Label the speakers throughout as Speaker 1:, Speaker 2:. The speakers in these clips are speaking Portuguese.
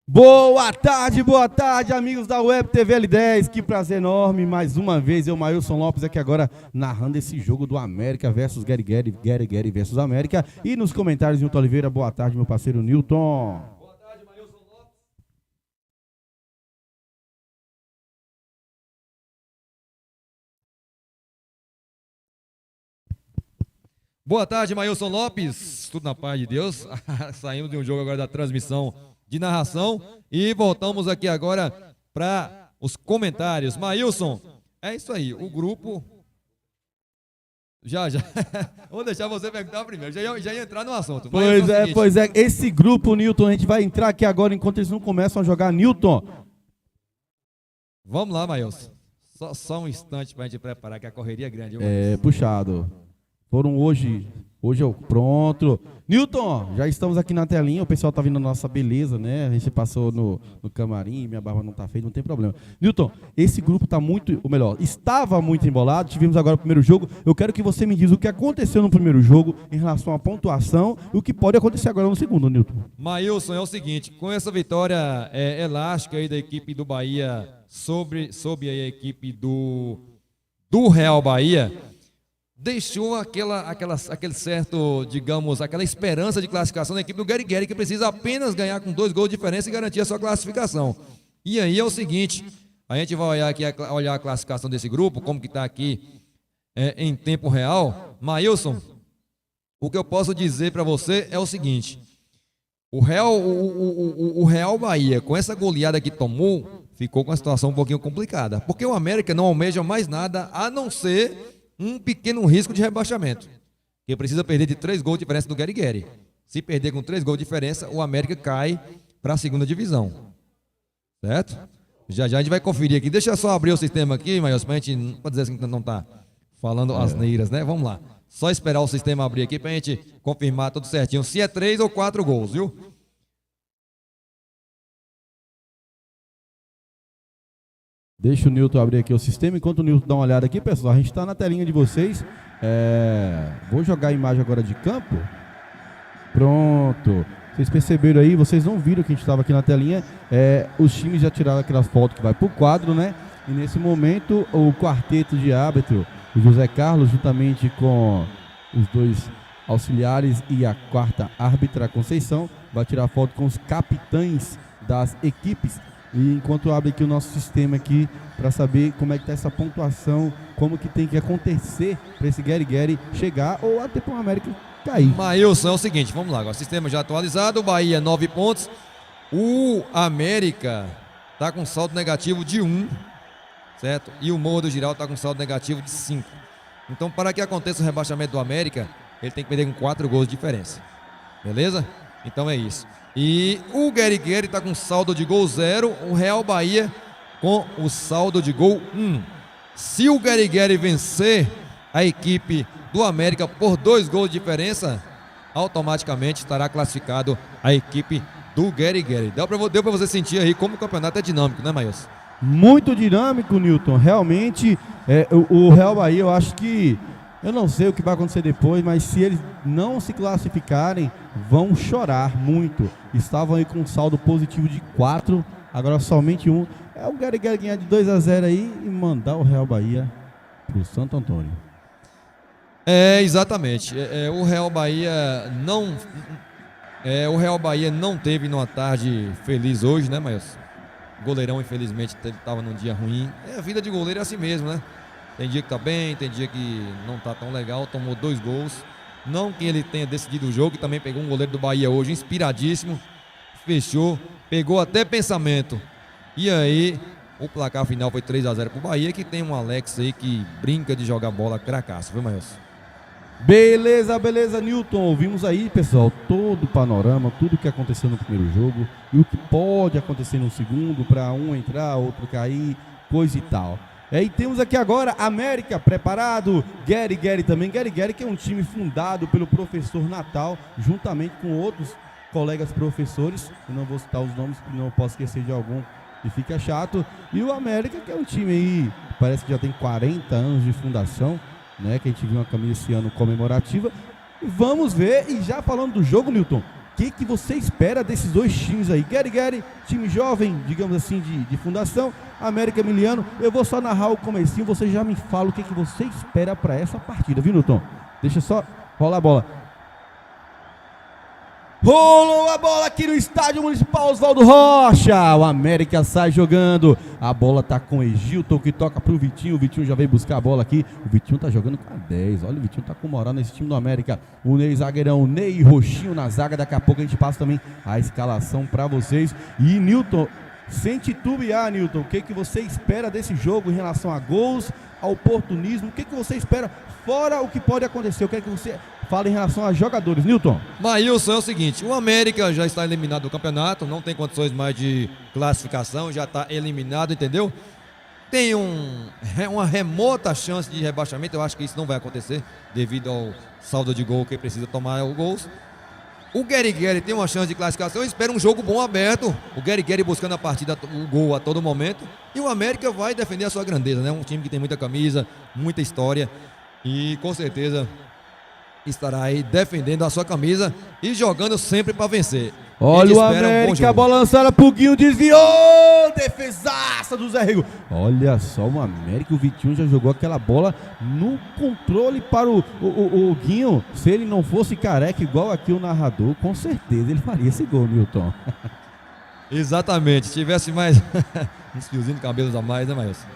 Speaker 1: Boa tarde, amigos da Web TV L10. Que prazer enorme, mais uma vez, eu, Mailson Lopes, aqui agora narrando esse jogo do América versus Gary Gary versus América. E nos comentários, Nilton Oliveira, boa tarde, meu parceiro Nilton.
Speaker 2: Boa tarde, Mailson Lopes. Boa tarde, Mailson Lopes. Tudo na paz de Deus. Saímos de um jogo agora da transmissão de narração e voltamos aqui agora para os comentários. Mailson, é isso aí, o grupo... Já. Vou deixar você perguntar primeiro, já ia entrar no assunto.
Speaker 1: Pois é, esse grupo, Nilton, a gente vai entrar aqui agora enquanto eles não começam a jogar. Nilton.
Speaker 2: Vamos lá, Mailson. Só um instante para a gente preparar, que a correria é grande.
Speaker 1: Puxado. Foram hoje eu pronto. Nilton, já estamos aqui na telinha, o pessoal tá vendo a nossa beleza, né? A gente passou no camarim, minha barba não tá feita, não tem problema. Nilton, esse grupo tá muito, ou melhor, estava muito embolado, tivemos agora o primeiro jogo. Eu quero que você me diz o que aconteceu no primeiro jogo em relação à pontuação e o que pode acontecer agora no segundo, Nilton.
Speaker 2: Mailson, é o seguinte, com essa vitória elástica aí da equipe do Bahia sobre a equipe do Real Bahia, deixou aquele certo, digamos, aquela esperança de classificação da equipe do Gary Gary, que precisa apenas ganhar com 2 gols de diferença e garantir a sua classificação. E aí é o seguinte, a gente vai olhar a classificação desse grupo, como que está aqui em tempo real. Mailson, o que eu posso dizer para você é o seguinte, o Real Bahia, com essa goleada que tomou, ficou com uma situação um pouquinho complicada, porque o América não almeja mais nada a não ser um pequeno risco de rebaixamento, que precisa perder de 3 gols de diferença do Gary Gary. Se perder com 3 gols de diferença, o América cai para a segunda divisão, certo? Já a gente vai conferir aqui, deixa eu só abrir o sistema aqui, mas para a gente não dizer assim que não está falando asneiras, né? Vamos lá, só esperar o sistema abrir aqui para a gente confirmar tudo certinho, se é 3 ou 4 gols, viu?
Speaker 1: Deixa o Nilton abrir aqui o sistema. Enquanto o Nilton dá uma olhada aqui, pessoal, a gente está na telinha de vocês. Vou jogar a imagem agora de campo. Pronto. Vocês perceberam aí, vocês não viram que a gente estava aqui na telinha. Os times já tiraram aquela foto que vai para o quadro, né? E nesse momento, o quarteto de árbitro, o José Carlos, juntamente com os 2 auxiliares e a 4ª árbitra, a Conceição, vai tirar foto com os capitães das equipes. E enquanto abre aqui o nosso sistema aqui para saber como é que tá essa pontuação, como que tem que acontecer para esse Gary Gary chegar ou até para o América cair.
Speaker 2: Mailson, é o seguinte, vamos lá agora, sistema já atualizado, o Bahia 9 pontos, o América tá com saldo negativo de 1, certo? E o Morro do Girau tá com saldo negativo de 5. Então, para que aconteça o rebaixamento do América, ele tem que perder com 4 gols de diferença, beleza? Então é isso. E o Gary Gary está com saldo de gol 0, o Real Bahia com o saldo de gol 1. Se o Gary Gary vencer a equipe do América por 2 gols de diferença, automaticamente estará classificado a equipe do Gary Gary. Deu para você sentir aí como o campeonato é dinâmico, né, Mailson?
Speaker 1: Muito dinâmico, Nilton. Realmente, o Real Bahia, eu acho que... Eu não sei o que vai acontecer depois, mas se eles não se classificarem, vão chorar muito. Estavam aí com um saldo positivo de 4, agora somente 1. O Gary Gary ganhar de 2-0 aí e mandar o Real Bahia pro Santo Antônio.
Speaker 2: Exatamente. O Real Bahia não teve numa tarde feliz hoje, né, Mailson? O goleirão, infelizmente, estava num dia ruim. A vida de goleiro é assim mesmo, né? Tem dia que tá bem, tem dia que não tá tão legal, tomou 2 gols. Não que ele tenha decidido o jogo, que também pegou um goleiro do Bahia hoje, inspiradíssimo. Fechou, pegou até pensamento. E aí, o placar final foi 3-0 pro Bahia, que tem um Alex aí que brinca de jogar bola cracaço, viu, Mailson?
Speaker 1: Beleza, Nilton. Ouvimos aí, pessoal, todo o panorama, tudo o que aconteceu no primeiro jogo e o que pode acontecer no segundo, para um entrar, outro cair, coisa e tal. E temos aqui agora América preparado, Gary também. Gary que é um time fundado pelo professor Natal, juntamente com outros colegas professores. Eu não vou citar os nomes, porque não posso esquecer de algum e fica chato. E o América, que é um time aí, parece que já tem 40 anos de fundação, né? Que a gente viu uma camisa esse ano comemorativa. Vamos ver, e já falando do jogo, Nilton, que você espera desses dois times aí? Guerigueri, time jovem, digamos assim, de fundação, América Emiliano. Eu vou só narrar o comecinho, você já me fala o que você espera para essa partida, viu, Newton? Deixa só rolar a bola. Rolou a bola aqui no estádio municipal Oswaldo Rocha. O América sai jogando. A bola tá com o Egilton, que toca pro Vitinho. O Vitinho já veio buscar a bola aqui. O Vitinho tá jogando com a 10. Olha, o Vitinho tá com moral nesse time do América. O Ney zagueirão, Ney Roxinho na zaga. Daqui a pouco a gente passa também a escalação para vocês. E Newton, sem titubear, Newton, o que você espera desse jogo em relação a gols, a oportunismo? O que você espera fora o que pode acontecer? Eu quero que você fale em relação a jogadores, Newton.
Speaker 2: Maílson, é o seguinte, o América já está eliminado do campeonato, não tem condições mais de classificação, já está eliminado, entendeu? Tem uma remota chance de rebaixamento, eu acho que isso não vai acontecer, devido ao saldo de gol que precisa tomar os gols. O Guerigueri tem uma chance de classificação, eu espero um jogo bom aberto, o Guerigueri buscando a partida, o gol a todo momento, e o América vai defender a sua grandeza, né? Um time que tem muita camisa, muita história, e com certeza estará aí defendendo a sua camisa e jogando sempre para vencer.
Speaker 1: Olha o América, a bola lançada pro Guinho, desviou, defesaça do Zé Rego. Olha só o América, o Vitinho já jogou aquela bola no controle para o Guinho. Se ele não fosse careca igual aqui o narrador, com certeza ele faria esse gol, Newton.
Speaker 2: Exatamente, se tivesse mais uns fiozinhos de cabelos a mais, né, Maílson?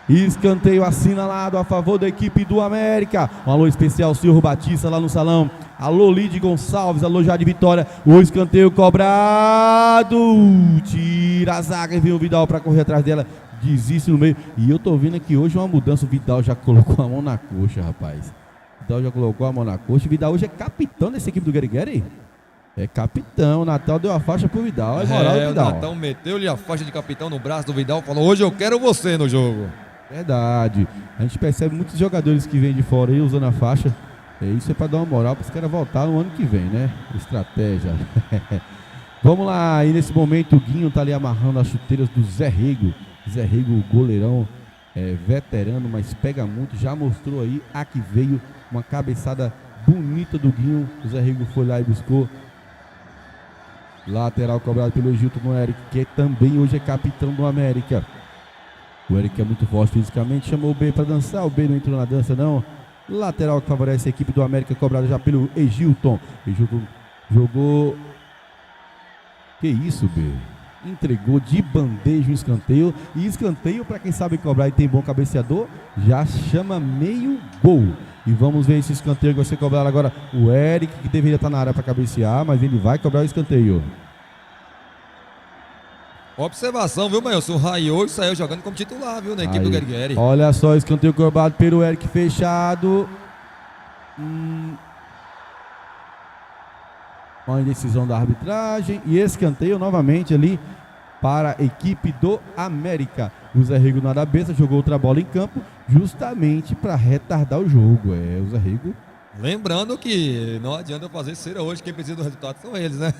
Speaker 1: Escanteio assinalado a favor da equipe do América. Um alô especial, senhor Batista lá no salão. Alô, Lide Gonçalves, alô, Jade Vitória. O escanteio cobrado. Tira a zaga e vem o Vidal para correr atrás dela. Desiste no meio. E eu tô vendo aqui hoje uma mudança. O Vidal já colocou a mão na coxa, rapaz. Vidal já colocou a mão na coxa. O Vidal hoje é capitão dessa equipe do Guerigueri. É capitão. O Natal deu a faixa pro Vidal. É moral do Vidal.
Speaker 2: O Natal meteu-lhe a faixa de capitão no braço do Vidal. Falou, hoje eu quero você no jogo.
Speaker 1: Verdade. A gente percebe muitos jogadores que vêm de fora aí usando a faixa. Isso é para dar uma moral para os caras voltar no ano que vem, né? Estratégia. Vamos lá. E nesse momento o Guinho tá ali amarrando as chuteiras do Zé Rego. Zé Rego, o goleirão, veterano, mas pega muito. Já mostrou aí a que veio uma cabeçada bonita do Guinho. O Zé Rego foi lá e buscou. Lateral cobrado pelo Egilton com o Eric, que também hoje é capitão do América. O Eric é muito forte fisicamente, chamou o B para dançar, o B não entrou na dança não. Lateral que favorece a equipe do América, cobrado já pelo Egilton. Egilton jogou... Que isso, B? Entregou de bandeja o escanteio. E escanteio, para quem sabe cobrar e tem bom cabeceador, já chama meio gol. E vamos ver esse escanteio que vai ser cobrado agora. O Eric, que deveria estar na área para cabecear, mas ele vai cobrar o escanteio.
Speaker 2: Observação, viu, Maílson? O Rai hoje saiu jogando como titular, viu, na equipe do Guerigueri.
Speaker 1: Olha só, escanteio cobrado pelo Eric fechado. Uma indecisão da arbitragem. E escanteio novamente ali para a equipe do América. O Zé Rego na cabeça jogou outra bola em campo justamente para retardar o jogo. O Zé Rego.
Speaker 2: Lembrando que não adianta fazer cera hoje, quem precisa do resultado são eles, né?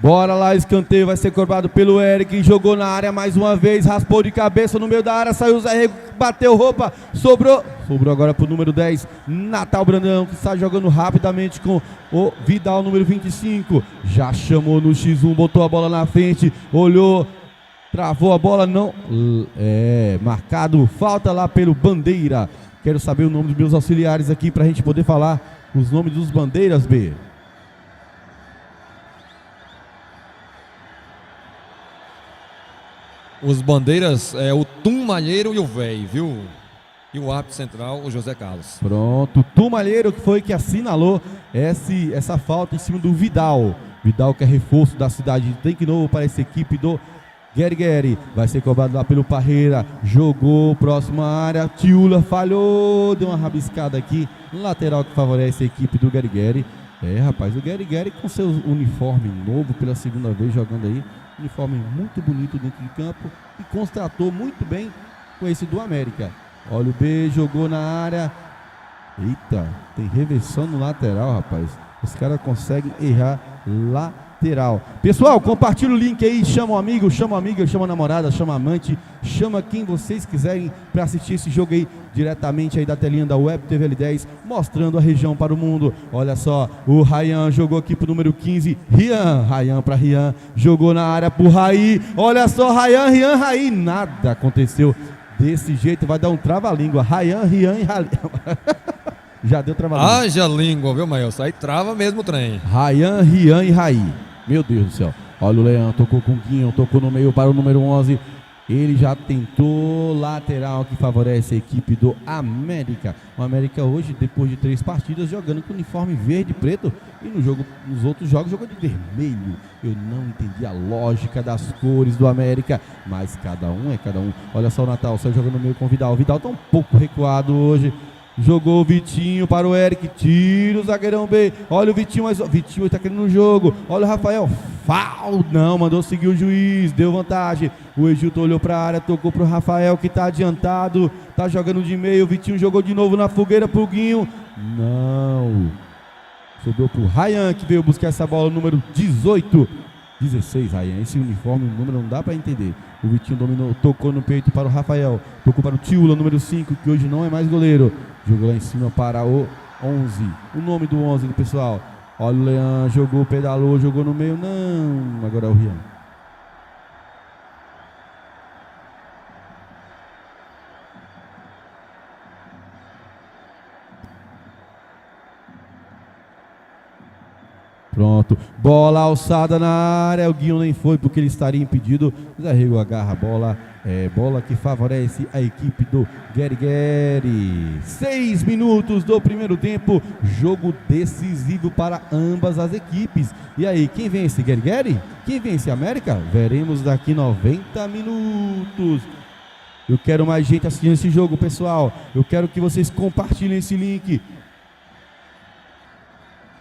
Speaker 1: Bora lá, escanteio vai ser cobrado pelo Eric, jogou na área mais uma vez, raspou de cabeça no meio da área, saiu o Zé Rego, bateu roupa, sobrou agora pro número 10, Natal Brandão, que está jogando rapidamente com o Vidal, número 25, já chamou no X1, botou a bola na frente, olhou, travou a bola, não, marcado, falta lá pelo Bandeira. Quero saber o nome dos meus auxiliares aqui pra gente poder falar os nomes dos bandeiras, B.
Speaker 2: Os bandeiras é o Tum Malheiro e o Véi, viu? E o árbitro central, o José Carlos.
Speaker 1: Pronto, Tum Malheiro que foi que assinalou essa falta em cima do Vidal. Vidal que é reforço da cidade de Tanque Novo para essa equipe do Guerigueri. Vai ser cobrado lá pelo Parreira. Jogou, próxima área. Tiula falhou, deu uma rabiscada aqui. Lateral que favorece a equipe do Guerigueri. Rapaz, o Guerigueri com seu uniforme novo pela segunda vez jogando aí. Uniforme muito bonito dentro de campo e contratou muito bem com esse do América. Olha o B, jogou na área. Eita, tem reversão no lateral, rapaz. Os caras conseguem errar lá lateral. Pessoal, compartilha o link aí, chama um amigo, chama uma amiga, chama a namorada, chama a amante, chama quem vocês quiserem para assistir esse jogo aí, diretamente aí da telinha da Web TV L10, mostrando a região para o mundo. Olha só, o Ryan jogou aqui pro número 15, Ryan para Rian, jogou na área pro Raí, olha só, Ryan, Raí, nada aconteceu. Desse jeito vai dar um trava-língua. Ryan e Raí. Já deu trava-língua.
Speaker 2: Haja língua, viu, Maílson? Aí trava mesmo o trem.
Speaker 1: Ryan e Raí. Meu Deus do céu. Olha o Leão, tocou com o Guinho, tocou no meio para o número 11. Ele já tentou lateral que favorece a equipe do América. O América hoje, depois de 3 partidas, jogando com uniforme verde e preto. E nos outros jogos jogou de vermelho. Eu não entendi a lógica das cores do América. Mas cada um é cada um. Olha só o Natal, só jogando no meio com o Vidal. O Vidal está um pouco recuado hoje. Jogou o Vitinho para o Eric, tira o zagueirão B, olha o Vitinho, mas o Vitinho está querendo no jogo, olha o Rafael, não, mandou seguir o juiz, deu vantagem, o Egilton olhou para a área, tocou para o Rafael que está adiantado, está jogando de meio, o Vitinho jogou de novo na fogueira pro Guinho, não, sobrou pro Ryan que veio buscar essa bola, número 18, 16, Ryan, esse uniforme, o número não dá para entender. O Vitinho dominou, tocou no peito para o Rafael, tocou para o Tiula, número 5, que hoje não é mais goleiro. Jogou lá em cima para o 11, o nome do 11 do pessoal. Olha o Leão, jogou, pedalou, jogou no meio, não, agora é o Rian. Pronto, bola alçada na área, o Guinho nem foi porque ele estaria impedido. Zé Rego agarra a bola, bola que favorece a equipe do Guerigueri. 6 minutos do primeiro tempo, jogo decisivo para ambas as equipes. E aí, quem vence, Guerigueri? Quem vence, América? Veremos daqui 90 minutos. Eu quero mais gente assistindo esse jogo, pessoal. Eu quero que vocês compartilhem esse link.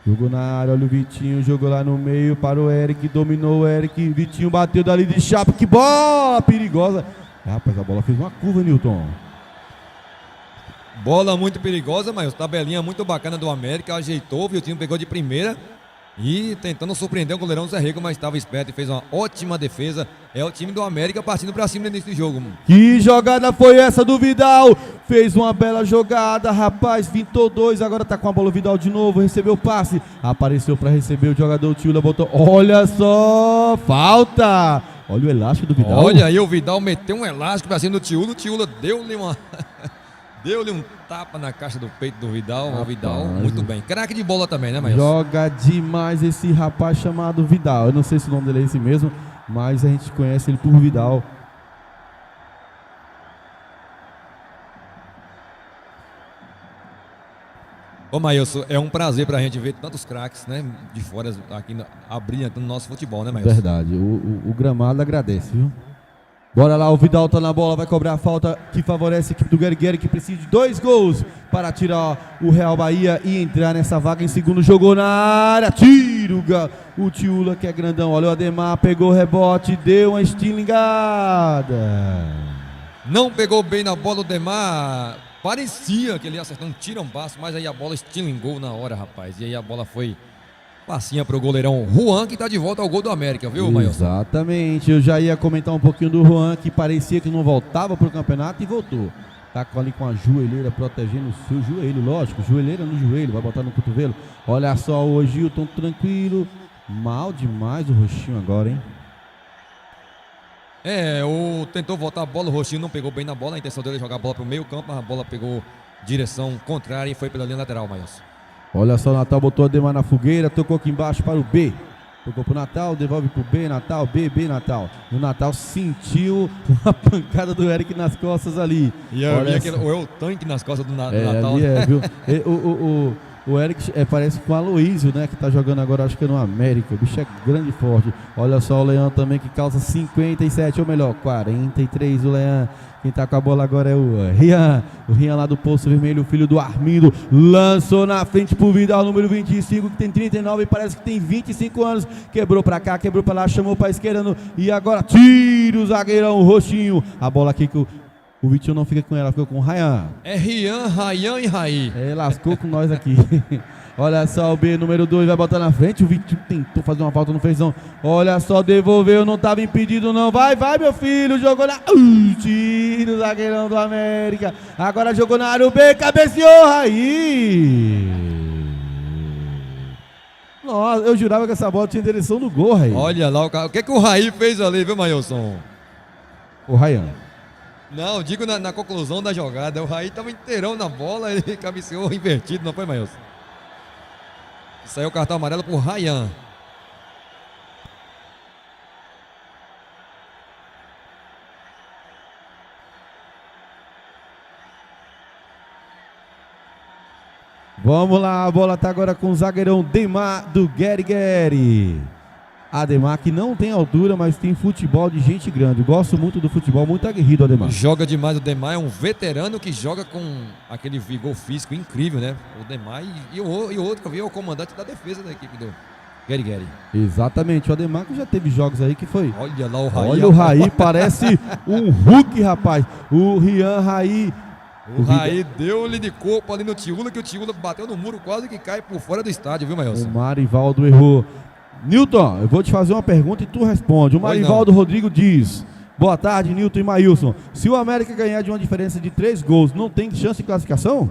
Speaker 1: Jogou na área, olha o Vitinho, jogou lá no meio para o Eric, dominou o Eric, Vitinho bateu dali de chapa, que bola perigosa. Rapaz, a bola fez uma curva, Nilton.
Speaker 2: Bola muito perigosa, mas tabelinha muito bacana do América, ajeitou, o Vitinho pegou de primeira e tentando surpreender o goleirão Zé Rego, mas estava esperto e fez uma ótima defesa. É o time do América partindo para cima nesse jogo.
Speaker 1: Que jogada foi essa do Vidal? Fez uma bela jogada, rapaz, pintou 2, agora tá com a bola o Vidal de novo, recebeu o passe, apareceu para receber o jogador, o Tiula botou, olha só, falta! Olha o elástico do Vidal.
Speaker 2: Olha aí, o Vidal meteu um elástico para cima do Tiula, o Tiula deu-lhe uma... Deu-lhe um tapa na caixa do peito do Vidal. O Vidal, muito bem. Craque de bola também, né, Maílson?
Speaker 1: Joga demais esse rapaz chamado Vidal. Eu não sei se o nome dele é esse mesmo, mas a gente conhece ele por Vidal.
Speaker 2: Ô, Maílson, é um prazer pra gente ver tantos craques, né, de fora aqui abrilhantando no nosso futebol, né, Maílson?
Speaker 1: Verdade. O gramado agradece, viu? Bora lá, o Vidal tá na bola, vai cobrar a falta que favorece a equipe do Guerigueri, que precisa de 2 gols para tirar o Real Bahia e entrar nessa vaga em segundo. Jogou na área, tiro o Tiula, que é grandão, olha o Ademar, pegou o rebote, deu uma estilingada.
Speaker 2: Não pegou bem na bola o Ademar, parecia que ele ia acertar um tiro-passo, mas aí a bola estilingou na hora, rapaz, e aí a bola foi... Passinha pro goleirão Juan, que tá de volta ao gol do América, viu, Maílson?
Speaker 1: Exatamente, eu já ia comentar um pouquinho do Juan, que parecia que não voltava pro campeonato e voltou. Tá ali com a joelheira protegendo o seu joelho, lógico, joelheira no joelho, vai botar no cotovelo. Olha só o Gilton tranquilo, mal demais o roxinho agora, hein?
Speaker 2: Tentou voltar a bola, o roxinho não pegou bem na bola, a intenção dele é jogar a bola pro meio campo, mas a bola pegou direção contrária e foi pela linha lateral, Maílson.
Speaker 1: Olha só, o Natal botou a Ademar na fogueira, tocou aqui embaixo para o B. Tocou pro Natal, devolve pro B, Natal, B, Natal. E o Natal sentiu uma pancada do Eric nas costas ali.
Speaker 2: E o tanque nas costas do Natal.
Speaker 1: Ali viu? O Eric parece com o Aloísio, né? Que tá jogando agora, acho que é no América. O bicho é grande e forte. Olha só o Leão também, que calça 57, ou melhor, 43 o Leão. Quem tá com a bola agora é o Rian. O Rian lá do Poço Vermelho, filho do Armindo. Lançou na frente pro Vidal, número 25, que tem 39 e parece que tem 25 anos. Quebrou pra cá, quebrou pra lá, chamou pra esquerda. E agora tira o zagueirão roxinho. A bola aqui que o Vitinho não fica com ela, ficou com o Ryan.
Speaker 2: É Rian, Ryan e Raí.
Speaker 1: Lascou com nós aqui. Olha só o B, número 2, vai botar na frente. O Vitinho tentou fazer uma falta, não fez não. Olha só, devolveu, não estava impedido não. Vai, meu filho, jogou na... tiro, zagueirão do América. Agora jogou na área, o B, cabeceou, Raí. Nossa, eu jurava que essa bola tinha direção do gol, Raí.
Speaker 2: Olha lá, o que o Raí fez ali, viu, Maílson?
Speaker 1: O Ryan.
Speaker 2: Não, digo na conclusão da jogada. O Raí estava inteirão na bola, ele cabeceou invertido, não foi, Maílson? Saiu o cartão amarelo por Ryan.
Speaker 1: Vamos lá, a bola tá agora com o zagueirão Demar do Gueri. Ademar que não tem altura, mas tem futebol de gente grande. Gosto muito do futebol, muito aguerrido, Ademar.
Speaker 2: Joga demais o Demar, é um veterano que joga com aquele vigor físico incrível, né? O Demar e o outro que eu vi é o comandante da defesa da equipe do Gueri.
Speaker 1: Exatamente, o Ademar que já teve jogos aí que foi...
Speaker 2: Olha lá o Raí.
Speaker 1: Olha o Raí, parece um Hulk, rapaz. O Rian Raí.
Speaker 2: O Raí deu-lhe de corpo ali no Tiúla, que o Tiúla bateu no muro, quase que cai por fora do estádio, viu, Maílson?
Speaker 1: O Marivaldo errou. Nilton, eu vou te fazer uma pergunta e tu responde. O Marivaldo Rodrigo diz: boa tarde, Nilton e Maílson. Se o América ganhar de uma diferença de 3 gols, não tem chance de classificação?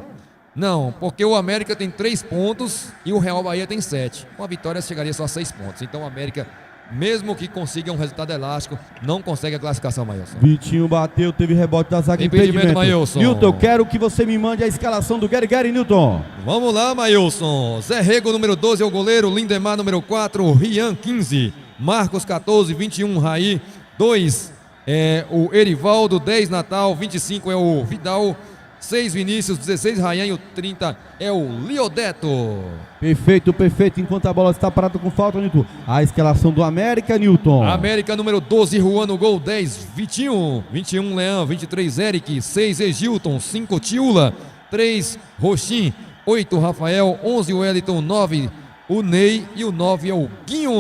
Speaker 2: Não, porque o América tem 3 pontos e o Real Bahia tem 7. Uma vitória chegaria só a 6 pontos. Então o América, mesmo que consiga um resultado elástico, não consegue a classificação, Maílson.
Speaker 1: Vitinho bateu, teve rebote da zaga,
Speaker 2: impedimento, Maílson.
Speaker 1: Nilton, eu quero que você me mande a escalação do Gueri, Nilton.
Speaker 2: Vamos lá, Maílson. Zé Rego, número 12, é o goleiro. Lindemar, número 4. Rian, 15. Marcos, 14. 21, Raí. 2 é o Erivaldo. 10, Natal. 25 é o Vidal. 6, Vinícius. 16, Rayan. E o 30 é o Liodeto.
Speaker 1: Perfeito. Enquanto a bola está parada com falta, Nilton, a escalação do América, Nilton.
Speaker 2: América, número 12, Juan no gol. 10, Vitinho. 21, Leão. 23, Eric. 6, Egilton. 5, Tiúla. 3, Roxim. 8, Rafael. 11, Wellington. 9, o Ney. E o 9 é o Guinho.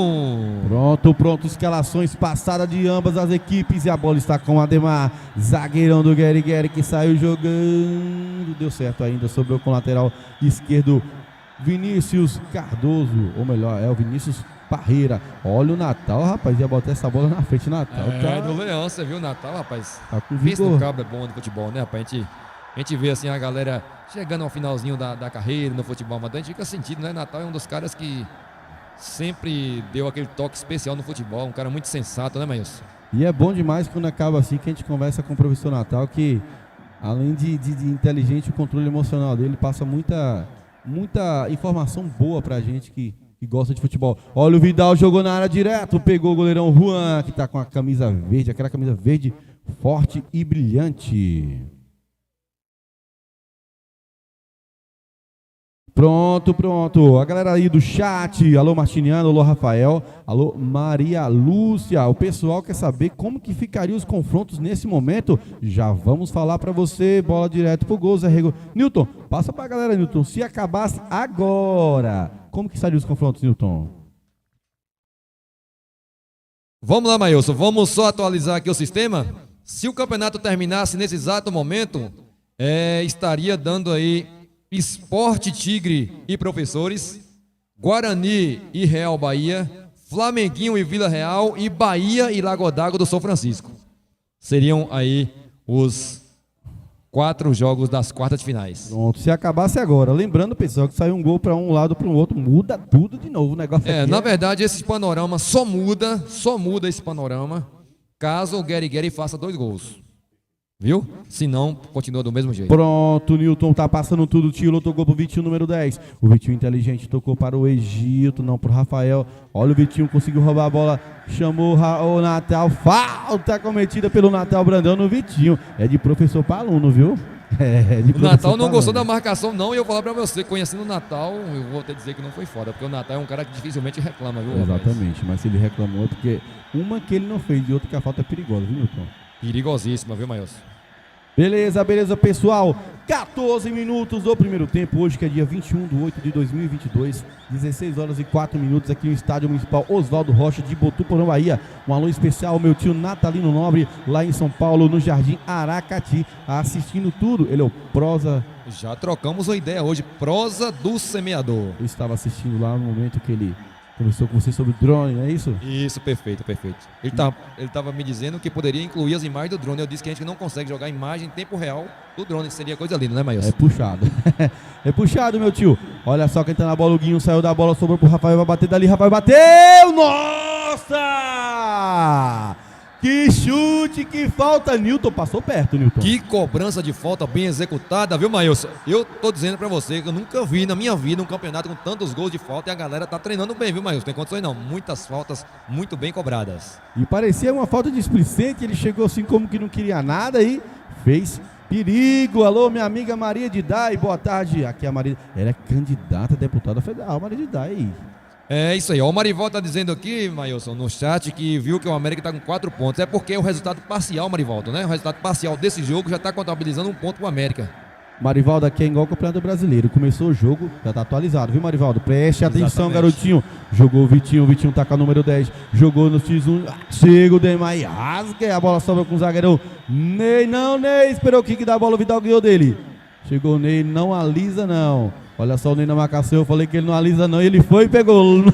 Speaker 1: Pronto. Escalações passadas de ambas as equipes. E a bola está com o Ademar. Zagueirão do Gueri que saiu jogando. Deu certo ainda. Sobrou com o lateral esquerdo Vinícius Cardoso. Ou melhor, é o Vinícius Parreira. Olha o Natal, rapaz. Ia botar essa bola na frente. Natal.
Speaker 2: É do Leão, você viu o Natal, rapaz?
Speaker 1: Tá com
Speaker 2: Pensa
Speaker 1: vigor.
Speaker 2: no cabra bom do futebol, né, rapaz? A gente vê assim a galera chegando ao finalzinho da carreira no futebol, mas a gente fica sentido, né? Natal é um dos caras que sempre deu aquele toque especial no futebol, um cara muito sensato, né, Maílson?
Speaker 1: E é bom demais quando acaba assim que a gente conversa com o professor Natal, que além de inteligente, o controle emocional dele passa muita informação boa pra gente que gosta de futebol. Olha o Vidal, jogou na área direto, pegou o goleirão Juan, que tá com a camisa verde, aquela camisa verde forte e brilhante. Pronto. A galera aí do chat, alô Martiniano, alô Rafael, alô Maria Lúcia. O pessoal quer saber como que ficariam os confrontos nesse momento. Já vamos falar pra você. Bola direto pro gol, Zé Rego. Nilton, passa pra galera, Nilton. Se acabasse agora, como que estariam os confrontos, Nilton?
Speaker 2: Vamos lá, Maílson. Vamos só atualizar aqui o sistema. Se o campeonato terminasse nesse exato momento, estaria dando aí Sport Tigre e Professores, Guarani e Real Bahia, Flamenguinho e Vila Real e Bahia e Lago d'Água do São Francisco. Seriam aí os 4 jogos das quartas de finais.
Speaker 1: Pronto, se acabasse agora. Lembrando, pessoal, que saiu um gol para um lado para o outro, muda tudo de novo o negócio aqui.
Speaker 2: Na verdade, esse panorama só muda esse panorama caso o Gueri faça 2 gols. Viu? Se não, continua do mesmo jeito.
Speaker 1: Pronto, Nilton tá passando tudo. O Tilo tocou pro Vitinho, número 10. O Vitinho inteligente tocou para o Egito, não pro Rafael. Olha o Vitinho, conseguiu roubar a bola. Chamou o Natal. Falta cometida pelo Natal Brandão no Vitinho. É de professor para aluno, viu?
Speaker 2: O Natal não gostou da marcação, não. E eu vou falar pra você, conhecendo o Natal, eu vou até dizer que não foi foda. Porque o Natal é um cara que dificilmente reclama, viu?
Speaker 1: Exatamente, mas se ele reclamou é porque uma que ele não fez e outra que a falta é perigosa, viu, Nilton?
Speaker 2: Perigosíssima, viu, Maílson?
Speaker 1: Beleza, pessoal. 14 minutos do primeiro tempo, hoje que é dia 21/8/2022, 16 horas e 4 minutos aqui no Estádio Municipal Oswaldo Rocha de Botuporã, Bahia. Um alô especial ao meu tio Natalino Nobre, lá em São Paulo, no Jardim Aracati, assistindo tudo. Ele é o Prosa.
Speaker 2: Já trocamos uma ideia hoje, Prosa do Semeador.
Speaker 1: Eu estava assistindo lá no momento que ele conversou com você sobre drone, não é isso?
Speaker 2: Isso, perfeito. Ele estava me dizendo que poderia incluir as imagens do drone. Eu disse que a gente não consegue jogar imagem em tempo real do drone, seria coisa linda, né, Maílson?
Speaker 1: É puxado. É puxado, meu tio. Olha só quem tá na bola, o Guinho saiu da bola, sobrou pro Rafael, vai bater dali, Rafael bateu! Nossa! Que chute, que falta, Newton. Passou perto, Newton.
Speaker 2: Que cobrança de falta bem executada, viu, Maílson? Eu tô dizendo pra você que eu nunca vi na minha vida um campeonato com tantos gols de falta e a galera tá treinando bem, viu, Maílson? Tem condições não. Muitas faltas muito bem cobradas.
Speaker 1: E parecia uma falta displicente, ele chegou assim como que não queria nada e fez perigo. Alô, minha amiga Maria de Dai, boa tarde. Aqui é a Maria, ela é candidata a deputada federal, Maria de Dai.
Speaker 2: É isso aí, ó. O Marivaldo tá dizendo aqui, Maílson, no chat, que viu que o América tá com 4 pontos. É porque é o resultado parcial, Marivaldo, né? O resultado parcial desse jogo já tá contabilizando 1 ponto pro América.
Speaker 1: Marivaldo aqui é igual o Campeonato Brasileiro. Começou o jogo, já tá atualizado, viu, Marivaldo? Preste atenção, garotinho. Jogou o Vitinho tá com a número 10. Jogou no X1, chega o Neymar e rasga. A bola sobra com o zagueirão. Ney, esperou o kick da bola, o Vidal ganhou dele. Chegou o Ney, não alisa não. Olha só o Ney na marcação, eu falei que ele não alisa não, e ele foi e pegou.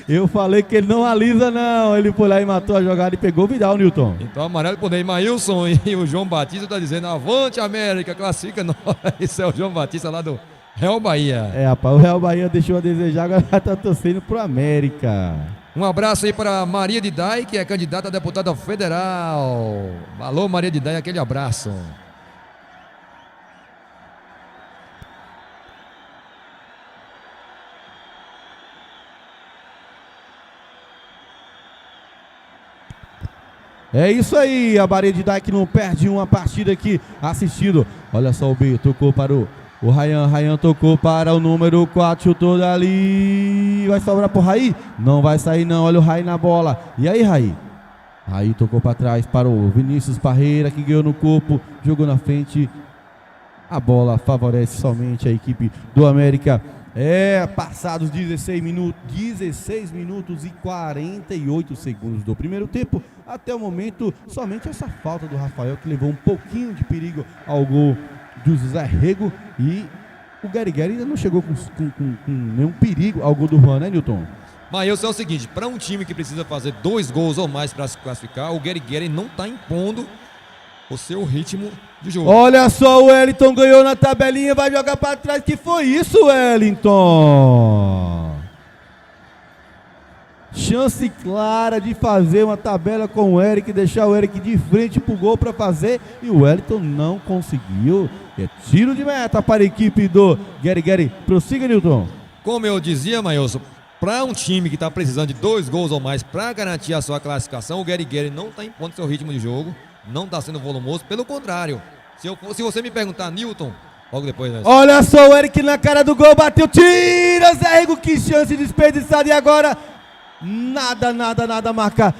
Speaker 1: Eu falei que ele não alisa não, ele foi lá e matou a jogada e pegou o Vidal, Newton.
Speaker 2: Então amarelo pro Ney, Maílson, e o João Batista tá dizendo, avante América, classifica nós. Esse é o João Batista lá do Real Bahia.
Speaker 1: É, rapaz, o Real Bahia deixou a desejar, agora tá torcendo pro América.
Speaker 2: Um abraço aí para Maria de Dai, que é candidata a deputada federal. Alô, Maria de Dai, aquele abraço.
Speaker 1: É isso aí, a Maria de Dai que não perde uma partida aqui assistindo. Olha só o B, tocou para o Ryan tocou para o número 4, chutou dali. Vai sobrar pro Raí? Não vai sair não, olha o Raí na bola. E aí, Raí? Raí tocou para trás para o Vinícius Parreira, que ganhou no corpo, jogou na frente. A bola favorece somente a equipe do América. Passados 16 minutos e 48 segundos do primeiro tempo. Até o momento, somente essa falta do Rafael que levou um pouquinho de perigo ao gol do José Rego. E o Gary ainda não chegou com nenhum perigo ao gol do Juan, né, Newton?
Speaker 2: Maílson, é o seguinte, para um time que precisa fazer 2 gols ou mais para se classificar, o Gary não está impondo o seu ritmo de jogo.
Speaker 1: Olha só, o Wellington ganhou na tabelinha, vai jogar para trás. Que foi isso, Wellington? Chance clara de fazer uma tabela com o Eric, deixar o Eric de frente pro gol para fazer, e o Wellington não conseguiu. É tiro de meta para a equipe do Gary. Prossiga, Newton.
Speaker 2: Como eu dizia, Maílson, para um time que está precisando de 2 gols ou mais para garantir a sua classificação, o Gary não está impondo seu ritmo de jogo, não está sendo volumoso, pelo contrário. Se você me perguntar, Newton, logo depois, né?
Speaker 1: Olha só o Eric na cara do gol, bateu, tira, Zé Rego, que chance desperdiçada, e agora nada marcar.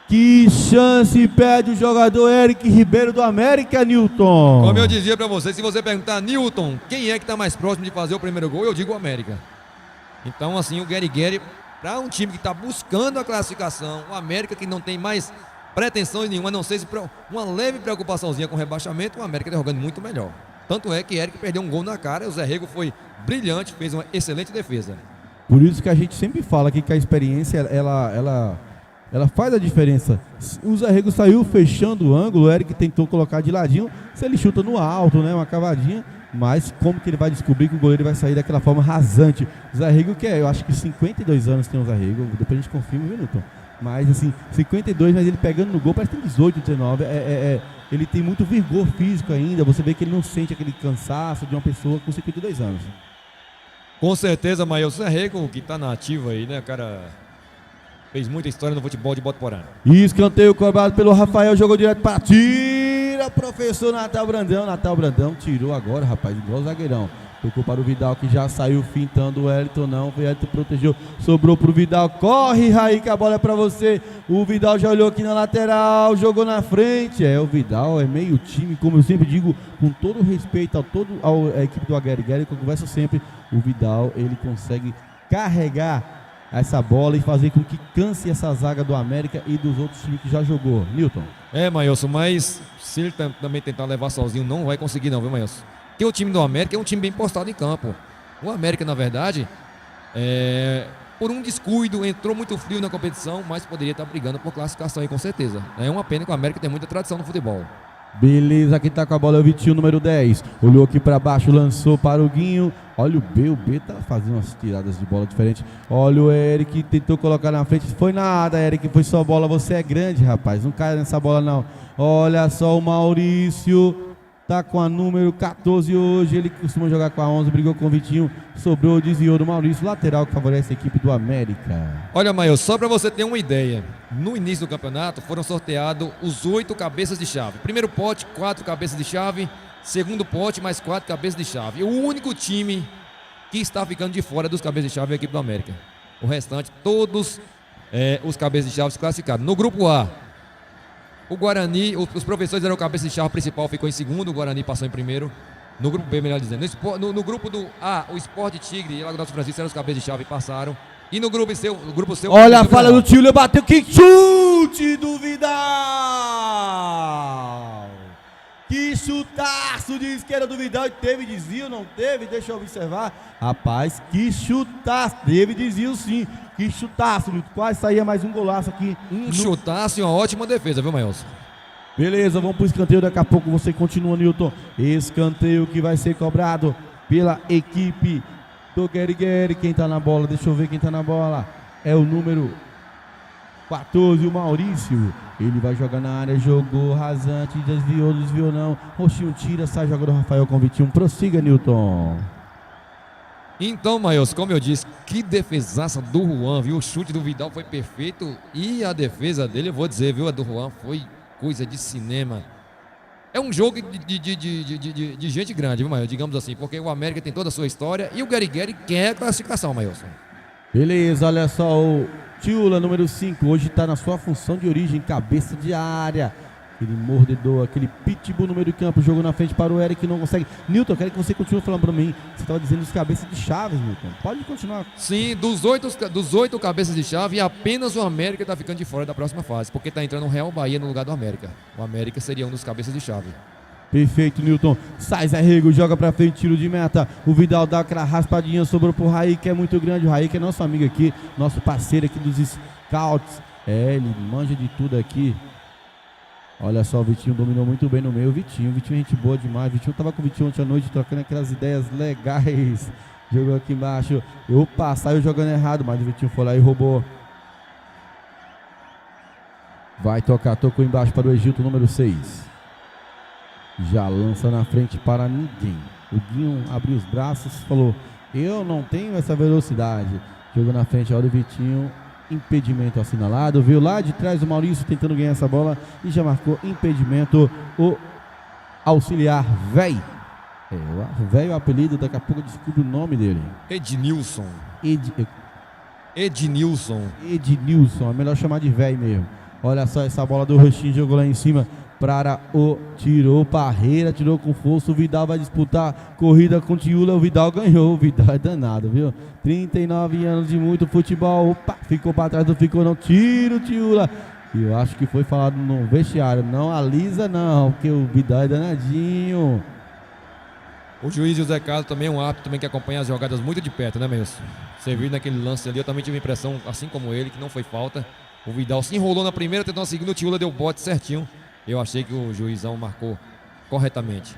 Speaker 1: Que chance perde o jogador Eric Ribeiro do América, Newton.
Speaker 2: Como eu dizia pra você, se você perguntar, Newton, quem é que tá mais próximo de fazer o primeiro gol, eu digo o América. Então, assim, o Gary, para um time que tá buscando a classificação, o América que não tem mais pretensões nenhuma, a não sei se uma leve preocupaçãozinha com o rebaixamento, o América tá jogando muito melhor. Tanto é que Eric perdeu um gol na cara, o Zé Rego foi brilhante, fez uma excelente defesa.
Speaker 1: Por isso que a gente sempre fala aqui que a experiência, ela faz a diferença. O Zé Rego saiu fechando o ângulo, o Eric tentou colocar de ladinho, se ele chuta no alto, né, uma cavadinha, mas como que ele vai descobrir que o goleiro vai sair daquela forma rasante? O Zé Rego, que eu acho que 52 anos tem o Zé Rego, depois a gente confirma, viu, Newton? Mas assim, 52, mas ele pegando no gol, parece que tem 18, 19, ele tem muito vigor físico ainda, você vê que ele não sente aquele cansaço de uma pessoa com 52 anos.
Speaker 2: Com certeza, Maílson, Zé Rego, que tá na ativa aí, né, cara, fez muita história no futebol de Botuporã.
Speaker 1: Escanteio cobrado pelo Rafael, jogou direto para tira, professor Natal Brandão tirou agora, rapaz, igual o zagueirão. Tocou para o Vidal, que já saiu fintando o Wellington, não, o Wellington protegeu, sobrou para o Vidal, corre Raí, que a bola é para você. O Vidal já olhou aqui na lateral, jogou na frente. O Vidal é meio time, como eu sempre digo, com todo o respeito à equipe do Aguirre, que eu converso sempre, o Vidal, ele consegue carregar essa bola e fazer com que canse essa zaga do América e dos outros times que já jogou. Nilton.
Speaker 2: Maílson, mas se ele também tentar levar sozinho, não vai conseguir não, viu, Maílson? Porque o time do América é um time bem postado em campo. O América, na verdade, por um descuido, entrou muito frio na competição, mas poderia estar brigando por classificação aí, com certeza. É uma pena que o América tem muita tradição no futebol.
Speaker 1: Beleza, quem tá com a bola é o Vitinho, número 10. Olhou aqui pra baixo, lançou para o Guinho. Olha o B tá fazendo umas tiradas de bola diferentes. Olha o Eric, tentou colocar na frente. Foi nada, Eric, foi só bola. Você é grande, rapaz, não cai nessa bola não. Olha só o Maurício. Tá com a número 14 hoje, ele costuma jogar com a 11, brigou com o Vitinho, sobrou, desviou do Maurício, lateral que favorece a equipe do América.
Speaker 2: Olha, Maio, só para você ter uma ideia, no início do campeonato foram sorteados os 8 cabeças de chave. Primeiro pote, 4 cabeças de chave, segundo pote, mais 4 cabeças de chave. E o único time que está ficando de fora dos cabeças de chave é a equipe do América. O restante, todos os cabeças de chave se classificaram. No grupo A, o Guarani, os professores eram o cabeça de chave principal, ficou em segundo, o Guarani passou em primeiro. No grupo B, melhor dizendo. No grupo do A, o Sport Tigre e Lagoa do Francisco eram os cabeças de chave e passaram. E no grupo C,
Speaker 1: olha a fala do Tio, bateu, que chute do Vidal! Que chutaço de esquerda do Vidal, e teve desvio, não teve? Deixa eu observar. Rapaz, que chutaço, teve desvio sim. Que chutaço, quase saía mais um golaço aqui.
Speaker 2: Chutaço e uma ótima defesa, viu, Maílson?
Speaker 1: Beleza, vamos pro escanteio, daqui a pouco você continua, Nilton. Escanteio que vai ser cobrado pela equipe do Guerigueri. Quem tá na bola, deixa eu ver quem tá na bola. É o número 14, o Maurício. Ele vai jogar na área, jogou rasante, desviou não. Roxinho tira, sai, joga do Rafael com o Vitinho. Prossiga, Nilton.
Speaker 2: Então, Maílson, como eu disse, que defesaça do Juan, viu? O chute do Vidal foi perfeito e a defesa dele, eu vou dizer, viu? A do Juan foi coisa de cinema. É um jogo de gente grande, viu, Maílson? Digamos assim, porque o América tem toda a sua história e o Guerigueri quer a classificação, Maílson.
Speaker 1: Beleza, olha só o Tiula, número 5, hoje está na sua função de origem, cabeça de área. Aquele mordedor, aquele pitbull no meio do campo, jogou na frente para o Eric, não consegue. Nilton, quero que você continue falando para mim. Você estava dizendo os cabeças de chaves, Nilton. Pode continuar.
Speaker 2: Sim, dos 8 cabeças de chave, apenas o América está ficando de fora da próxima fase, porque está entrando o Real Bahia no lugar do América. O América seria um dos cabeças de chave.
Speaker 1: Perfeito, Nilton. Sai Zé Rego, joga pra frente, tiro de meta. O Vidal dá aquela raspadinha, sobrou pro Raí, que é muito grande. O Raí, que é nosso amigo aqui, nosso parceiro aqui dos scouts. Ele manja de tudo aqui. Olha só, o Vitinho dominou muito bem no meio. O Vitinho é gente boa demais. O Vitinho tava com o Vitinho ontem à noite, trocando aquelas ideias legais. Jogou aqui embaixo. Opa, saiu jogando errado, mas o Vitinho foi lá e roubou. Vai tocar, tocou embaixo para o Egito, número 6. Já lança na frente para ninguém. O Guinho abriu os braços, falou: eu não tenho essa velocidade. Jogou na frente, olha o Vitinho. Impedimento assinalado. Viu lá de trás o Maurício tentando ganhar essa bola e já marcou impedimento. O auxiliar Véi. O Véi, o apelido, daqui a pouco eu descubro o nome dele.
Speaker 2: Ednilson.
Speaker 1: Ednilson. É melhor chamar de Véi mesmo. Olha só essa bola do Roxinho, jogou lá em cima para o tirou Parreira, tirou com força. O Vidal vai disputar corrida com o Tiula. O Vidal ganhou. O Vidal é danado, viu? 39 anos de muito futebol. Opa, ficou para trás, não ficou não. Tira o Tiula. E eu acho que foi falado no vestiário. Não alisa não, porque o Vidal é danadinho.
Speaker 2: O juiz José Carlos também é um árbitro também que acompanha as jogadas muito de perto, né, Meus? Você viu naquele lance ali, eu também tive a impressão, assim como ele, que não foi falta. O Vidal se enrolou na primeira, tentou na segunda, o Tiula deu bote certinho. Eu achei que o juizão marcou corretamente.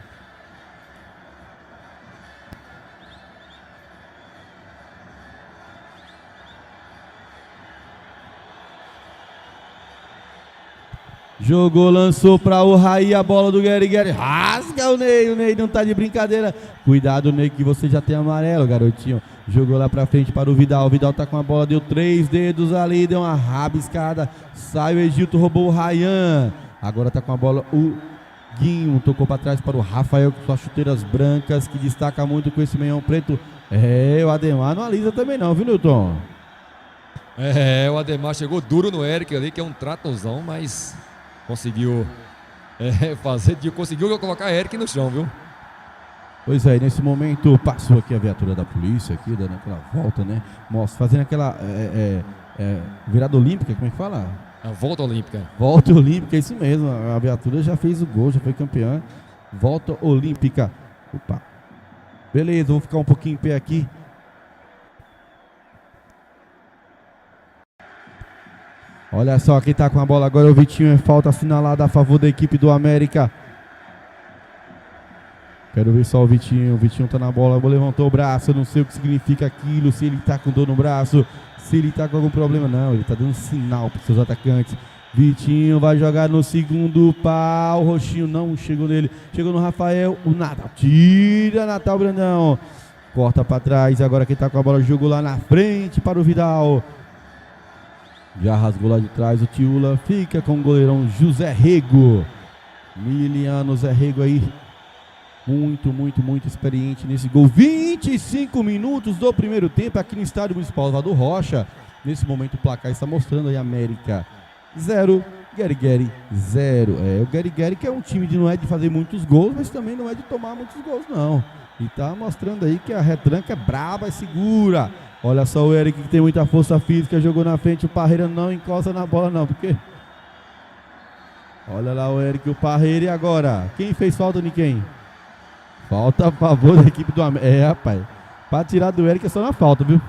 Speaker 1: Jogou, lançou para o Raí, a bola do Guerigueri. Rasga o Ney não tá de brincadeira. Cuidado, Ney, que você já tem amarelo, garotinho. Jogou lá pra frente para o Vidal. O Vidal tá com a bola, deu 3 dedos ali, deu uma rabiscada. Sai o Egito, roubou o Rayan. Agora tá com a bola o Guinho tocou para trás para o Rafael com suas chuteiras brancas, que destaca muito com esse meião preto. O Ademar não alisa também não, viu, Nilton?
Speaker 2: O Ademar chegou duro no Eric ali, que é um tratozão, mas conseguiu conseguiu colocar Eric no chão, viu?
Speaker 1: Pois é, nesse momento passou aqui a viatura da polícia, aqui, dando aquela volta, né? Fazendo aquela virada olímpica, como é que fala?
Speaker 2: A volta olímpica.
Speaker 1: Volta olímpica, é isso mesmo. A viatura já fez o gol, já foi campeã. Volta olímpica. Opa. Beleza, vou ficar um pouquinho em pé aqui. Olha só quem tá com a bola agora, o Vitinho. É falta assinalada a favor da equipe do América. Quero ver só o Vitinho. O Vitinho tá na bola, levantou o braço. Eu não sei o que significa aquilo, se ele tá com dor no braço, se ele tá com algum problema. Não, ele tá dando sinal pros seus atacantes. Vitinho vai jogar no segundo pau. O Roxinho não chegou nele. Chegou no Rafael. O Natal tira, Natal Brandão. Corta pra trás. Agora quem tá com a bola jogou lá na frente para o Vidal. Já rasgou lá de trás. O Tiula fica com o goleirão José Rego. Miliano Zé Rego aí. Muito experiente nesse gol. 25 minutos do primeiro tempo aqui no Estádio Municipal Salvador Rocha. Nesse momento o placar está mostrando aí América 0, Guerigueri 0. O Guerigueri que é um time não é de fazer muitos gols, mas também não é de tomar muitos gols não. E tá mostrando aí que a retranca é braba e segura. Olha só o Eric que tem muita força física, jogou na frente, o Parreira não encosta na bola não, porque... Olha lá o Eric, o Parreira, e agora? Quem fez falta de quem? Falta a favor da equipe do América. Rapaz, pra tirar do Eric é só na falta, viu?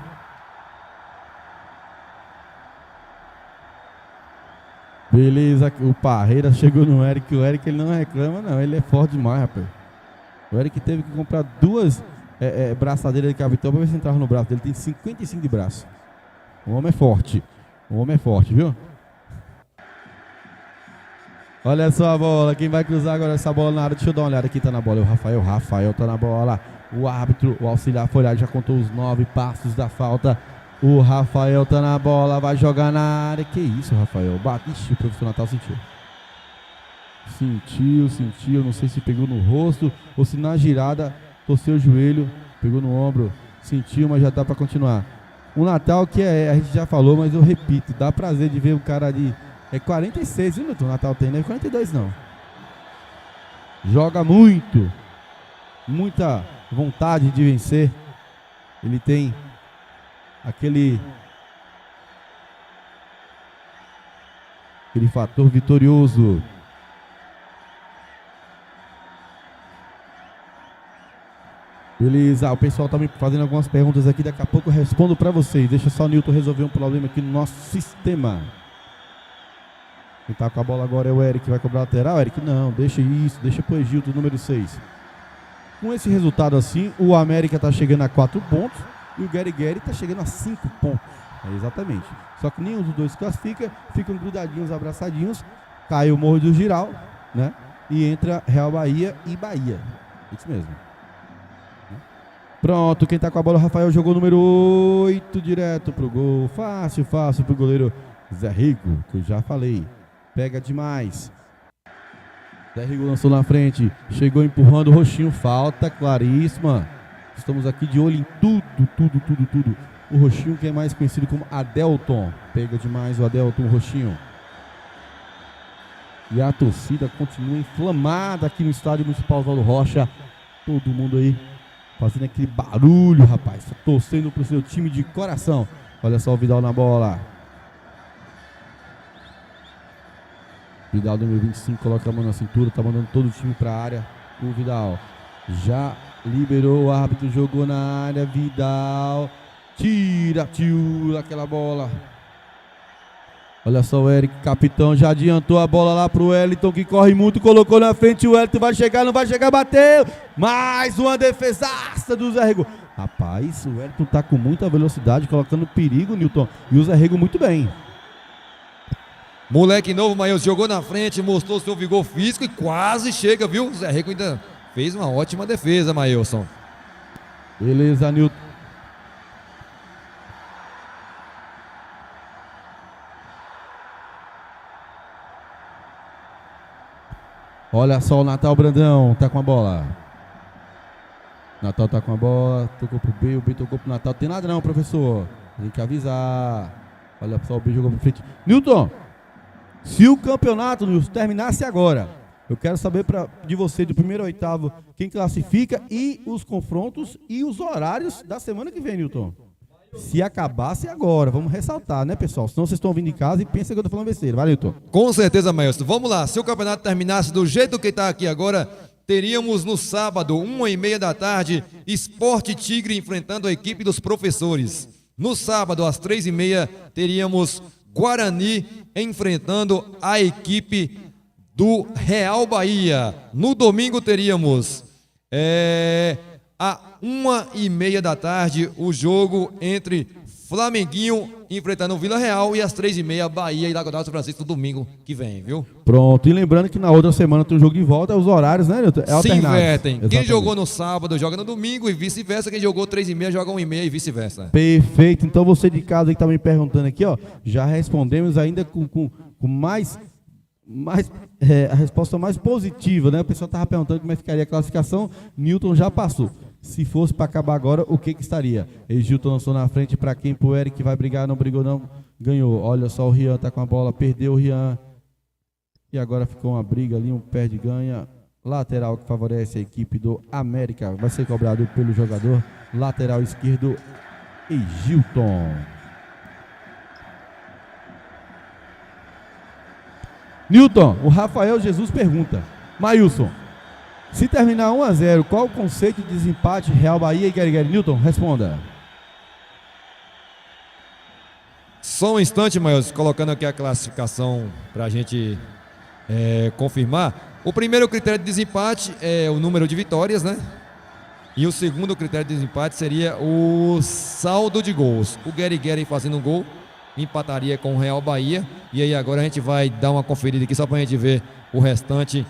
Speaker 1: Beleza, o Parreira chegou no Eric. O Eric ele não reclama, não. Ele é forte demais, rapaz. O Eric teve que comprar duas braçadeiras de capitão pra ver se entrava no braço dele. Tem 55 de braço. O homem é forte. O homem é forte, viu? Olha só a bola. Quem vai cruzar agora essa bola na área? Deixa eu dar uma olhada. Quem tá na bola é o Rafael. Rafael tá na bola. O árbitro, o auxiliar foi lá, já contou os 9 passos da falta. O Rafael tá na bola, vai jogar na área. Que isso, Rafael? Ixi, o professor Natal sentiu. Sentiu. Não sei se pegou no rosto ou se na girada torceu o joelho, pegou no ombro. Sentiu, mas já dá pra continuar. O Natal que a gente já falou, mas eu repito, dá prazer de ver o cara ali. É 46, viu, Milton? O Natal tem, não é 42 não. Joga muito. Muita vontade de vencer. Ele tem aquele fator vitorioso. Beleza, o pessoal tá me fazendo algumas perguntas aqui, daqui a pouco eu respondo para vocês. Deixa só o Nilton resolver um problema aqui no nosso sistema. Quem tá com a bola agora é o Eric, vai cobrar lateral. Eric, não, deixa isso, deixa pro Egilto, número 6. Com esse resultado assim, o América tá chegando a 4 pontos e o Guerigueri tá chegando a 5 pontos. Exatamente. Só que nenhum dos dois classifica, ficam grudadinhos, abraçadinhos. Cai o Morro do Giral, né? E entra Real Bahia e Bahia. Isso mesmo. Pronto, quem tá com a bola, o Rafael, jogou o número 8 direto pro gol. Fácil pro goleiro Zé Rigo, que eu já falei. Pega demais. Zé Rigo lançou na frente. Chegou empurrando o Roxinho. Falta claríssima. Estamos aqui de olho em tudo. O Roxinho, que é mais conhecido como Adelton. Pega demais o Adelton, o Roxinho. E a torcida continua inflamada aqui no Estádio Municipal Oswaldo Rocha. Todo mundo aí fazendo aquele barulho, rapaz. Torcendo pro seu time de coração. Olha só o Vidal na bola. Vidal, número 25, coloca a mão na cintura, tá mandando todo o time pra área. O Vidal já liberou, o árbitro jogou na área. Vidal tira aquela bola. Olha só o Eric, capitão, já adiantou a bola lá pro Wellington, que corre muito, colocou na frente. O Wellington vai chegar, não vai chegar, bateu. Mais uma defesaça do Zé Rego. Rapaz, o Wellington tá com muita velocidade, colocando perigo, Nilton. E o Zé Rego muito bem.
Speaker 2: Moleque novo, Maílson, jogou na frente, mostrou seu vigor físico e quase chega, viu? O Zé Rico ainda fez uma ótima defesa, Maílson.
Speaker 1: Beleza, Nilton. Olha só o Natal Brandão, tá com a bola. Natal tá com a bola, tocou pro B, o B tocou pro Natal. Tem ladrão, professor. Tem que avisar. Olha só, o B jogou pra frente. Newton, se o campeonato, Nilson, terminasse agora, eu quero saber de você, do primeiro ao oitavo, quem classifica e os confrontos e os horários da semana que vem, Newton. Se acabasse agora, vamos ressaltar, né, pessoal? Senão vocês estão vindo de casa e pensam que eu tô falando besteira. Valeu, Newton.
Speaker 2: Com certeza, Maestro. Vamos lá, se o campeonato terminasse do jeito que está aqui agora, teríamos no sábado, 1h30 da tarde, Sport Tigre enfrentando a equipe dos professores. No sábado, às 3h30, teríamos Guarani enfrentando a equipe do Real Bahia. No domingo, teríamos a 1h30 da tarde, o jogo entre Flamenguinho enfrentando o Vila Real e às 3h30, Bahia e Lagoa São Francisco no domingo que vem, viu?
Speaker 1: Pronto, e lembrando que na outra semana tem um jogo de volta, os horários, né, Nilton?
Speaker 2: Se invertem. Quem jogou no sábado joga no domingo e vice-versa, quem jogou 3h30 joga 1h30 e vice-versa.
Speaker 1: Perfeito, então você de casa que tá me perguntando aqui, ó, já respondemos ainda com mais a resposta mais positiva, né? O pessoal tava perguntando como é que ficaria a classificação, Newton já passou. Se fosse para acabar agora, o que estaria? Egilton lançou na frente para quem? Pro Eric, vai brigar, não brigou não, ganhou. Olha só, o Rian tá com a bola, perdeu o Rian. E agora ficou uma briga ali, um perde-ganha. Lateral que favorece a equipe do América. Vai ser cobrado pelo jogador lateral esquerdo, Egilton. Newton, o Rafael Jesus pergunta: Maílson, se terminar 1-0, qual o conceito de desempate Real Bahia e Guerigueri? Newton, responda.
Speaker 2: Só um instante, Maílson, colocando aqui a classificação para a gente confirmar. O primeiro critério de desempate é o número de vitórias, né? E o segundo critério de desempate seria o saldo de gols. O Guerigueri fazendo um gol empataria com o Real Bahia. E aí agora a gente vai dar uma conferida aqui só pra gente ver o restante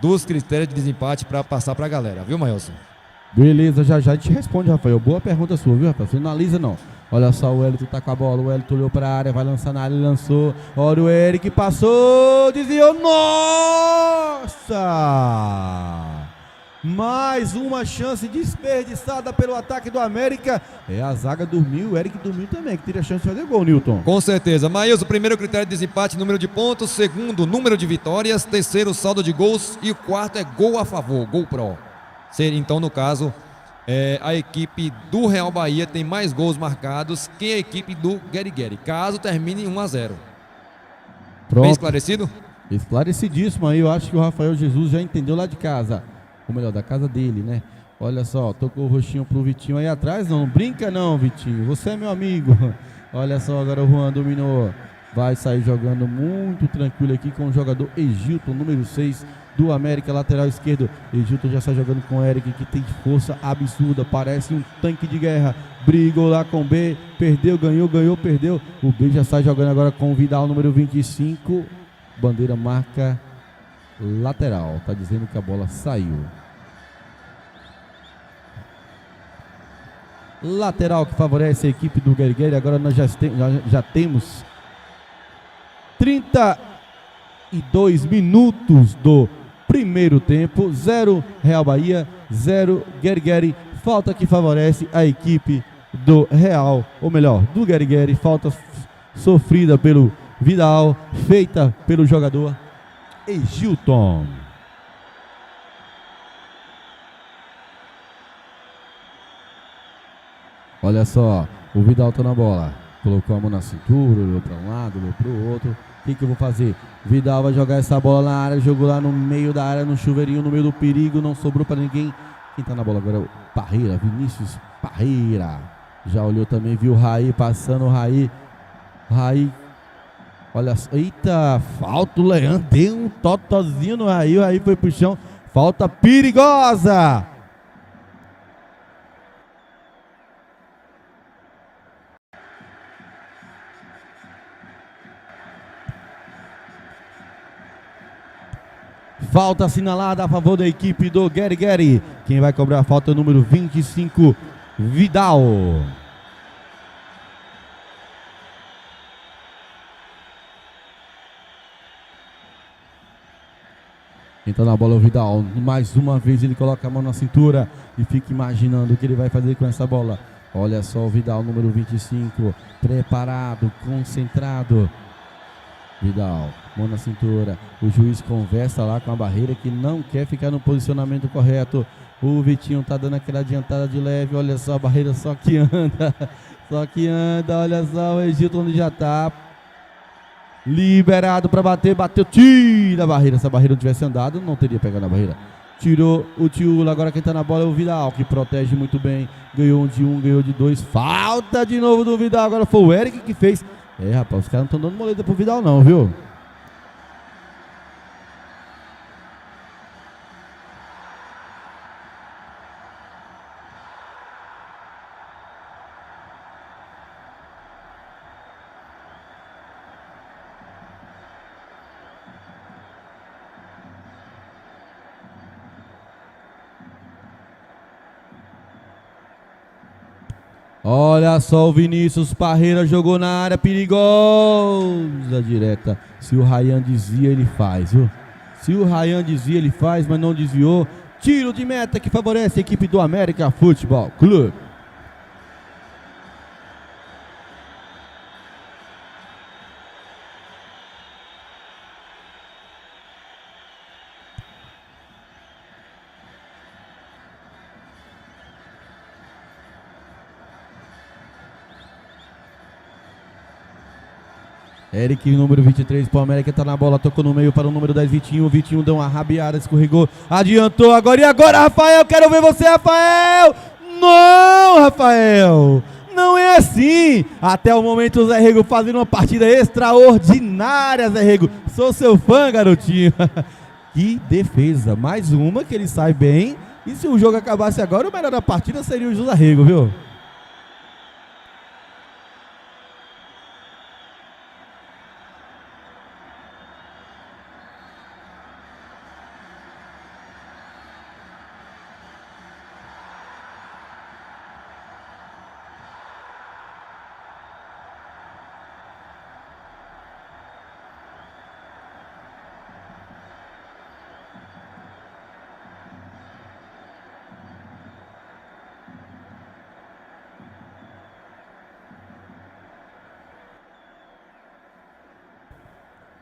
Speaker 2: dos critérios de desempate para passar pra galera, viu, Maílson?
Speaker 1: Beleza, já a gente responde, Rafael. Boa pergunta sua, viu, Rafael? Você não analisa, não. Olha só, o Elito tá com a bola, o Elito olhou pra área, vai lançar na área, ele lançou. Olha o Eric, passou, desviou, nossa! Mais uma chance desperdiçada pelo ataque do América. A zaga dormiu, o Eric dormiu também, que teria chance de fazer gol, Newton.
Speaker 2: Com certeza. Maílson, primeiro critério de desempate, número de pontos. Segundo, número de vitórias. Terceiro, saldo de gols. E o quarto é gol a favor, gol pró. Então, no caso, a equipe do Real Bahia tem mais gols marcados que a equipe do Guerigueri, caso termine 1-0.
Speaker 1: Pronto.
Speaker 2: Bem esclarecido?
Speaker 1: Esclarecidíssimo aí, eu acho que o Rafael Jesus já entendeu lá de casa. Ou melhor, da casa dele, né? Olha só, tocou o roxinho pro Vitinho aí atrás. Não brinca não, Vitinho, você é meu amigo. Olha só, agora o Juan dominou. Vai sair jogando muito tranquilo aqui com o jogador Egilton, número 6 do América, lateral esquerdo. Egilton já sai jogando com o Eric, que tem força absurda, parece um tanque de guerra. Brigou lá com o B, perdeu, ganhou, perdeu. O B já sai jogando agora com o Vidal, número 25. Bandeira marca lateral, tá dizendo que a bola saiu. Lateral que favorece a equipe do Guerigueri. Agora nós já temos 32 minutos do primeiro tempo. 0 Real Bahia, 0 Guerigueri. Falta que favorece a equipe do Real, ou melhor, do Guerigueri. Falta sofrida pelo Vidal, feita pelo jogador Egilton. Olha só, o Vidal tá na bola, colocou a mão na cintura, olhou para um lado, olhou para o outro. O que eu vou fazer? Vidal vai jogar essa bola na área, jogou lá no meio da área, no chuveirinho, no meio do perigo, não sobrou para ninguém. Quem tá na bola agora é o Parreira, Vinícius Parreira. Já olhou também, viu o Raí passando, o Raí. Olha só, eita, falta, o Leandro deu um totozinho no Raí, o Raí foi pro chão, falta perigosa. Falta assinalada a favor da equipe do Guerigueri. Quem vai cobrar a falta é o número 25, Vidal. Entra na bola o Vidal, mais uma vez ele coloca a mão na cintura e fica imaginando o que ele vai fazer com essa bola. Olha só o Vidal, número 25, preparado, concentrado. Vidal, mão na cintura, o juiz conversa lá com a barreira que não quer ficar no posicionamento correto. O Vitinho tá dando aquela adiantada de leve, olha só a barreira só que anda, olha só o Egito onde já tá. Liberado para bater, bateu, tira a barreira. Se a barreira não tivesse andado, não teria pegado a barreira. Tirou o Tiúla, agora quem tá na bola é o Vidal, que protege muito bem. Ganhou de 1, ganhou de 2. Falta de novo do Vidal, agora foi o Eric que fez. Rapaz, os caras não estão dando moleta pro Vidal não, viu? Olha só o Vinícius Parreira jogou na área, perigosa direta. Se o Ryan dizia, ele faz, viu? Se o Ryan dizia, ele faz, mas não desviou. Tiro de meta que favorece a equipe do América Futebol Clube. Eric, número 23 para o América, tá na bola, tocou no meio para o número 10, Vitinho. O Vitinho deu uma rabiada, escorregou, adiantou agora. E agora, Rafael? Quero ver você, Rafael! Não, Rafael! Não é assim! Até o momento o Zé Rego fazendo uma partida extraordinária, Zé Rego. Sou seu fã, garotinho. Que defesa, mais uma que ele sai bem. E se o jogo acabasse agora, o melhor da partida seria o José Rego, viu?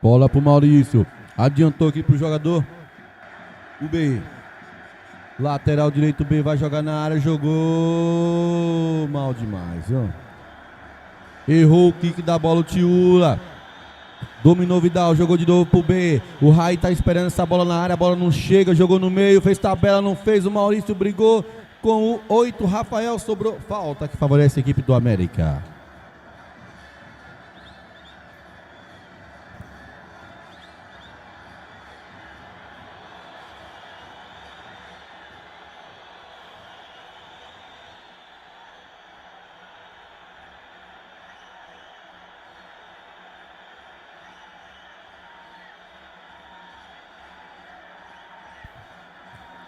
Speaker 1: Bola pro Maurício. Adiantou aqui pro jogador. O B. Lateral direito B vai jogar na área. Jogou mal demais, ó. Errou o kick da bola o Tiúla. Dominou o Vidal, jogou de novo pro B. O Rai tá esperando essa bola na área. A bola não chega, jogou no meio. Fez tabela, não fez. O Maurício brigou com o 8. Rafael sobrou. Falta que favorece a equipe do América.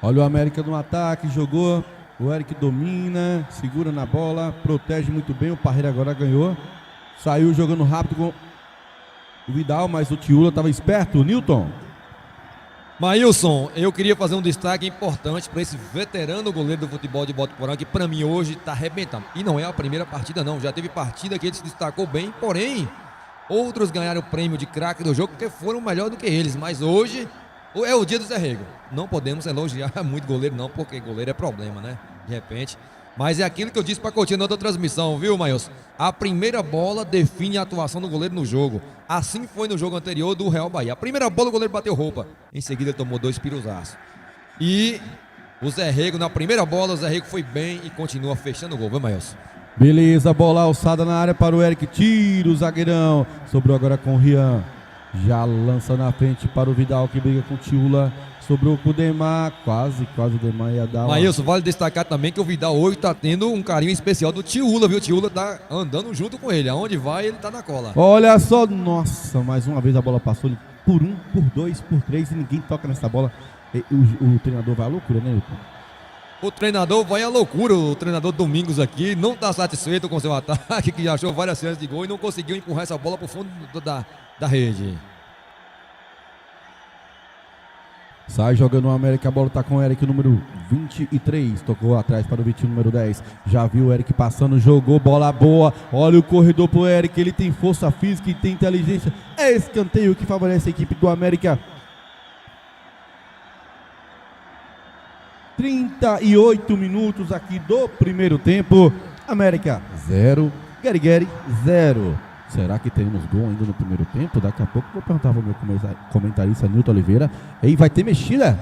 Speaker 1: Olha o América no ataque, jogou. O Eric domina, segura na bola, protege muito bem. O Parreira agora ganhou. Saiu jogando rápido com o Vidal, mas o Tiúla estava esperto. O Newton.
Speaker 2: Maílson, eu queria fazer um destaque importante para esse veterano goleiro do futebol de Botuporanga, que para mim hoje está arrebentando. E não é a primeira partida não, já teve partida que ele se destacou bem, porém, outros ganharam o prêmio de craque do jogo porque foram melhor do que eles, mas hoje é o dia do Zé Rego. Não podemos elogiar muito goleiro não, porque goleiro é problema, né? De repente. Mas é aquilo que eu disse para Coutinho na outra transmissão, viu, Maílson? A primeira bola define a atuação do goleiro no jogo. Assim foi no jogo anterior do Real Bahia. A primeira bola o goleiro bateu roupa. Em seguida ele tomou 2 piruzaços. E o Zé Rego, na primeira bola, o Zé Rego foi bem e continua fechando o gol, viu, Maílson?
Speaker 1: Beleza, bola alçada na área para o Eric. Tira o zagueirão. Sobrou agora com o Rian. Já lança na frente para o Vidal, que briga com o Tiúla. Sobrou pro Demar, quase o Demar ia dar.
Speaker 2: Maílson, vale destacar também que o Vidal hoje tá tendo um carinho especial do Tiúla, viu? O Tiúla tá andando junto com ele. Aonde vai, ele tá na cola.
Speaker 1: Olha só, nossa, mais uma vez a bola passou por 1, por 2, por 3 e ninguém toca nessa bola. O treinador vai à loucura, né, Nilton?
Speaker 2: O treinador vai à loucura. O treinador Domingos aqui não tá satisfeito com seu ataque, que já achou várias chances de gol e não conseguiu empurrar essa bola pro fundo da rede.
Speaker 1: Sai jogando o América, a bola tá com o Eric, número 23. Tocou atrás para o Vitinho, número 10. Já viu o Eric passando, jogou bola boa. Olha o corredor pro Eric, ele tem força física e tem inteligência. É escanteio que favorece a equipe do América. 38 minutos aqui do primeiro tempo. América 0, Guerigueri 0. Será que teremos gol ainda no primeiro tempo? Daqui a pouco vou perguntar para o meu comentarista Nilton Oliveira. E vai ter mexida?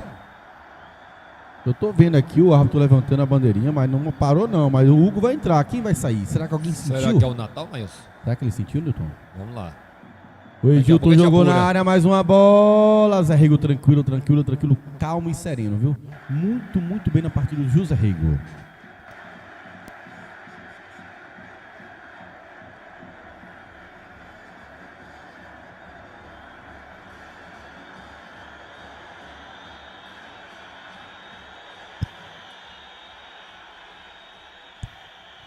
Speaker 1: Eu tô vendo aqui o árbitro levantando a bandeirinha, mas não parou não. Mas o Hugo vai entrar. Quem vai sair? Será que alguém sentiu?
Speaker 2: Será que é o Natal, Maílson?
Speaker 1: Será que ele sentiu, Nilton?
Speaker 2: Vamos lá.
Speaker 1: O Edilton jogou na área, mais uma bola. Zé Rigo tranquilo, calmo e sereno, viu? Muito bem na partida do José Rigo.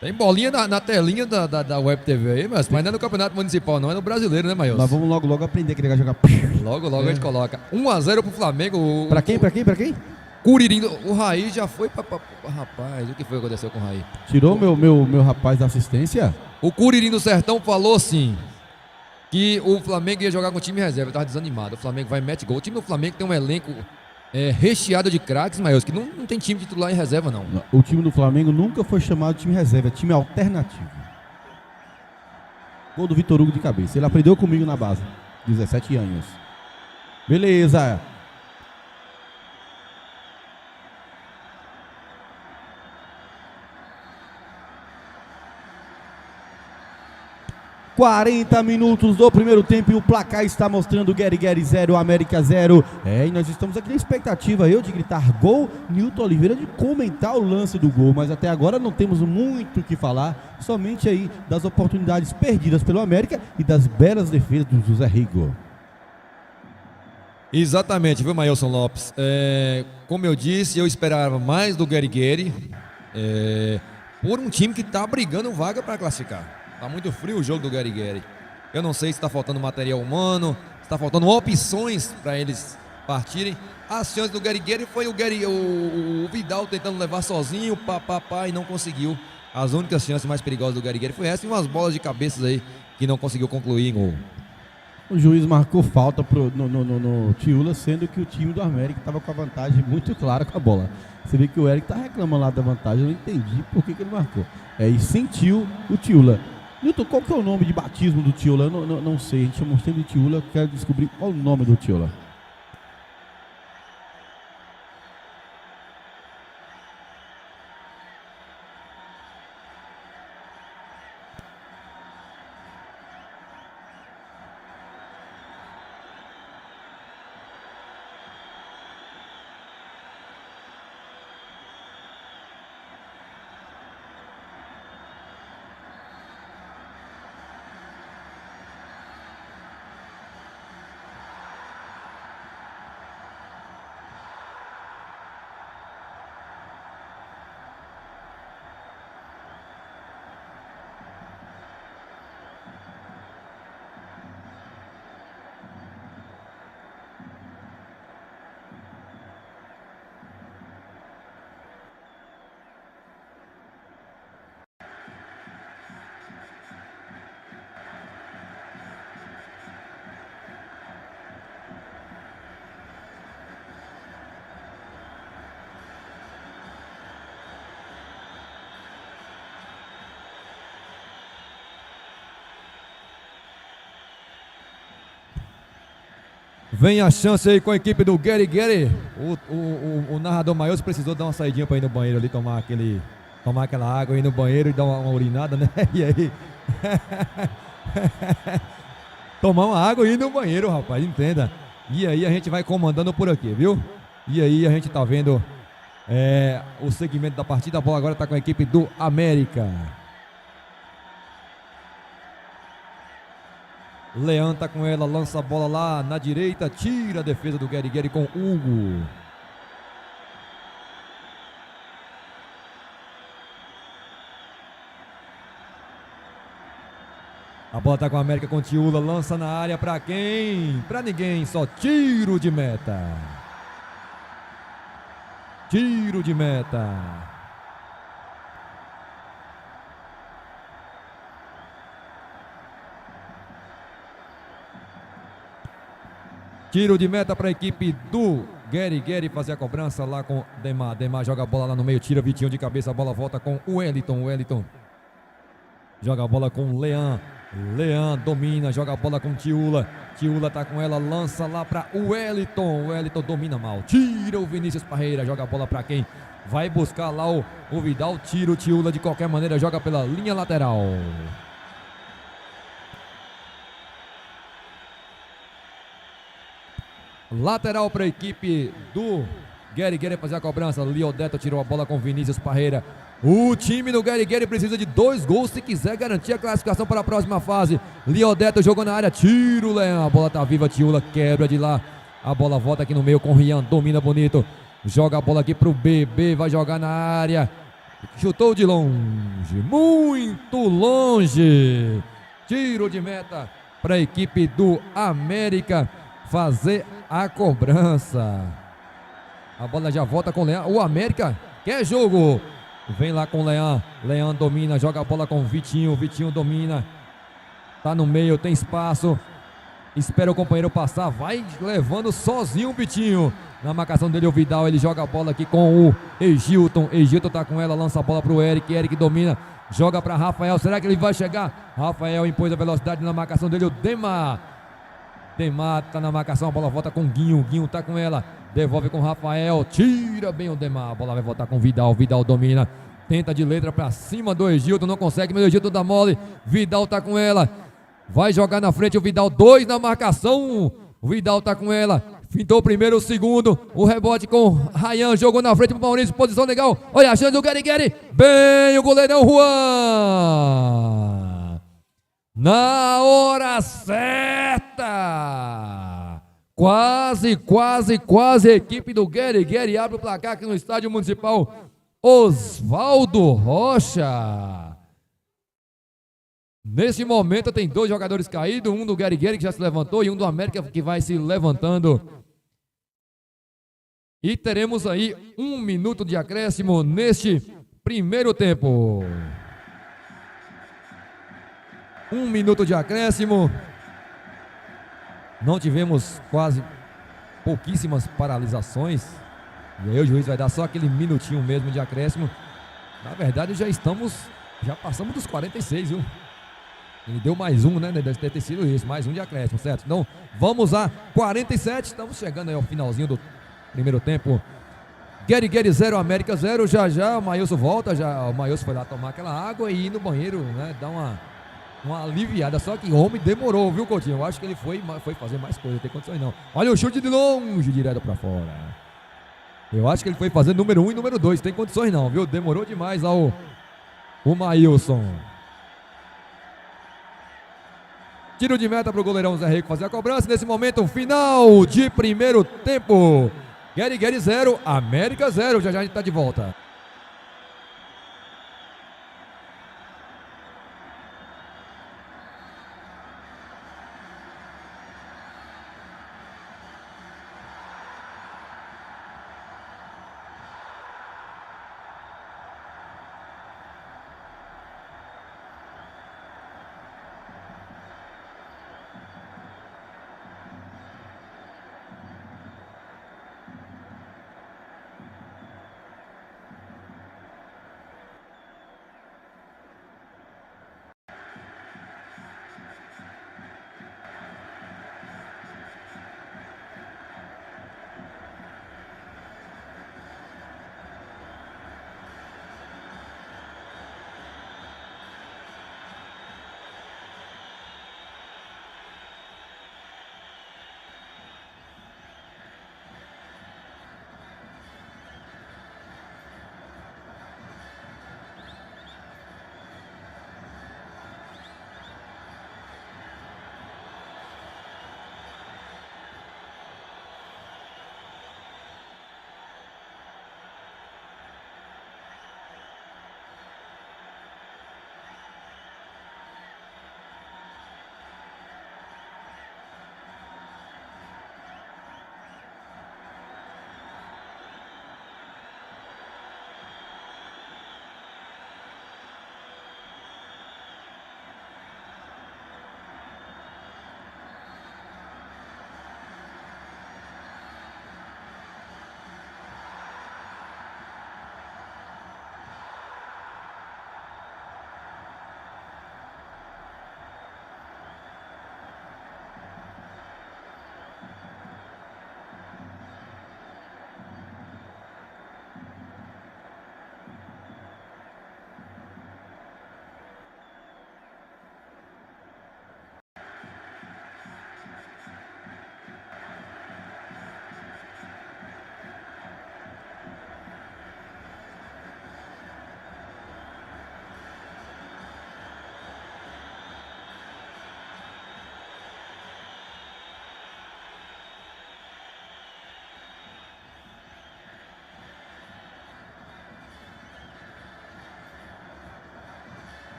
Speaker 2: Tem bolinha na telinha da Web TV aí, mas não é no Campeonato Municipal, não, é no Brasileiro, né, Maílson?
Speaker 1: Nós vamos logo aprender que ele vai jogar.
Speaker 2: Logo a gente coloca. 1-0 pro Flamengo.
Speaker 1: Pra quem?
Speaker 2: Curirim, o Raí já foi Rapaz, o que foi que aconteceu com o Raí?
Speaker 1: Tirou meu rapaz da assistência?
Speaker 2: O Curirim do Sertão falou assim, que o Flamengo ia jogar com o time reserva, tava desanimado. O Flamengo vai e mete gol. O time do Flamengo tem um elenco recheado de craques, mas que não tem time titular em reserva, não.
Speaker 1: O time do Flamengo nunca foi chamado de time reserva, é time alternativo. Gol do Vitor Hugo de cabeça. Ele aprendeu comigo na base, 17 anos. Beleza. ...40 minutos do primeiro tempo e o placar está mostrando Guerigueri 0, América 0. E nós estamos aqui na expectativa, eu de gritar gol, Nilton Oliveira de comentar o lance do gol, mas até agora não temos muito o que falar, somente aí das oportunidades perdidas pelo América e das belas defesas do José Rigo.
Speaker 2: Exatamente, viu, Maílson Lopes? Como eu disse, eu esperava mais do Guerigueri, por um time que está brigando vaga para classificar. Tá muito frio o jogo do Guerigueri. Eu não sei se está faltando material humano, se está faltando opções para eles partirem. As chances do Guerigueri foi o Vidal tentando levar sozinho, e não conseguiu. As únicas chances mais perigosas do Guerigueri foi essa e umas bolas de cabeças aí que não conseguiu concluir em gol.
Speaker 1: O juiz marcou falta no Tiúla, sendo que o time do América estava com a vantagem muito clara com a bola. Você vê que o Eric tá reclamando lá da vantagem, eu não entendi por que ele marcou. E sentiu o Tiúla. Nilton, qual que é o nome de batismo do Tiúla? Eu não sei, a gente chamou sempre de Tiúla, eu quero descobrir qual o nome do Tiúla.
Speaker 2: Vem a chance aí com a equipe do Guerigueri. O narrador Maílson precisou dar uma saidinha para ir no banheiro ali, tomar aquela água, ir no banheiro e dar uma urinada, né? E aí? Tomar uma água e ir no banheiro, rapaz, entenda. E aí a gente vai comandando por aqui, viu? E aí a gente tá vendo o segmento da partida. A bola agora tá com a equipe do América. Leão tá com ela, lança a bola lá na direita, tira a defesa do Guerigueri com Hugo. A bola tá com a América, com Tiúla, lança na área pra quem? Pra ninguém, só tiro de meta. Tiro de meta. Tiro de meta para a equipe do Guerigueri fazer a cobrança lá com Demar. Demar joga a bola lá no meio, tira Vitinho de cabeça, a bola volta com o Wellington. Wellington joga a bola com Leão. Leão domina, joga a bola com Tiula. Tiula tá com ela, lança lá para o Wellington. O Wellington domina mal, tira o Vinícius Parreira, joga a bola para quem? Vai buscar lá o Vidal, tira o Tiula de qualquer maneira, joga pela linha lateral. Lateral para a equipe do Guerigueri fazer a cobrança. Liodeto tirou a bola com Vinícius Parreira. O time do Guerigueri precisa de 2 gols se quiser garantir a classificação para a próxima fase. Liodeto jogou na área, tira o Leão. A bola tá viva, Tiula quebra de lá. A bola volta aqui no meio com o Rian, domina bonito. Joga a bola aqui pro BB, vai jogar na área. Chutou de longe, muito longe. Tiro de meta para a equipe do América fazer a cobrança. A bola já volta com o Leão. O América quer jogo. Vem lá com o Leão. Leão domina, joga a bola com o Vitinho. Vitinho domina. Tá no meio, tem espaço. Espera o companheiro passar. Vai levando sozinho o Vitinho. Na marcação dele o Vidal. Ele joga a bola aqui com o Egilton. Egilton tá com ela, lança a bola pro Eric. Eric domina. Joga para Rafael. Será que ele vai chegar? Rafael impôs a velocidade na marcação dele. O Demar. Demar tá na marcação, a bola volta com o Guinho. Guinho tá com ela, devolve com o Rafael, tira bem o Demar, a bola vai voltar com o Vidal. Vidal domina, tenta de letra pra cima do Egilton, não consegue, mas o Egilton dá mole. Vidal tá com ela, vai jogar na frente o Vidal, 2 na marcação. O Vidal tá com ela, fintou o primeiro, o segundo, o rebote com o Rayan, jogou na frente pro Maurício, posição legal. Olha a chance do Guerigueri, bem o goleirão Juan. Na hora certa, quase a equipe do Guerigueri abre o placar aqui no estádio municipal Oswaldo Rocha. Nesse momento tem 2 jogadores caídos, um do Guerigueri que já se levantou e um do América que vai se levantando. E teremos aí 1 minuto de acréscimo neste primeiro tempo. 1 minuto de acréscimo. Não tivemos pouquíssimas paralisações. E aí o juiz vai dar só aquele minutinho mesmo de acréscimo. Na verdade já passamos dos 46, viu? Ele deu mais um, né? Deve ter sido isso, mais um de acréscimo, certo? Então vamos a 47, estamos chegando aí ao finalzinho do primeiro tempo. Guerigueri 0, América 0. Já o Maílson volta, o Maílson foi lá tomar aquela água e ir no banheiro, né? Dar uma aliviada, só que o homem demorou, viu, Coutinho? Eu acho que ele foi fazer mais coisa, não tem condições não. Olha o chute de longe, direto pra fora. Eu acho que ele foi fazer número 1 e número 2, tem condições não, viu? Demorou demais lá o Maílson. Tiro de meta pro goleirão Zé Rico fazer a cobrança. Nesse momento, final de primeiro tempo. Guerigueri 0, América 0. Já a gente tá de volta.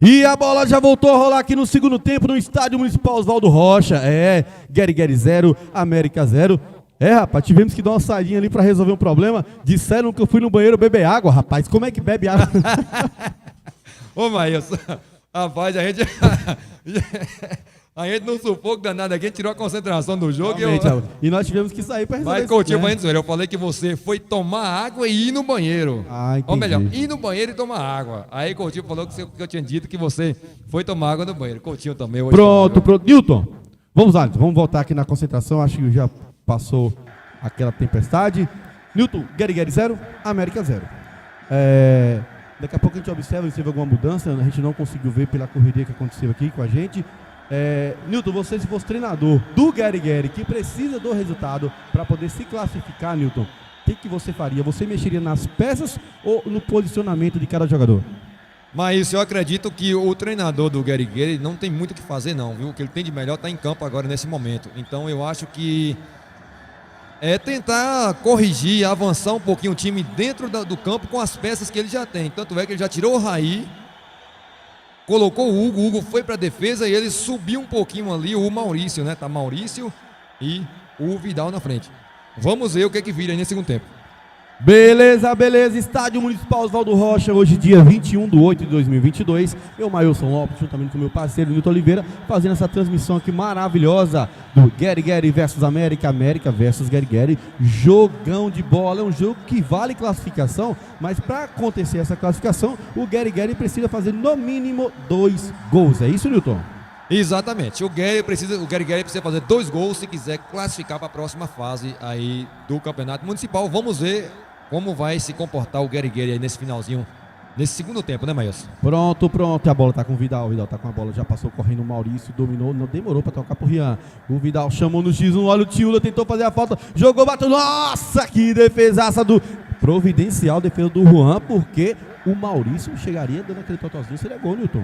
Speaker 1: E a bola já voltou a rolar aqui no segundo tempo no Estádio Municipal Oswaldo Rocha. Guerigueri 0, América 0. Rapaz, tivemos que dar uma saidinha ali pra resolver um problema. Disseram que eu fui no banheiro beber água, rapaz. Como é que bebe água?
Speaker 2: Ô, Maílson, rapaz, a gente no sufoco danado aqui, a gente tirou a concentração do jogo.
Speaker 1: E nós tivemos que sair pra resolver.
Speaker 2: Mas, Coutinho, eu falei que você foi tomar água e ir no banheiro. Ou melhor, ir no banheiro e tomar água. Aí Coutinho falou que eu tinha dito que você foi tomar água no banheiro. Coutinho também.
Speaker 1: Pronto. Newton, vamos lá, vamos voltar aqui na concentração. Acho que já passou aquela tempestade. Newton, Guerigueri 0, América 0. Daqui a pouco a gente observa se teve alguma mudança. A gente não conseguiu ver pela correria que aconteceu aqui com a gente. Newton, você se fosse treinador do Guerigueri, que precisa do resultado para poder se classificar, Newton, o que você faria? Você mexeria nas peças ou no posicionamento de cada jogador?
Speaker 2: Mas eu acredito que o treinador do Guerigueri não tem muito o que fazer não, viu? O que ele tem de melhor está em campo agora nesse momento. Então eu acho que tentar corrigir, avançar um pouquinho o time dentro do campo com as peças que ele já tem. Tanto é que ele já tirou o Raí, colocou o Hugo foi para a defesa e ele subiu um pouquinho ali o Maurício, né? Tá Maurício e o Vidal na frente. Vamos ver o que vira aí nesse segundo tempo.
Speaker 1: Beleza. Estádio Municipal Oswaldo Rocha, hoje dia 21/8/2022. Eu, Maílson Lopes, juntamente com meu parceiro Nilton Oliveira, fazendo essa transmissão aqui maravilhosa do Guerigueri versus América, América versus Guerigueri. Jogão de bola, é um jogo que vale classificação, mas para acontecer essa classificação, o Guerigueri precisa fazer no mínimo 2 gols. É isso, Nilton?
Speaker 2: Exatamente. O Guerigueri precisa fazer 2 gols se quiser classificar para a próxima fase aí do Campeonato Municipal. Vamos ver como vai se comportar o Guerigueri aí nesse finalzinho, nesse segundo tempo, né, Maílson?
Speaker 1: Pronto. A bola tá com o Vidal. O Vidal tá com a bola, já passou correndo o Maurício, dominou, não demorou pra tocar pro Rian. O Vidal chamou no X1, olha o Tiula, tentou fazer a falta, jogou, bateu. Nossa, que defesaça do providencial, defesa do Juan, porque o Maurício chegaria dando aquele totozinho, seria gol, Newton.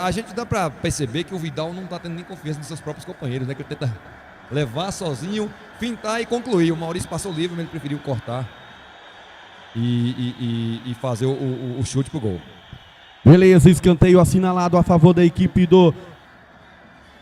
Speaker 2: A gente dá pra perceber que o Vidal não tá tendo nem confiança nos seus próprios companheiros, né? Que ele tenta levar sozinho, fintar e concluir. O Maurício passou livre, mas ele preferiu cortar e fazer o chute pro gol.
Speaker 1: Beleza, escanteio assinalado a favor da equipe do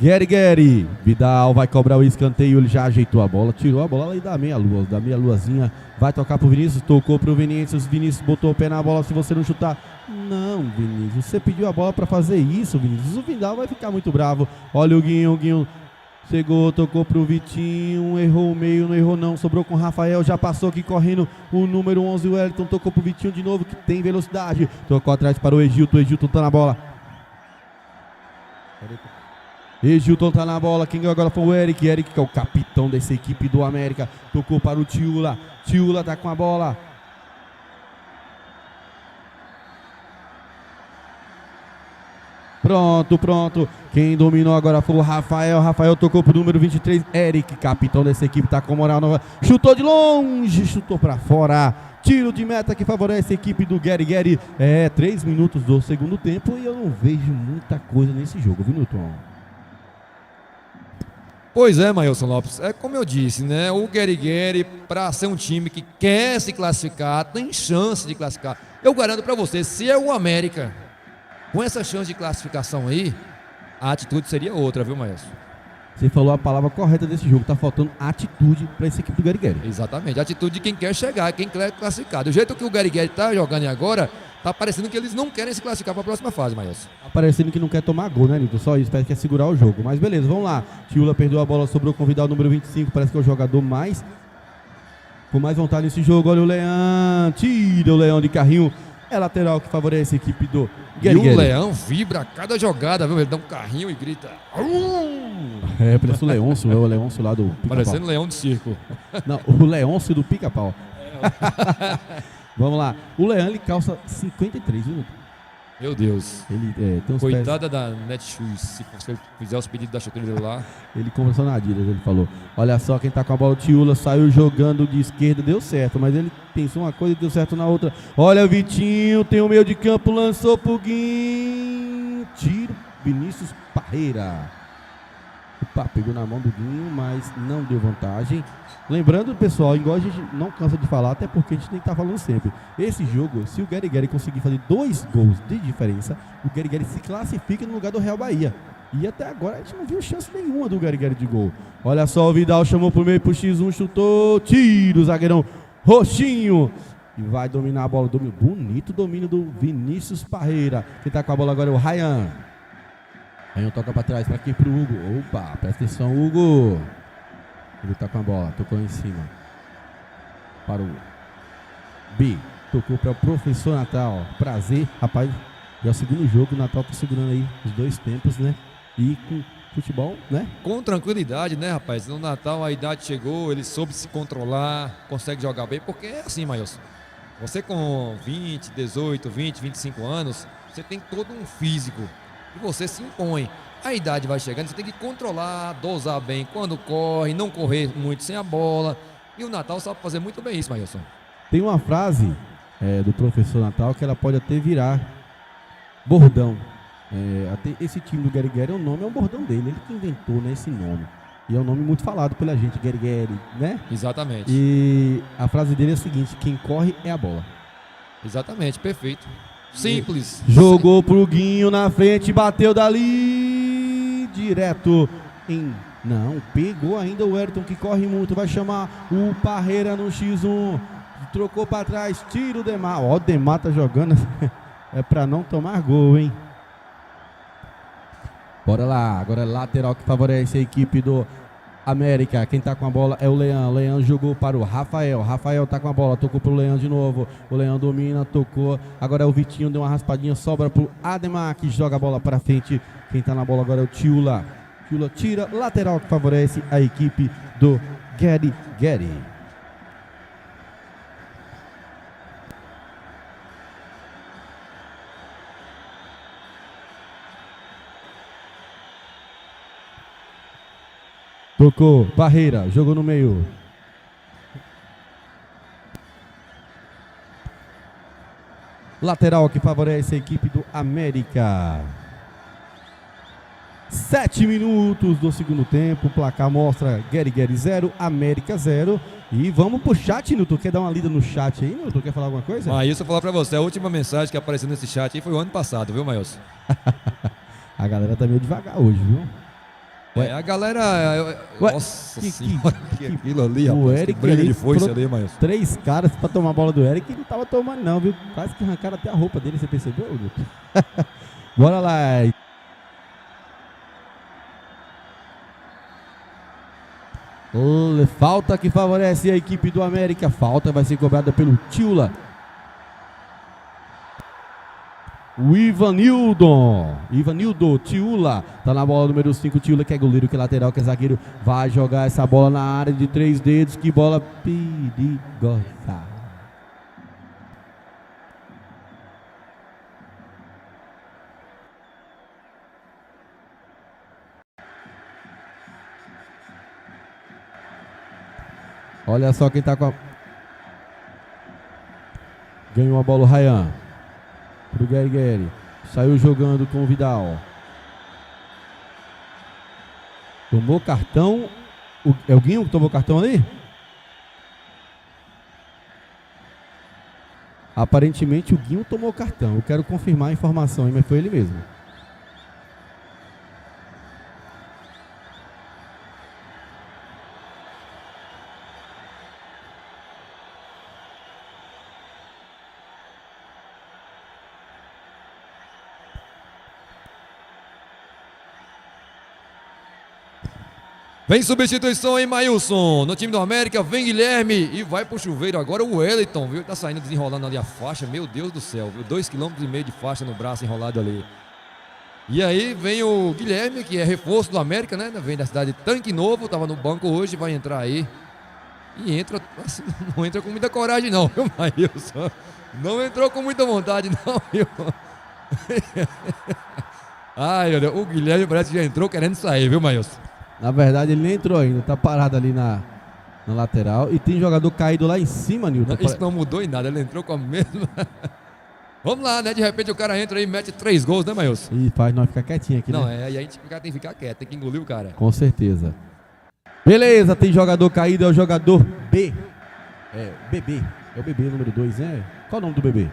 Speaker 1: Guerigueri. Vidal vai cobrar o escanteio, ele já ajeitou a bola, tirou a bola ali da meia-luazinha, vai tocar pro Vinícius, tocou pro Vinícius botou o pé na bola, se você não chutar. Não, Vinícius, você pediu a bola pra fazer isso, Vinícius. O Vidal vai ficar muito bravo. Olha o Guinho chegou, tocou pro Vitinho, errou o meio, não errou não, sobrou com o Rafael, já passou aqui correndo o número 11, o Wellington, tocou pro Vitinho de novo, que tem velocidade, tocou atrás para o Egilton tá na bola. Egilton tá na bola, quem ganhou agora foi o Eric que é o capitão dessa equipe do América, tocou para o Tiula tá com a bola. Pronto, quem dominou agora foi o Rafael tocou pro número 23, Eric, capitão dessa equipe, tá com moral nova, chutou de longe, chutou pra fora, tiro de meta que favorece a equipe do Guerigueri. 3 minutos do segundo tempo e eu não vejo muita coisa nesse jogo, viu, Newton?
Speaker 2: Pois é, Maílson Lopes, é como eu disse, né? O Guerigueri, para ser um time que quer se classificar, tem chance de classificar. Eu garanto para você, se é o América, com essa chance de classificação aí, a atitude seria outra, viu, Maílson?
Speaker 1: Você falou a palavra correta desse jogo, tá faltando atitude para essa equipe do Guerigueri.
Speaker 2: Exatamente, a atitude de quem quer chegar, quem quer classificar. Do jeito que o Guerigueri tá jogando agora, tá parecendo que eles não querem se classificar para a próxima fase, Maílson.
Speaker 1: Tá parecendo que não quer tomar gol, né, Nilton? Só isso, parece que quer segurar o jogo. Mas beleza, vamos lá. Tiula perdeu a bola, sobrou com o Vidal, número 25, parece que é o jogador com mais vontade nesse jogo. Olha o Leão, tira o Leão de carrinho. É lateral que favorece a equipe do Guerigueri.
Speaker 2: E o Leão vibra a cada jogada, viu? Ele dá um carrinho e grita.
Speaker 1: Parece o Leôncio lá do Pica-Pau.
Speaker 2: Parecendo leão de circo.
Speaker 1: Não, o Leôncio do Pica-Pau. Vamos lá. O Leão, ele calça 53, viu?
Speaker 2: Meu Deus.
Speaker 1: Ele tem uns
Speaker 2: Coitada da Netshoes, se você fizer os pedidos da chuteira dele lá.
Speaker 1: Ele conversou na Adidas, ele falou. Olha só quem tá com a bola, o Tiula saiu jogando de esquerda, deu certo, mas ele pensou uma coisa e deu certo na outra. Olha o Vitinho, tem o meio de campo, lançou pro Guinho. Tiro, Vinícius Parreira. Opa, pegou na mão do Guinho, mas não deu vantagem. Lembrando, pessoal, igual a gente não cansa de falar, até porque a gente tem que estar falando sempre. Esse jogo, se o Guerigueri conseguir fazer 2 gols de diferença, o Guerigueri se classifica no lugar do Real Bahia. E até agora a gente não viu chance nenhuma do Guerigueri de gol. Olha só, o Vidal chamou pro meio pro X1, chutou, tiro, zagueirão Roxinho. E vai dominar a bola, bonito domínio do Vinícius Parreira. Quem tá com a bola agora é o Ryan. Ryan toca pra trás, pra aqui pro Hugo. Opa, presta atenção, Hugo. Ele tá com a bola, tocou em cima. Para o B, tocou para o professor Natal. Prazer, rapaz. É o segundo jogo, o Natal tá segurando aí os 2 tempos, né? E com futebol, né?
Speaker 2: Com tranquilidade, né, rapaz? No Natal a idade chegou, ele soube se controlar, consegue jogar bem, porque é assim, Maílson. Você com 20, 18, 20, 25 anos, você tem todo um físico e você se impõe. A idade vai chegando, você tem que controlar, dosar bem quando corre, não correr muito sem a bola. E o Natal sabe fazer muito bem isso, Maílson.
Speaker 1: Tem uma frase do professor Natal que ela pode até virar bordão. Até esse time do Guerigueri, o nome é um bordão dele, ele que inventou, né, esse nome. E é um nome muito falado pela gente, Guerigueri, né?
Speaker 2: Exatamente.
Speaker 1: E a frase dele é a seguinte: quem corre é a bola.
Speaker 2: Exatamente, perfeito. Simples.
Speaker 1: Jogou pro Guinho na frente, bateu dali, direto em... Não, pegou ainda o Wellington, que corre muito, vai chamar o Parreira no X1. Trocou pra trás, tira o Demar. Ó, o Demar tá jogando, é pra não tomar gol, hein? Bora lá, agora é lateral que favorece a equipe do América. Quem tá com a bola é o Leão. Leão jogou para o Rafael. Rafael tá com a bola, tocou pro Leão de novo. O Leão domina, tocou. Agora é o Vitinho, deu uma raspadinha, sobra pro Ademar, que joga a bola para frente. Quem tá na bola agora é o Tiula. Tiula tira, lateral que favorece a equipe do Guerigueri. Tocou, Parreira, jogou no meio. Lateral que favorece a equipe do América. 7 minutos do segundo tempo. O placar mostra Guerigueri 0, América 0. E vamos pro chat, Nilton. Quer dar uma lida no chat aí, Nilton? Quer falar alguma coisa?
Speaker 2: Maílson, vou falar pra você, a última mensagem que apareceu nesse chat aí foi o ano passado, viu, Maílson?
Speaker 1: A galera tá meio devagar hoje, viu?
Speaker 2: A galera...
Speaker 1: Ué,
Speaker 2: nossa senhora, que aquilo ali,
Speaker 1: o
Speaker 2: rapaz,
Speaker 1: Eric
Speaker 2: que briga
Speaker 1: ali
Speaker 2: de foice
Speaker 1: trouxe
Speaker 2: ali, Maílson.
Speaker 1: 3 caras pra tomar a bola do Eric e não tava tomando não, viu? Quase que arrancaram até a roupa dele, você percebeu, Nilton? Bora lá. Falta que favorece a equipe do América. Falta vai ser cobrada pelo Tiula. O Ivanildo, Tiula, tá na bola número 5, Tiula, que é goleiro, que é lateral, que é zagueiro, vai jogar essa bola na área de 3 dedos, que bola perigosa. Olha só quem tá com a... Ganhou a bola o Ryan. Pro Guerigueri. Saiu jogando com o Vidal. Tomou cartão. É o Guinho que tomou cartão ali? Aparentemente o Guinho tomou cartão. Eu quero confirmar a informação aí, mas foi ele mesmo.
Speaker 2: Vem substituição, hein, Maílson? No time do América, vem Guilherme e vai pro chuveiro agora o Wellington, viu? Tá saindo, desenrolando ali a faixa, meu Deus do céu, viu? 2,5 km de faixa no braço enrolado ali. E aí vem o Guilherme, que é reforço do América, né? Vem da cidade de Tanque Novo, tava no banco hoje, vai entrar aí. E entra, assim, não entra com muita coragem não, viu, Maílson? Não entrou com muita vontade não, viu? Ai, meu Deus, o Guilherme parece que já entrou querendo sair, viu, Maílson?
Speaker 1: Na verdade, ele nem entrou ainda, tá parado ali na lateral. E tem jogador caído lá em cima, Nilton.
Speaker 2: Isso não mudou em nada, ele entrou com a mesma... Vamos lá, né? De repente o cara entra aí e mete 3 gols, né, Maílson?
Speaker 1: E faz nós ficar quietinho aqui,
Speaker 2: Não,
Speaker 1: né?
Speaker 2: e a gente tem que ficar quieto, tem que engolir o cara.
Speaker 1: Com certeza. Beleza, tem jogador caído, é o jogador B. É, BB. É o BB número 2, né? Qual o nome do bebê?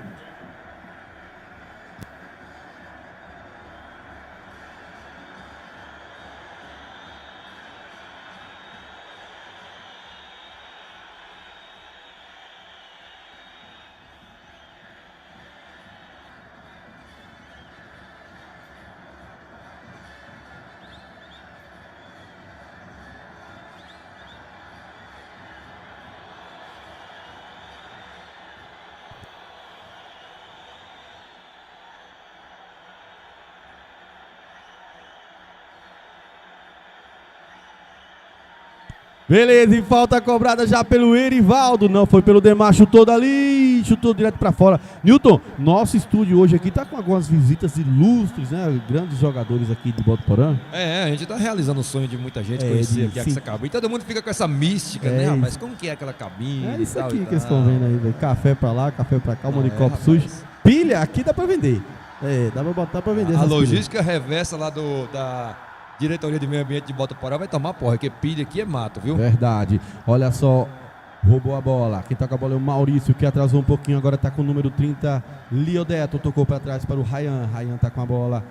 Speaker 1: Beleza, e falta cobrada já pelo Erivaldo. Não, foi pelo Demar, chutou dali, chutou direto pra fora. Newton, nosso estúdio hoje aqui tá com algumas visitas ilustres, né? Grandes jogadores aqui de Botuporã.
Speaker 2: A gente tá realizando o sonho de muita gente conhecer aqui essa cabine. Todo mundo fica com essa mística, né, rapaz? Como que é aquela cabine?
Speaker 1: É isso aqui que eles estão vendo aí, velho. Café pra lá, café pra cá, um monte de copo sujo. Pilha, aqui dá pra vender. Dá pra botar pra vender.
Speaker 2: A logística reversa lá da diretoria de meio ambiente de Botuporã vai tomar porra, porque pilha aqui é mato, viu?
Speaker 1: Verdade. Olha só, roubou a bola. Quem tá com a bola é o Maurício, que atrasou um pouquinho, agora tá com o número 30, Liodeto. Tocou pra trás para o Ryan. Ryan tá com a bola.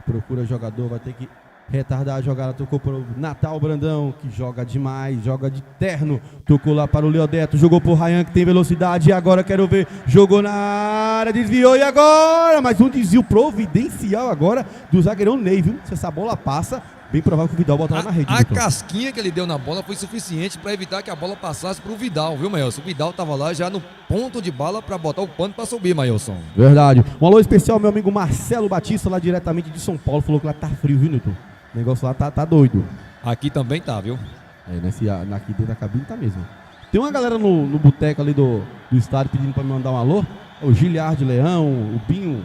Speaker 1: Procura jogador, vai ter que retardar a jogada. Tocou para o Natal Brandão, que joga demais, joga de terno. Tocou lá para o Liodeto, jogou pro Ryan, que tem velocidade. E agora quero ver, jogou na área, desviou e agora, mais um desvio providencial agora do zagueirão Ney, viu? Se essa bola passa, bem provável que o Vidal bota lá na rede.
Speaker 2: A casquinha que ele deu na bola foi suficiente para evitar que a bola passasse pro Vidal, viu, Maílson? O Vidal tava lá já no ponto de bala para botar o pano para subir, Maílson.
Speaker 1: Verdade. Um alô especial, meu amigo Marcelo Batista, lá diretamente de São Paulo, falou que lá tá frio, viu, Newton? O negócio lá tá doido.
Speaker 2: Aqui também tá, viu?
Speaker 1: Aqui dentro da cabine tá mesmo. Tem uma galera no boteco ali do estádio pedindo pra me mandar um alô. O Giliard Leão, o Binho.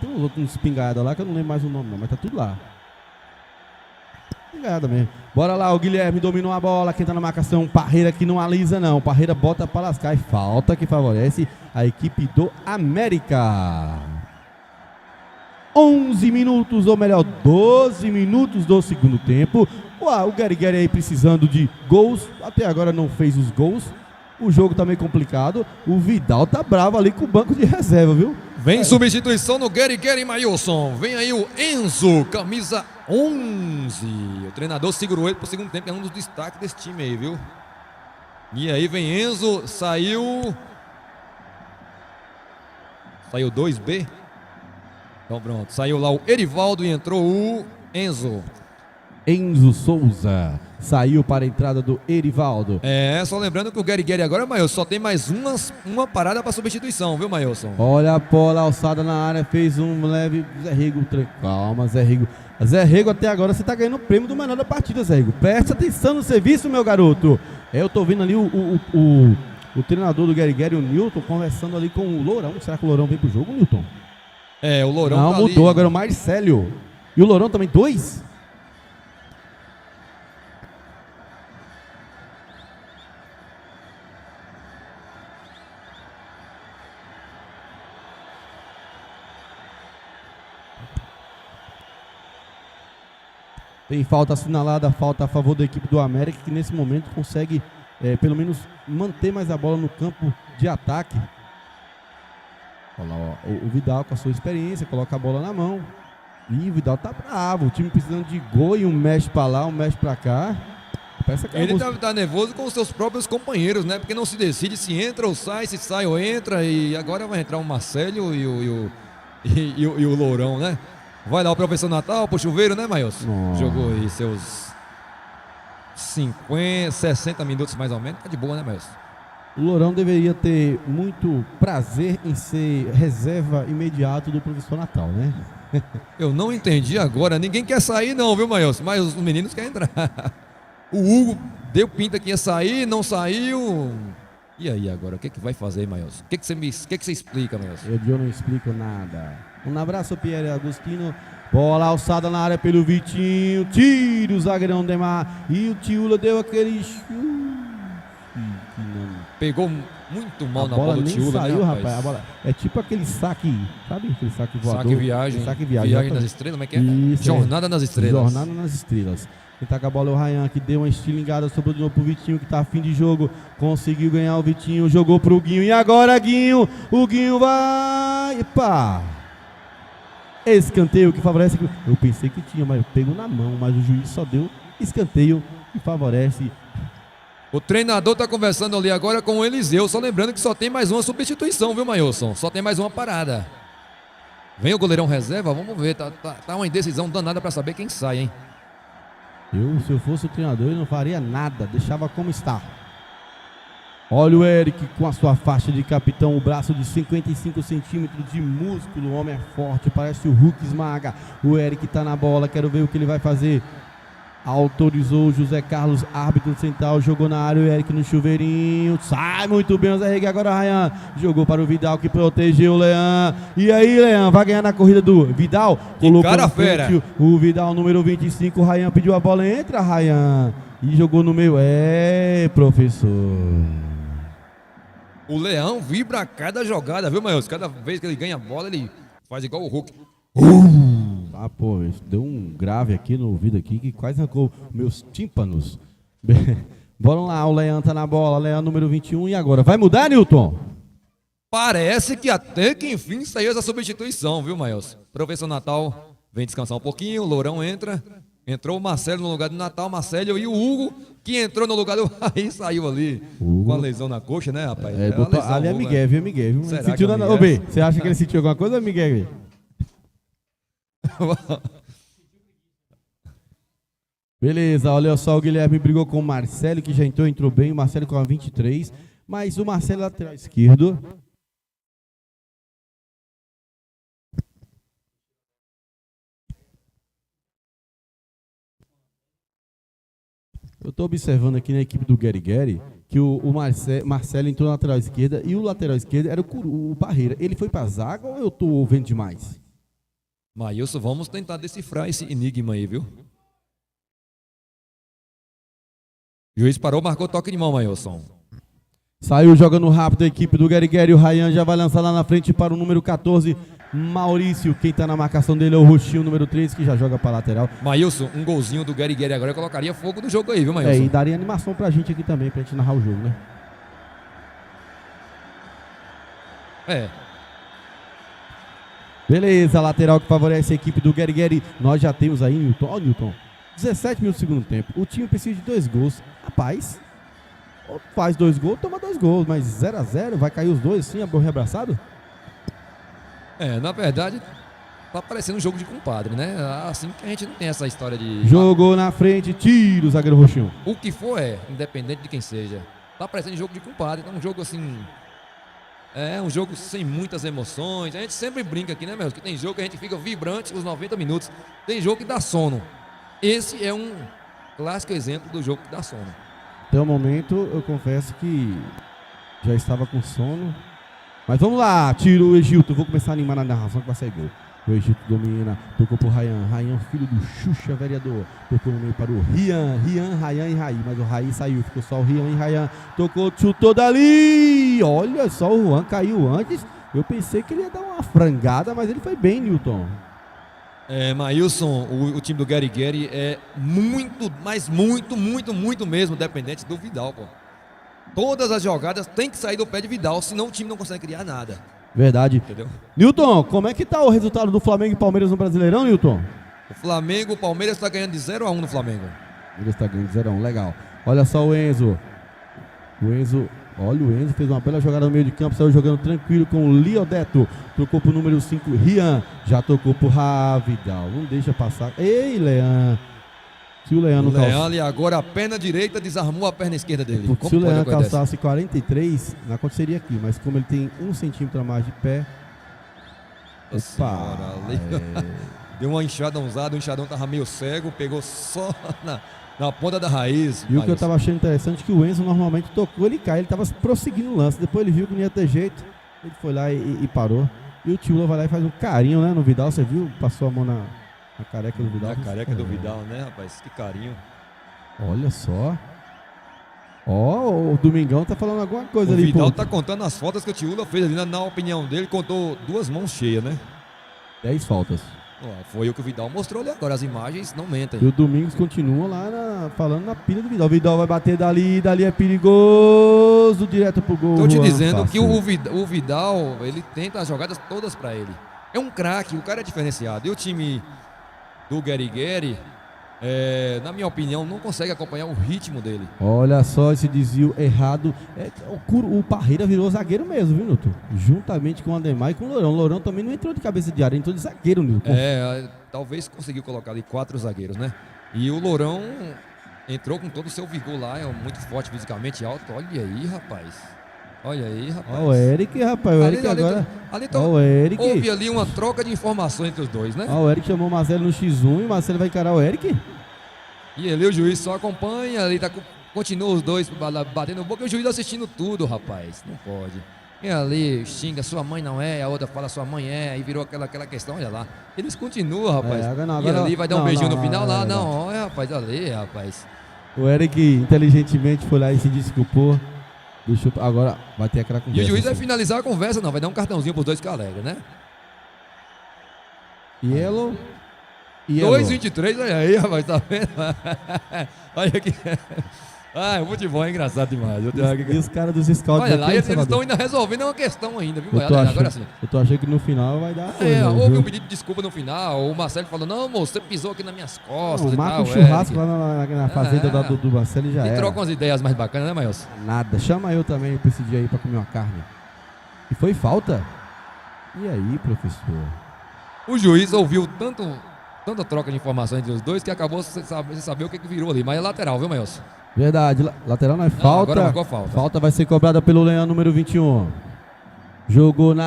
Speaker 1: Tem uns outros espingarda lá que eu não lembro mais o nome não, mas tá tudo lá. Espingarda mesmo. Bora lá, o Guilherme dominou a bola. Quem tá na marcação, Parreira que não alisa não. Parreira bota pra lascar e falta que favorece a equipe do América. 11 minutos, ou melhor, 12 minutos do segundo tempo. O Gary aí precisando de gols. Até agora não fez os gols. O jogo tá meio complicado. O Vidal tá bravo ali com o banco de reserva, viu?
Speaker 2: Vem substituição no Gary Maílson. Vem aí o Enzo, camisa 11. O treinador segurou ele pro segundo tempo. É um dos destaques desse time aí, viu? E aí vem Enzo. Saiu 2B. Então pronto, saiu lá o Erivaldo e entrou o Enzo.
Speaker 1: Enzo Souza saiu para a entrada do Erivaldo.
Speaker 2: Só lembrando que o Gary agora, Maílson, só tem mais uma parada para substituição, viu, Maílson?
Speaker 1: Olha a bola alçada na área, fez um leve Zé Rego. Calma, Zé Rego. Zé Rego, até agora você tá ganhando o prêmio do menor da partida, Zé Rego. Presta atenção no serviço, meu garoto. Eu tô vendo ali o treinador do Gary, o Newton, conversando ali com o Lourão. Será que o Lourão vem pro jogo, Newton?
Speaker 2: O Lourão
Speaker 1: não,
Speaker 2: tá
Speaker 1: mudou,
Speaker 2: ali.
Speaker 1: agora o Marcélio. E o Lourão também, 2? Tem falta assinalada, falta a favor da equipe do América, que nesse momento consegue, pelo menos, manter mais a bola no campo de ataque. Olha lá, ó, o Vidal com a sua experiência, coloca a bola na mão. E o Vidal tá bravo, o time precisando de gol e um mexe pra lá, um mexe pra cá.
Speaker 2: Ele tá nervoso com os seus próprios companheiros, né? Porque não se decide se entra ou sai, se sai ou entra. E agora vai entrar o Marcelo e o Lourão, né? Vai lá o professor Natal pro chuveiro, né, Maílson? Jogou aí seus 50, 60 minutos mais ou menos. Tá de boa, né, Maílson?
Speaker 1: O Lourão deveria ter muito prazer em ser reserva imediato do professor Natal, né?
Speaker 2: Eu não entendi agora. Ninguém quer sair não, viu, Maílson? Mas os meninos querem entrar. O Hugo deu pinta que ia sair, não saiu. E aí agora, o que vai fazer aí, Maílson? O que você explica, Maílson?
Speaker 1: Eu não explico nada. Um abraço, Pierre Agostino. Bola alçada na área pelo Vitinho. Tira o zagueirão Demar. E o Tiula deu aquele chute.
Speaker 2: Pegou Muito mal
Speaker 1: A
Speaker 2: na
Speaker 1: bola
Speaker 2: bola do
Speaker 1: nem
Speaker 2: Tiúla,
Speaker 1: saiu,
Speaker 2: né,
Speaker 1: rapaz. A bola é tipo aquele saque, sabe? Aquele saque voador.
Speaker 2: Saque viagem. Viagem nas estrelas, como é que é?
Speaker 1: Isso,
Speaker 2: Jornada nas estrelas.
Speaker 1: Jornada nas estrelas. Quem tá com a bola é o Ryan, que deu uma estilingada, sobrou de novo pro Vitinho, que tá a fim de jogo. Conseguiu ganhar o Vitinho, jogou pro Guinho. E agora, Guinho! O Guinho vai... Pá! Escanteio que favorece... Eu pensei que tinha, mas pegou na mão. Mas o juiz só deu escanteio que favorece...
Speaker 2: O treinador está conversando ali agora com o Eliseu, só lembrando que só tem mais uma substituição, viu, Mailson? Só tem mais uma parada. Vem o goleirão reserva, vamos ver, tá uma indecisão danada para saber quem sai, hein?
Speaker 1: Se eu fosse o treinador, eu não faria nada, deixava como está. Olha o Eric com a sua faixa de capitão, o braço de 55 centímetros de músculo, o homem é forte, parece o Hulk esmaga. O Eric tá na bola, quero ver o que ele vai fazer. Autorizou o José Carlos, árbitro central, jogou na área o Eric no chuveirinho, sai muito bem o Zé Henrique, agora o Ryan, jogou para o Vidal que protegeu o Leão, e aí Leão, vai ganhar na corrida do Vidal, colocou
Speaker 2: cara fera.
Speaker 1: O Vidal número 25, o Ryan pediu a bola, entra Ryan, e jogou no meio, professor.
Speaker 2: O Leão vibra a cada jogada, viu, Mailson? Cada vez que ele ganha a bola, ele faz igual o Hulk.
Speaker 1: Ah, pô, isso deu um grave aqui no ouvido aqui que quase arrancou meus tímpanos. Bora lá, o Leão tá na bola, Leão número 21, e agora? Vai mudar, Newton?
Speaker 2: Parece que até que enfim saiu essa substituição, viu, Mailson? Professor Natal vem descansar um pouquinho, o Lourão entra, entrou o Marcelo no lugar do Natal, Marcelo e o Hugo, que entrou no lugar do Raí, saiu ali com a lesão na coxa, né, rapaz?
Speaker 1: Ali é Miguel, viu, Miguel?
Speaker 2: Sentiu
Speaker 1: nada? Ô, B, você acha que ele sentiu alguma coisa, Miguel? Beleza, olha só, o Guilherme brigou com o Marcelo, que já entrou bem, o Marcelo com a 23, mas o Marcelo lateral esquerdo. Eu tô observando aqui na equipe do Gary que o Marcelo entrou na lateral esquerda e o lateral esquerdo era o Parreira. Ele foi pra zaga ou eu tô vendo demais?
Speaker 2: Mailson, vamos tentar decifrar esse enigma aí, viu? O juiz parou, marcou toque de mão, Mailson.
Speaker 1: Saiu jogando rápido a equipe do Gary. O Ryan já vai lançar lá na frente para o número 14, Maurício. Quem tá na marcação dele é o Roxinho, número 3, que já joga para lateral.
Speaker 2: Mailson, um golzinho do Gary agora eu colocaria fogo no jogo aí, viu, Mailson?
Speaker 1: E daria animação pra gente aqui também, pra gente narrar o jogo, né? Beleza, lateral que favorece a equipe do Gary. Nós já temos aí, Newton. Ó, Newton, 17 minutos do segundo tempo. O time precisa de 2 gols. Rapaz, faz 2 gols, toma 2 gols. Mas 0-0, vai cair os dois assim, reabraçado?
Speaker 2: Na verdade, tá parecendo um jogo de compadre, né? Assim que a gente não tem essa história de...
Speaker 1: Jogou na frente, tira o zagueiro Roxinho.
Speaker 2: O que for independente de quem seja. Tá parecendo jogo de compadre, então um jogo assim... um jogo sem muitas emoções. A gente sempre brinca aqui, né, meu? Que tem jogo que a gente fica vibrante os 90 minutos. Tem jogo que dá sono. Esse é um clássico exemplo do jogo que dá sono.
Speaker 1: Até o momento, eu confesso que já estava com sono. Mas vamos lá, tira o Egilto. Eu vou começar a animar na narração que vai sair gol. O Egito domina, tocou pro Ryan. Ryan, filho do Xuxa, vereador. Tocou no meio para o Ryan, Ryan e Raí. Mas o Raí saiu, ficou só o Ryan e Ryan. Tocou, chutou dali. Olha só, o Juan caiu antes. Eu pensei que ele ia dar uma frangada, mas ele foi bem, Newton.
Speaker 2: Mailson, o time do Gary é muito, mas muito mesmo dependente do Vidal, pô. Todas as jogadas tem que sair do pé de Vidal, senão o time não consegue criar nada.
Speaker 1: Verdade.
Speaker 2: Entendeu?
Speaker 1: Newton, como é que tá o resultado do Flamengo e Palmeiras no Brasileirão, Newton?
Speaker 2: O Palmeiras está ganhando de 0-1 no Flamengo.
Speaker 1: Ele está ganhando de 0-1, legal. Olha só o Enzo. Olha o Enzo, fez uma bela jogada no meio de campo, saiu jogando tranquilo com o Liodeto. Tocou pro número 5, Rian. Já tocou pro Vidal. Não deixa passar. Ei, Leão. Se o Leão não
Speaker 2: ali agora a perna direita desarmou a perna esquerda dele.
Speaker 1: Porque se o Leão calçasse 43, não aconteceria aqui. Mas como ele tem 1 centímetro a mais de pé.
Speaker 2: Deu uma enxada usada, o enxadão tava meio cego, pegou só na ponta da raiz.
Speaker 1: E o que eu tava achando interessante é que o Enzo normalmente tocou, ele cai, ele tava prosseguindo o lance. Depois ele viu que não ia ter jeito, ele foi lá e parou. E o Tio vai lá e faz um carinho, né, no Vidal, você viu? Passou a mão na careca do Vidal.
Speaker 2: A careca do Vidal, né, rapaz? Que carinho.
Speaker 1: Olha só. Ó, o Domingão tá falando alguma coisa
Speaker 2: O
Speaker 1: ali.
Speaker 2: Vidal
Speaker 1: pô.
Speaker 2: tá contando as faltas que o Tiúla fez ali, na opinião dele, contou 2 mãos cheias, né?
Speaker 1: 10 faltas.
Speaker 2: Ó, foi o que o Vidal mostrou ali agora, as imagens não mentem.
Speaker 1: E o Domingos continua lá falando na pilha do Vidal. O Vidal vai bater dali é perigoso, direto pro gol.
Speaker 2: Tô te
Speaker 1: Juan
Speaker 2: dizendo
Speaker 1: Fácil.
Speaker 2: que o Vidal, ele tenta as jogadas todas pra ele. É um craque, o cara é diferenciado. E o time do Guerigueri, na minha opinião, não consegue acompanhar o ritmo dele.
Speaker 1: Olha só esse desvio errado. O Parreira virou zagueiro mesmo, viu, Nilton? Juntamente com o Ademar e com o Lourão. O Lourão também não entrou de cabeça de área, entrou de zagueiro, Nilton.
Speaker 2: Talvez conseguiu colocar ali 4 zagueiros, né? E o Lourão entrou com todo o seu vigor lá, é muito forte fisicamente, alto. Olha aí, rapaz. Olha aí, rapaz.
Speaker 1: Olha o Eric, rapaz. O Eric agora. Olha o Eric.
Speaker 2: Houve ali uma troca de informações entre os dois, né?
Speaker 1: Olha o Eric chamou o Marcelo no X1 e o Marcelo vai encarar o Eric.
Speaker 2: E ali o juiz só acompanha, ali continua os dois batendo boca e o juiz assistindo tudo, rapaz. Não pode. E ali xinga, sua mãe não é, a outra fala, sua mãe é, e virou aquela questão, olha lá. Eles continuam, rapaz. E ali vai dar um beijinho no final lá, não, olha, rapaz, ali, rapaz.
Speaker 1: O Eric inteligentemente foi lá e se desculpou. Agora vai ter aquela conversa.
Speaker 2: E o juiz vai finalizar a conversa, não, vai dar um cartãozinho pros dois que alegra, né?
Speaker 1: Yellow.
Speaker 2: 2,23, olha aí, rapaz, tá vendo? Olha aqui. O futebol é engraçado demais.
Speaker 1: E os caras dos scouts.
Speaker 2: Olha lá, eles estão ainda resolvendo uma questão ainda, viu?
Speaker 1: Agora sim. Eu tô achando que no final vai dar coisa.
Speaker 2: Houve um pedido de desculpa no final. O Marcelo falou: não, moço, você pisou aqui nas minhas costas.
Speaker 1: Marca um churrasco lá na fazenda do Marcelo e já era.
Speaker 2: E troca umas ideias mais bacanas, né, Maílson?
Speaker 1: Nada. Chama eu também pra esse dia aí pra comer uma carne. E foi falta? E aí, professor?
Speaker 2: O juiz ouviu tanta troca de informações entre os dois que acabou sem saber o que virou ali. Mas é lateral, viu, Maílson?
Speaker 1: Verdade, lateral não é falta.
Speaker 2: Agora marcou falta.
Speaker 1: Falta vai ser cobrada pelo Leão, número 21. Jogou na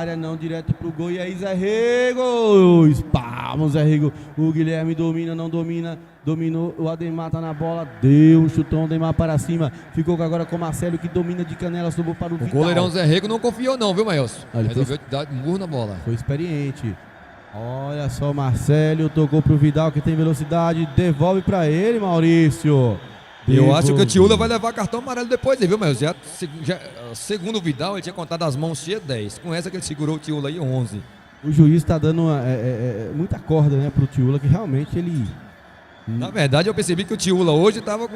Speaker 1: área, não direto pro gol. E aí, Zé Rego. Espalma, Zé Rego. O Guilherme domina, não domina. Dominou, o Ademar tá na bola. Deu um chutão, Ademar para cima. Ficou agora com o Marcelo, que domina de canela, sobrou para o Vidal.
Speaker 2: O goleirão Zé Rego não confiou não, viu, Maílson? Resolveu dar murro na bola.
Speaker 1: Foi experiente. Olha só, Marcelo tocou pro Vidal, que tem velocidade. Devolve para ele, Maurício.
Speaker 2: Eu acho que o Tiúla vai levar cartão amarelo depois, viu, mas segundo o Vidal, ele tinha contado as mãos cheias 10. Com essa que ele segurou o Tiúla aí 11.
Speaker 1: O juiz está dando muita corda, né, pro Tiúla, que realmente ele...
Speaker 2: Na verdade, eu percebi que o Tiúla hoje estava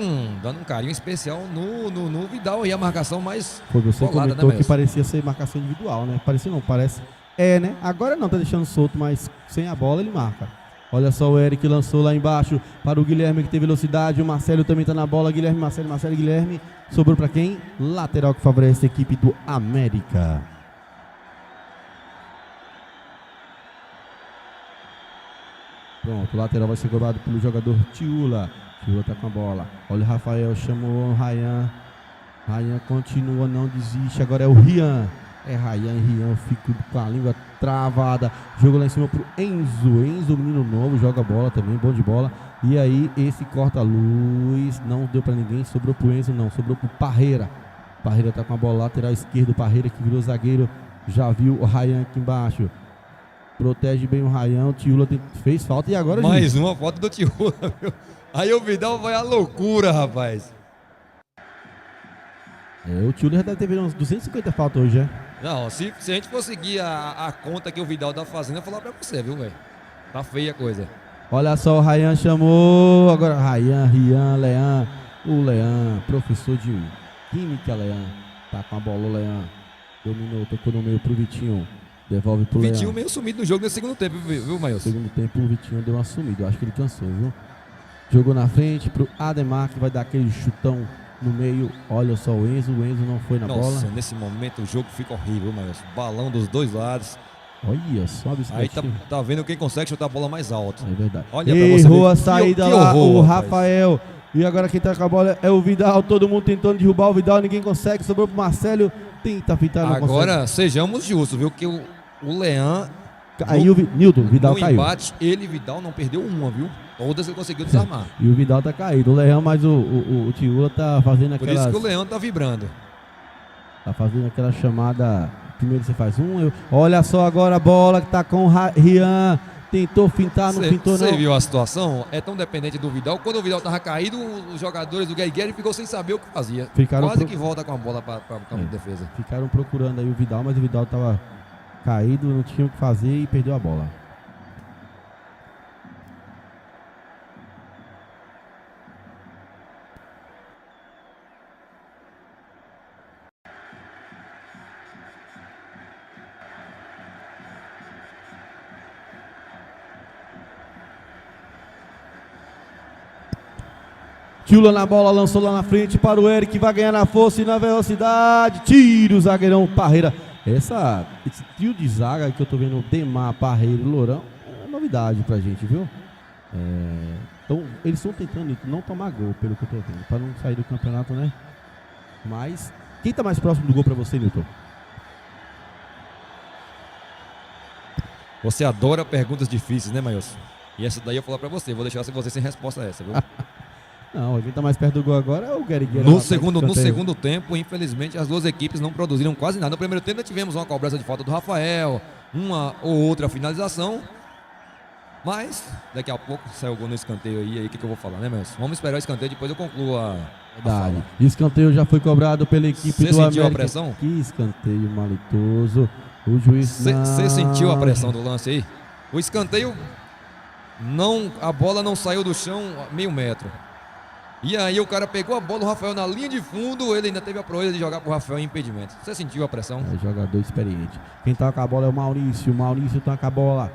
Speaker 2: dando um carinho especial no Vidal e a marcação mais
Speaker 1: Foi você
Speaker 2: colada,
Speaker 1: comentou
Speaker 2: né,
Speaker 1: que parecia ser marcação individual, né? Parecia não, parece... né? Agora não, tá deixando solto, mas sem a bola ele marca. Olha só o Eric lançou lá embaixo para o Guilherme, que tem velocidade. O Marcelo também tá na bola. Guilherme, Marcelo, Guilherme. Sobrou para quem? Lateral que favorece a equipe do América. Pronto, o lateral vai ser cobrado pelo jogador Tiúla. Tiúla tá com a bola. Olha o Rafael, chamou o Rayan. Rayan continua, não desiste. Agora é o Rian. É Rayan, eu fico com a língua travada. Jogo lá em cima pro Enzo. Enzo, menino novo, joga bola também, bom de bola. E aí, esse corta-luz. Não deu pra ninguém, sobrou pro Enzo, não. Sobrou pro Parreira. Parreira tá com a bola lateral esquerdo. Parreira que virou zagueiro. Já viu o Rayan aqui embaixo. Protege bem o Rayan. O Tiúla fez falta e agora...
Speaker 2: Mais uma falta do Tiúla, viu? Aí o Vidal vai à loucura, rapaz.
Speaker 1: O Tiúla já deve ter uns 250 faltas hoje,
Speaker 2: Não, se a gente for seguir a conta que o Vidal tá fazendo, eu vou falar pra você, viu, velho? Tá feia a coisa.
Speaker 1: Olha só, o Rayan chamou. Agora Rayan, Rian, Leão. O Leão, professor de química, Leão. Tá com a bola, o Leão. Dominou, tocou no meio pro Vitinho. Devolve pro Leão.
Speaker 2: Vitinho meio sumido no jogo nesse segundo tempo, viu, Maílson?
Speaker 1: No segundo tempo o Vitinho deu uma sumida. Eu acho que ele cansou, viu? Jogou na frente pro Ademar, que vai dar aquele chutão no meio. Olha só o Enzo não foi na bola.
Speaker 2: Nossa, nesse momento o jogo fica horrível, Maílson. Balão dos dois lados.
Speaker 1: Olha só,
Speaker 2: aí tá vendo quem consegue chutar a bola mais alta.
Speaker 1: É verdade.
Speaker 2: Olha
Speaker 1: errou a saída lá,
Speaker 2: horror,
Speaker 1: o Rafael. E agora quem tá com a bola é o Vidal. Todo mundo tentando derrubar o Vidal, ninguém consegue. Sobrou pro Marcelo. Tenta fitar, não
Speaker 2: agora,
Speaker 1: consegue.
Speaker 2: Sejamos justos, viu? Que o Leão...
Speaker 1: Aí o Vidal caiu.
Speaker 2: No embate, ele e Vidal não perdeu uma, viu? Todas ele conseguiu desarmar.
Speaker 1: E o Vidal tá caído. O Leão, mas o Tiúla tá fazendo aquela...
Speaker 2: Por isso que o Leão tá vibrando.
Speaker 1: Tá fazendo aquela chamada... Primeiro você faz olha só agora a bola que tá com o Rian. Tentou fintar, não pintou, não.
Speaker 2: Você viu a situação? É tão dependente do Vidal. Quando o Vidal tava caído, os jogadores do Guerreiro ficou sem saber o que fazia. Quase que volta com a bola para o campo de defesa.
Speaker 1: Ficaram procurando aí o Vidal, mas o Vidal tava caído, não tinha o que fazer e perdeu a bola. Tila na bola, lançou lá na frente para o Eric, vai ganhar na força e na velocidade. Tira o zagueirão Parreira. Esse trio de zaga que eu tô vendo, Demar, Parreira e Lourão, é novidade pra gente, viu? Então, eles estão tentando não tomar gol, pelo que eu tô vendo, para não sair do campeonato, né? Mas, quem tá mais próximo do gol pra você, Nilton?
Speaker 2: Você adora perguntas difíceis, né, Maílson? E essa daí eu vou falar pra você, vou deixar você sem resposta a essa, viu?
Speaker 1: Não, quem tá mais perto do gol agora é o Guerreiro.
Speaker 2: No segundo tempo, infelizmente, as duas equipes não produziram quase nada. No primeiro tempo, tivemos uma cobrança de falta do Rafael, uma ou outra finalização. Mas, daqui a pouco, saiu o gol no escanteio aí o que eu vou falar, né, Maílson? Vamos esperar o escanteio, depois eu concluo a
Speaker 1: fala. Escanteio já foi cobrado pela equipe do América.
Speaker 2: Você sentiu a pressão?
Speaker 1: Que escanteio malitoso. O juiz...
Speaker 2: Você sentiu a pressão do lance aí? O escanteio, a bola não saiu do chão meio metro. E aí o cara pegou a bola, o Rafael na linha de fundo, ele ainda teve a proeza de jogar pro Rafael em impedimento. Você sentiu a pressão?
Speaker 1: É jogador experiente. Quem tá com a bola é o Maurício. O Maurício tá com a bola.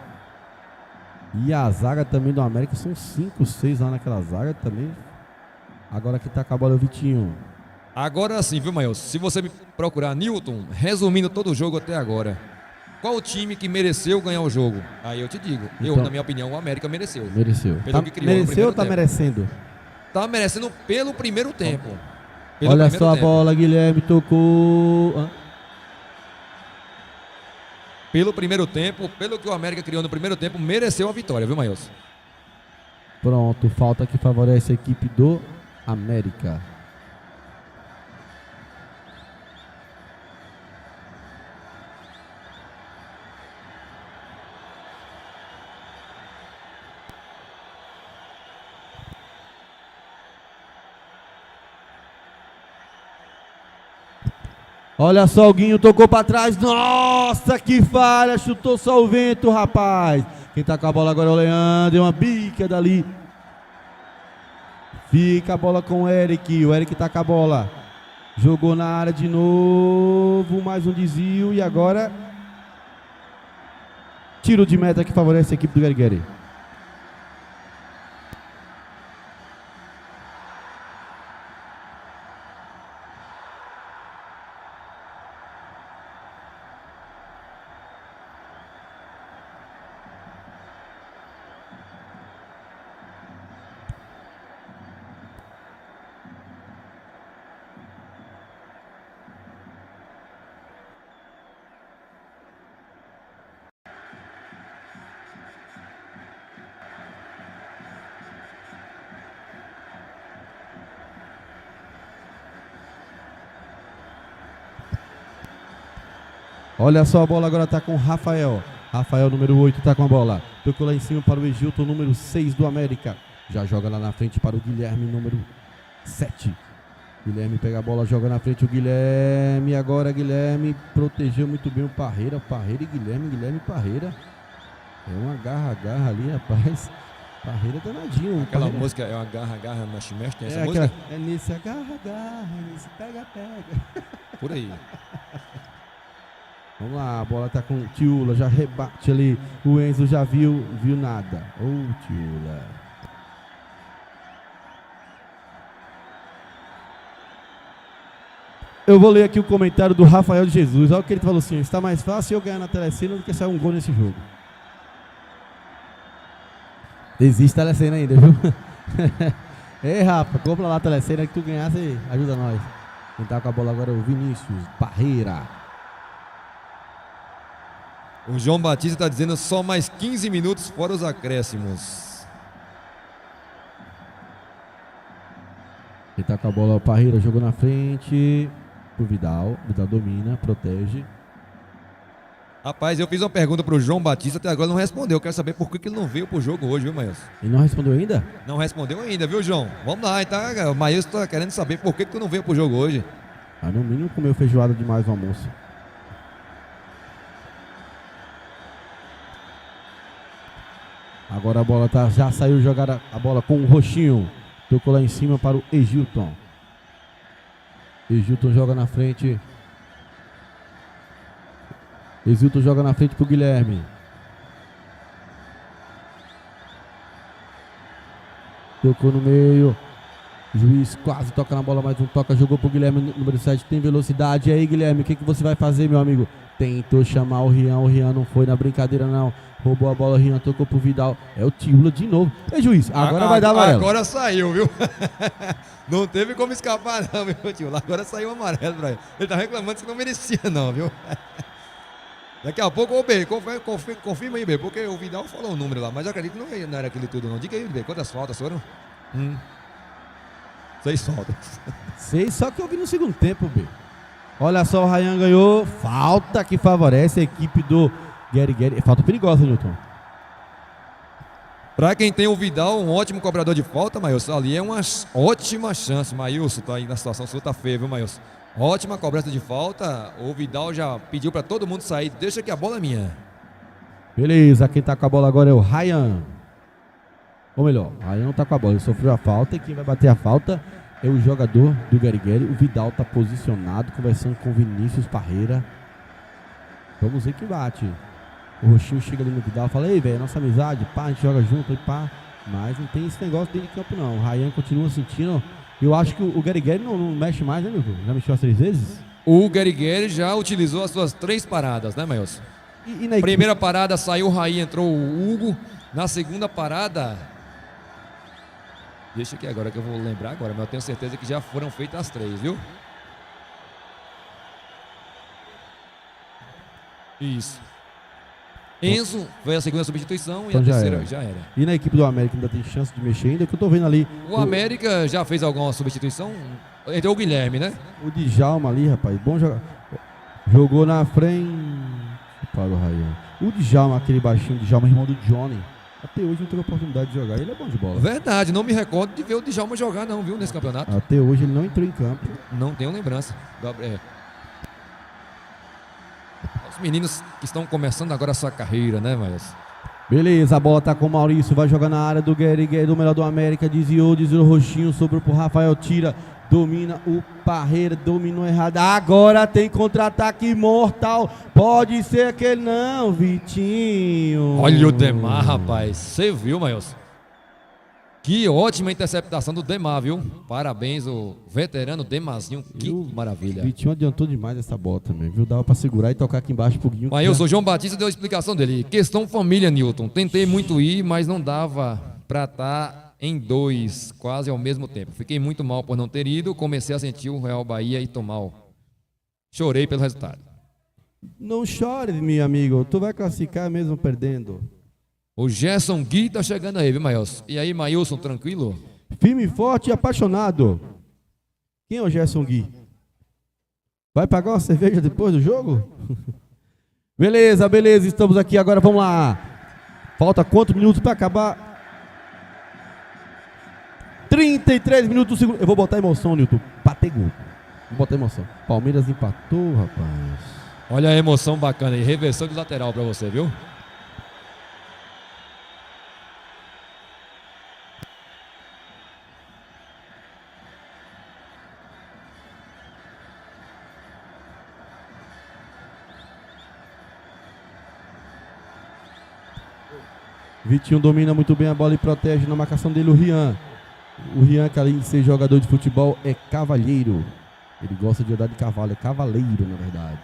Speaker 1: E a zaga também do América, são 5, 6 lá naquela zaga também. Agora quem tá com a bola é o Vitinho.
Speaker 2: Agora sim, viu, Maílson? Se você me procurar, Nilton, resumindo todo o jogo até agora, qual o time que mereceu ganhar o jogo? Aí eu te digo,
Speaker 1: então,
Speaker 2: na minha opinião, o América mereceu.
Speaker 1: Mereceu. Mereceu ou tá merecendo?
Speaker 2: Tá merecendo pelo primeiro tempo.
Speaker 1: Olha só a bola, Guilherme tocou.
Speaker 2: Pelo primeiro tempo, pelo que o América criou no primeiro tempo, mereceu a vitória, viu, Maílson?
Speaker 1: Pronto, falta que favorece a equipe do América. Olha só, o Guinho tocou pra trás. Nossa, que falha. Chutou só o vento, rapaz. Quem tá com a bola agora é o Leandro. Uma bica dali. Fica a bola com o Eric. O Eric tá com a bola. Jogou na área de novo. Mais um desvio. E agora... tiro de meta que favorece a equipe do Guerreiro. Olha só, a bola agora tá com o Rafael. Rafael, número 8, tá com a bola. Tocou lá em cima para o Egilton, número 6 do América. Já joga lá na frente para o Guilherme, número 7. Guilherme pega a bola, joga na frente o Guilherme. Agora Guilherme protegeu muito bem o Parreira. Parreira e Guilherme, Guilherme e Parreira. É uma garra ali, rapaz. Parreira danadinho.
Speaker 2: Aquela
Speaker 1: Parreira.
Speaker 2: Música é uma garra, mexe, tem essa
Speaker 1: música?
Speaker 2: música?
Speaker 1: É nesse agarra, nesse pega.
Speaker 2: Por aí.
Speaker 1: Vamos lá, a bola tá com o Tiula, já rebate ali. O Enzo já viu nada. Ô, Tiula. Eu vou ler aqui o comentário do Rafael de Jesus. Olha o que ele falou assim: está mais fácil eu ganhar na Telecena do que sair um gol nesse jogo. Existe Telecena ainda, viu? Ei, Rafa, compra lá a Telecena que tu ganhasse, ajuda nós. Quem tá com a bola agora é o Vinícius Parreira.
Speaker 2: O João Batista está dizendo só mais 15 minutos fora os acréscimos.
Speaker 1: Quem tá com a bola é o Parreira, jogou na frente. O Vidal domina, protege.
Speaker 2: Rapaz, eu fiz uma pergunta pro João Batista, até agora não respondeu. Eu quero saber por que ele não veio pro jogo hoje, viu, Maílson?
Speaker 1: Ele não respondeu ainda?
Speaker 2: Não respondeu ainda, viu, João? Vamos lá, tá? O Maílson tá querendo saber por que tu não veio pro jogo hoje.
Speaker 1: Ah, no mínimo comeu feijoada demais no almoço. Agora a bola tá, já saiu jogada a bola com o Roxinho. Tocou lá em cima para o Egilton. Egilton joga na frente. Egilton joga na frente pro Guilherme. Tocou no meio. Juiz quase toca na bola, mas não toca. Jogou pro Guilherme, número 7. Tem velocidade. E aí, Guilherme, o que você vai fazer, meu amigo? Tentou chamar o Rian. O Rian não foi na brincadeira, não. Roubou a bola, o Rian tocou pro Vidal. É o Tibula de novo. Ei, juiz, agora vai dar amarelo.
Speaker 2: Agora saiu, viu? Não teve como escapar, não, meu tio. Agora saiu o amarelo pra ele. Ele tá reclamando que não merecia, não, viu? Daqui a pouco, ô B, confirma aí, B, porque o Vidal falou o número lá, mas eu acredito que não era aquele tudo, não. Diga aí, B, quantas faltas foram? 6 faltas.
Speaker 1: 6, só que eu vi no segundo tempo, B. Olha só, o Ryan ganhou. Falta que favorece a equipe do Gary. Falta perigosa, Newton.
Speaker 2: Pra quem tem o Vidal, um ótimo cobrador de falta, Maílson, ali é uma ótima chance. Maílson tá aí na situação, sua tá feia, viu, Maílson? Ótima cobrança de falta. O Vidal já pediu pra todo mundo sair. Deixa que a bola é minha.
Speaker 1: Beleza, quem tá com a bola agora é o Ryan. Ou melhor, o Ryan não tá com a bola, ele sofreu a falta e quem vai bater a falta é o jogador do Gary. O Vidal tá posicionado, conversando com o Vinícius Parreira. Vamos ver quem bate. O Roxinho chega ali no Vidal e fala: ei, velho, é nossa amizade, pá, a gente joga junto, aí pá. Mas não tem esse negócio dentro de campo, não. O Ryan continua sentindo. Eu acho que o Gary não mexe mais, né, meu filho? Já mexeu as 3 vezes?
Speaker 2: O Gary já utilizou as suas 3 paradas, né, Maílson? Primeira parada saiu o Ryan, entrou o Hugo. Na segunda parada, deixa aqui agora que eu vou lembrar agora, mas eu tenho certeza que já foram feitas as 3, viu? Isso. Enzo foi a segunda substituição então e a terceira já era.
Speaker 1: E na equipe do América ainda tem chance de mexer ainda, que eu tô vendo ali.
Speaker 2: O América já fez alguma substituição? Entrou o Guilherme, né?
Speaker 1: O Djalma ali, rapaz, bom jogar. Jogou na frente para o Ryan. O Djalma, aquele baixinho, o Djalma, irmão do Johnny. Até hoje não teve oportunidade de jogar, ele é bom de bola.
Speaker 2: Verdade, não me recordo de ver o Djalma jogar não, viu, nesse campeonato.
Speaker 1: Até hoje ele não entrou em campo.
Speaker 2: Não tenho lembrança. Os meninos que estão começando agora a sua carreira, né, mas...
Speaker 1: Beleza, a bola tá com o Maurício, vai jogar na área do Gary, do melhor do América, desviou o Roxinho, sobrou pro Rafael, tira, domina o Parreira, dominou errado, agora tem contra-ataque mortal, pode ser aquele não, Vitinho.
Speaker 2: Olha o Demar, rapaz, você viu, Maílson? Que ótima interceptação do Demar, viu? Parabéns, o veterano Demarzinho, que maravilha.
Speaker 1: Vitinho adiantou demais essa bola também, viu? Dava pra segurar e tocar aqui embaixo pro Guinho.
Speaker 2: Maílson, o João Batista deu a explicação dele. Questão família, Newton. Tentei muito ir, mas não dava pra estar em 2, quase ao mesmo tempo. Fiquei muito mal por não ter ido, comecei a sentir o Real Bahia e tomar o... Chorei pelo resultado.
Speaker 1: Não chore, meu amigo, tu vai classificar mesmo perdendo.
Speaker 2: O Gerson Gui tá chegando aí, viu, Maílson? E aí, Maílson, tranquilo?
Speaker 1: Firme, forte e apaixonado. Quem é o Gerson Gui? Vai pagar uma cerveja depois do jogo? Beleza, estamos aqui agora, vamos lá. Falta quantos minutos para acabar? 33 minutos do segundo. Eu vou botar emoção, Nilton. Patei gol. Vou botar emoção. Palmeiras empatou, rapaz.
Speaker 2: Olha a emoção bacana aí. Reversão de lateral para você, viu?
Speaker 1: Vitinho domina muito bem a bola e protege na marcação dele o Rian. O Rian, que além de ser jogador de futebol, é cavalheiro. Ele gosta de andar de cavalo, é cavaleiro, na verdade.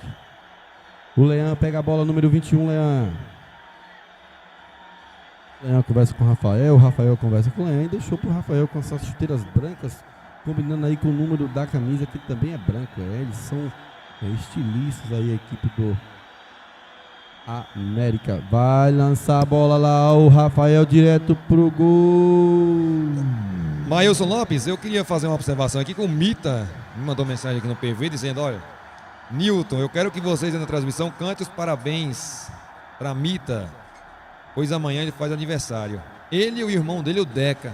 Speaker 1: O Leão pega a bola, número 21, Leão. Leão conversa com o Rafael conversa com o Leão e deixou pro Rafael com essas chuteiras brancas, combinando aí com o número da camisa, que também é branco. Eles são estilistas aí, a equipe do América. Vai lançar a bola lá, o Rafael direto pro gol.
Speaker 2: Maílson Lopes, eu queria fazer uma observação aqui com o Mita. Me mandou mensagem aqui no PV dizendo: olha, Newton, eu quero que vocês na transmissão cantem os parabéns para Mita, pois amanhã ele faz aniversário. Ele e o irmão dele, o Deca.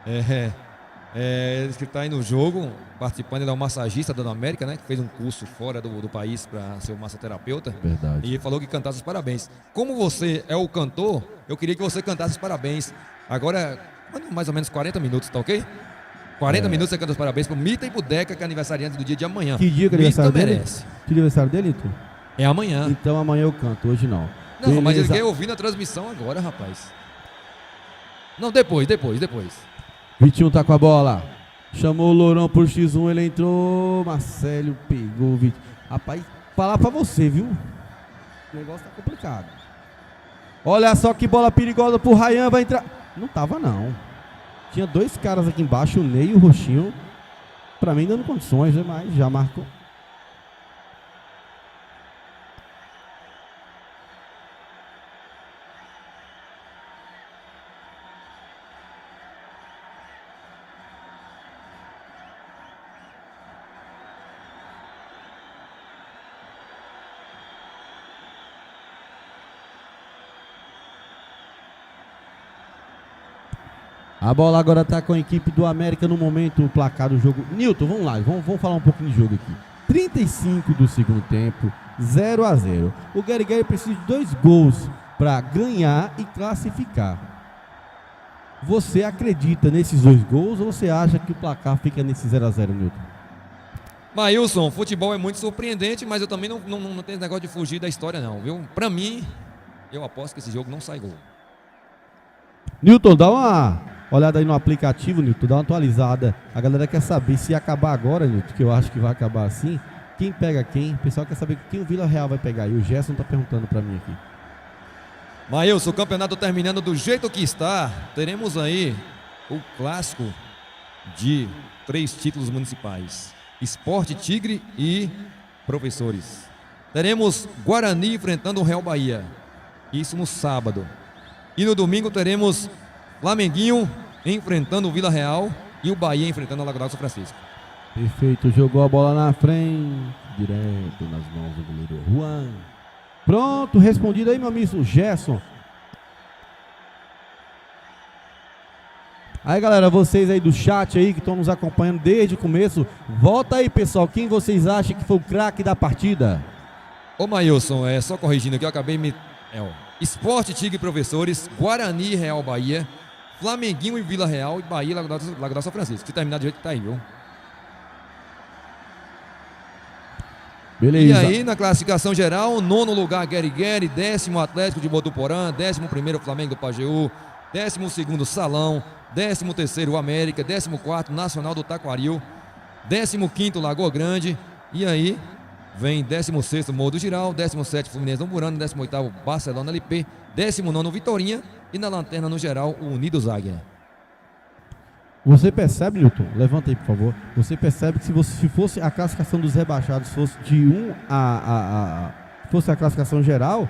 Speaker 2: Ele que está aí no jogo, participando, ele é um massagista da América, né? Que fez um curso fora do país para ser um massoterapeuta.
Speaker 1: Verdade.
Speaker 2: E falou que cantasse os parabéns. Como você é o cantor, eu queria que você cantasse os parabéns. Agora, mais ou menos 40 minutos, tá ok? 40 minutos você canta os parabéns pro Mita e pro Deca, que é aniversariante do dia de amanhã.
Speaker 1: Que dia que é aniversário dele?
Speaker 2: Merece.
Speaker 1: Que aniversário dele, Nilton?
Speaker 2: É amanhã.
Speaker 1: Então amanhã eu canto, hoje não.
Speaker 2: Não, mas ele quer ouvir na transmissão agora, rapaz. Não, depois.
Speaker 1: Vitinho tá com a bola. Chamou o Lourão pro X1, ele entrou. Marcelo pegou o Vitinho. Rapaz, falar pra você, viu? O negócio tá complicado. Olha só que bola perigosa pro Ryan, vai entrar. Não tava, não. Tinha dois caras aqui embaixo, o Ney e o Roxinho. Pra mim dando condições, né? Mas já marcou. A bola agora está com a equipe do América no momento, o placar do jogo. Nilton, vamos lá, vamos falar um pouquinho de jogo aqui. 35 do segundo tempo, 0-0. O Gary precisa de 2 gols para ganhar e classificar. Você acredita nesses 2 gols ou você acha que o placar fica nesse 0-0, Nilton?
Speaker 2: Maílson, futebol é muito surpreendente, mas eu também não tenho esse negócio de fugir da história não, viu? Pra mim, eu aposto que esse jogo não sai gol.
Speaker 1: Nilton, dá uma olhada aí no aplicativo, Nilton, dá uma atualizada. A galera quer saber se acabar agora, Nilton, que eu acho que vai acabar assim. Quem pega quem? O pessoal quer saber quem o Vila Real vai pegar. E o Gerson tá perguntando pra mim aqui.
Speaker 2: Maílson, o campeonato terminando do jeito que está. Teremos aí o clássico de 3 títulos municipais. Sport, Tigre e Professores. Teremos Guarani enfrentando o Real Bahia. Isso no sábado. E no domingo teremos Flamenguinho enfrentando o Vila Real e o Bahia enfrentando o Lagoa São Francisco.
Speaker 1: Perfeito, jogou a bola na frente, direto nas mãos do goleiro Juan. Pronto, respondido aí, meu amigo Gerson. Aí, galera, vocês aí do chat aí que estão nos acompanhando desde o começo, volta aí, pessoal, quem vocês acham que foi o craque da partida?
Speaker 2: Ô, Maílson, só corrigindo aqui, eu acabei me... Sport, Tigre e Professores, Guarani e Real Bahia, Flamenguinho e Vila Real e Bahia e Lagoa São Francisco. Se terminar do jeito que tá aí, viu?
Speaker 1: Beleza.
Speaker 2: E aí, na classificação geral, 9º lugar, Gary, 10º Atlético de Botuporã, 11º Flamengo do Pajeú, 12º Salão, 13º América, 14º Nacional do Taquaril, 15º Lagoa Grande, e aí vem 16º Morro do Giral, 17º Fluminense do Murano, 18º Barcelona LP, 19º Vitorinha e na lanterna no geral o Unidos Águia.
Speaker 1: Você percebe, Nilton? Levanta aí, por favor. Você percebe que se fosse a classificação dos rebaixados fosse de 1 fosse a classificação geral,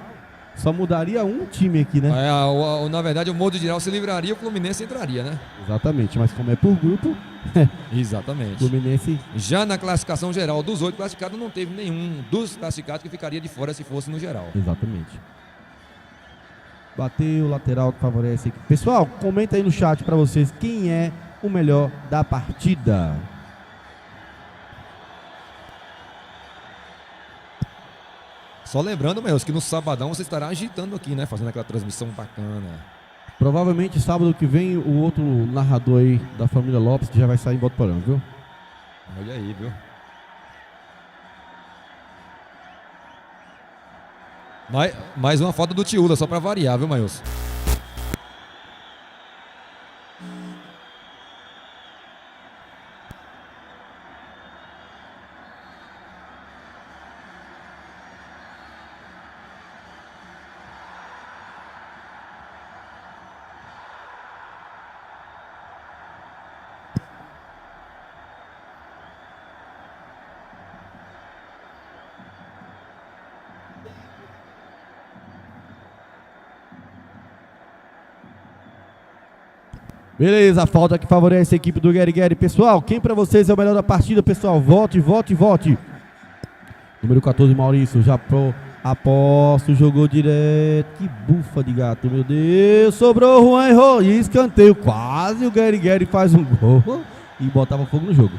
Speaker 1: só mudaria um time aqui, né?
Speaker 2: Na verdade, o Morro do Giral se livraria, o Fluminense entraria, né?
Speaker 1: Exatamente, mas como é por grupo...
Speaker 2: Exatamente.
Speaker 1: Fluminense...
Speaker 2: Já na classificação geral dos 8 classificados, não teve nenhum dos classificados que ficaria de fora se fosse no geral.
Speaker 1: Exatamente. Bateu, lateral que favorece aqui. Pessoal, comenta aí no chat pra vocês quem é o melhor da partida.
Speaker 2: Só lembrando, meus, que no sabadão você estará agitando aqui, né? Fazendo aquela transmissão bacana.
Speaker 1: Provavelmente sábado que vem o outro narrador aí da família Lopes já vai sair em Botuporã, viu?
Speaker 2: Olha aí, viu? Mais uma foto do Tiúla, só pra variar, viu, Maílson?
Speaker 1: Beleza, a falta que favorece a equipe do Gary. Pessoal, quem pra vocês é o melhor da partida, pessoal? Vote. Número 14, Maurício, já aposto, jogou direto. Que bufa de gato, meu Deus. Sobrou, Juan errou. E escanteio, quase o Gary faz um gol e botava fogo no jogo.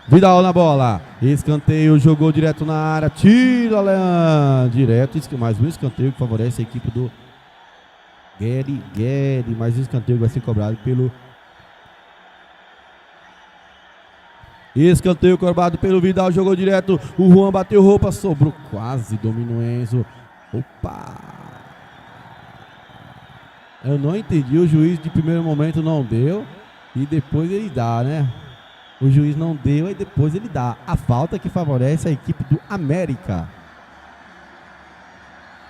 Speaker 1: Vidal na bola, escanteio, jogou direto na área, tira, Leandro, direto, mais um escanteio que favorece a equipe do Gary, mais um escanteio que vai ser cobrado pelo escanteio cobrado pelo Vidal, jogou direto, o Juan bateu roupa, sobrou, quase domina o Enzo, opa, eu não entendi, o juiz de primeiro momento não deu e depois ele dá, né? O juiz não deu e depois ele dá a falta que favorece a equipe do América.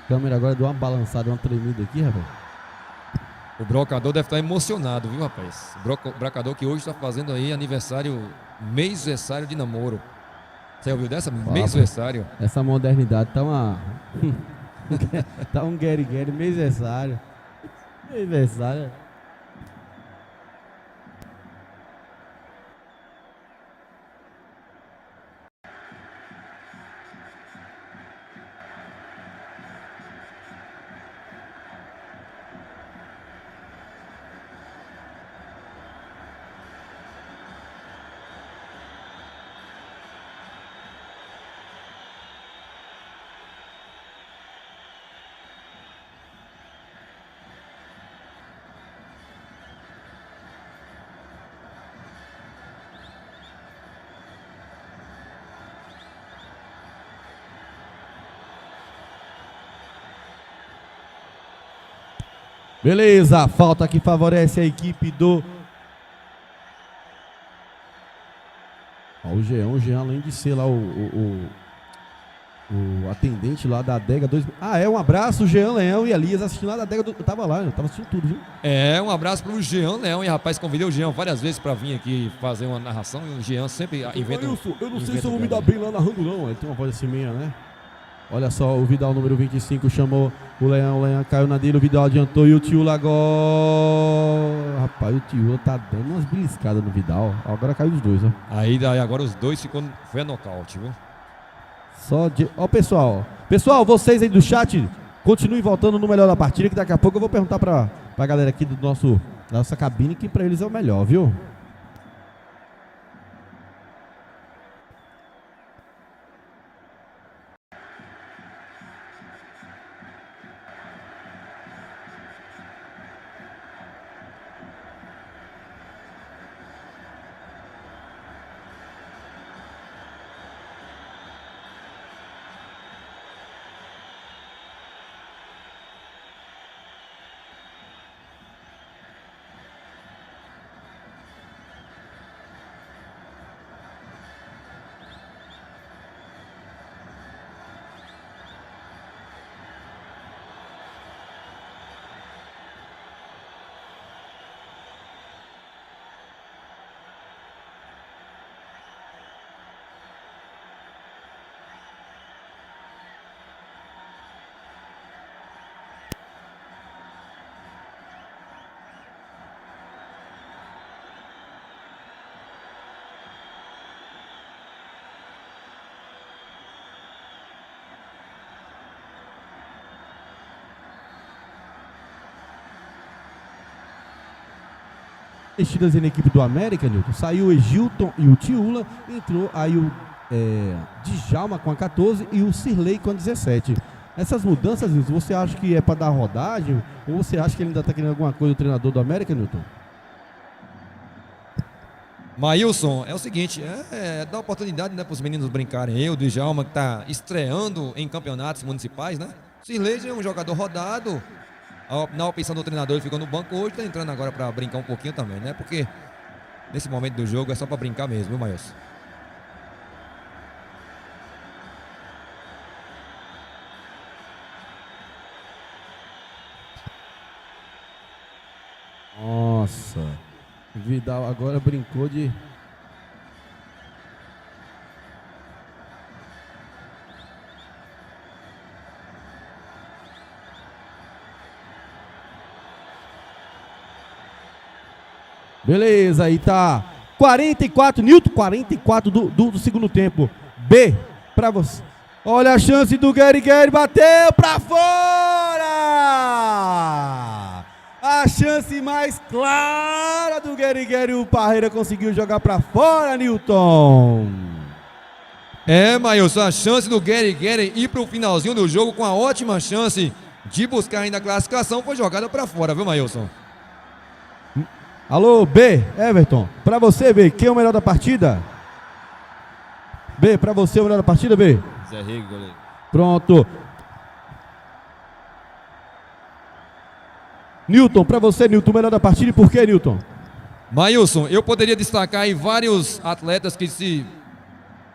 Speaker 1: A câmera agora deu uma balançada, uma tremida aqui, rapaz.
Speaker 2: O brocador deve estar emocionado, viu, rapaz? O brocador que hoje está fazendo aí aniversário, mêsversário de namoro. Você ouviu dessa? Mêsversário.
Speaker 1: Essa modernidade tá uma... tá um Gary, mêsversário. Mêsversário. Beleza, falta que favorece a equipe do... Ó, o Jean, além de ser lá o atendente lá da adega 2... um abraço, Jean Leão e Elias assistindo lá da adega eu tava lá, eu tava assistindo tudo, viu?
Speaker 2: Um abraço pro Jean Leão, e rapaz, convidei o Jean várias vezes pra vir aqui fazer uma narração, e o Jean sempre inventa...
Speaker 1: Eu não sei se eu vou me dar bem lá narrando não, ele tem uma voz assim meia, né? Olha só, o Vidal, número 25, chamou o Leão caiu na dele, o Vidal adiantou e o Tiula agora... Rapaz, o Tiula tá dando umas beliscadas no Vidal, agora caiu os dois, ó.
Speaker 2: Aí agora os dois foi a nocaute, viu?
Speaker 1: Ó, pessoal, vocês aí do chat, continuem voltando no melhor da partida, que daqui a pouco eu vou perguntar pra galera aqui da nossa cabine, que pra eles é o melhor, viu? Mexidas na equipe do América, Nilton. Saiu o Egilton e o Tiula. Entrou aí o Djalma com a 14 e o Cirlei com a 17. Essas mudanças, Nilton, você acha que é para dar rodagem? Ou você acha que ele ainda está querendo alguma coisa do treinador do América, Nilton?
Speaker 2: Maílson, é o seguinte, dá oportunidade, né, para os meninos brincarem. O Djalma que está estreando em campeonatos municipais, né? Cirlei é um jogador rodado. Na opção do treinador, ele ficou no banco hoje, tá entrando agora para brincar um pouquinho também, né? Porque nesse momento do jogo é só para brincar mesmo, viu, Maílson?
Speaker 1: Nossa, Vidal agora brincou de... Beleza, aí tá 44, Nilton, 44 do segundo tempo. B, pra você. Olha a chance do Gary, bateu pra fora! A chance mais clara do Gary, o Parreira conseguiu jogar pra fora, Nilton.
Speaker 2: Maílson, a chance do Gary ir pro finalzinho do jogo com a ótima chance de buscar ainda a classificação foi jogada pra fora, viu, Maílson?
Speaker 1: Alô, B, Everton, pra você, B, quem é o melhor da partida? B, pra você, o melhor da partida, B?
Speaker 3: Zé Rego, goleiro.
Speaker 1: Pronto. Nilton, pra você, Nilton, o melhor da partida e por que, Nilton?
Speaker 2: Maílson, eu poderia destacar aí vários atletas que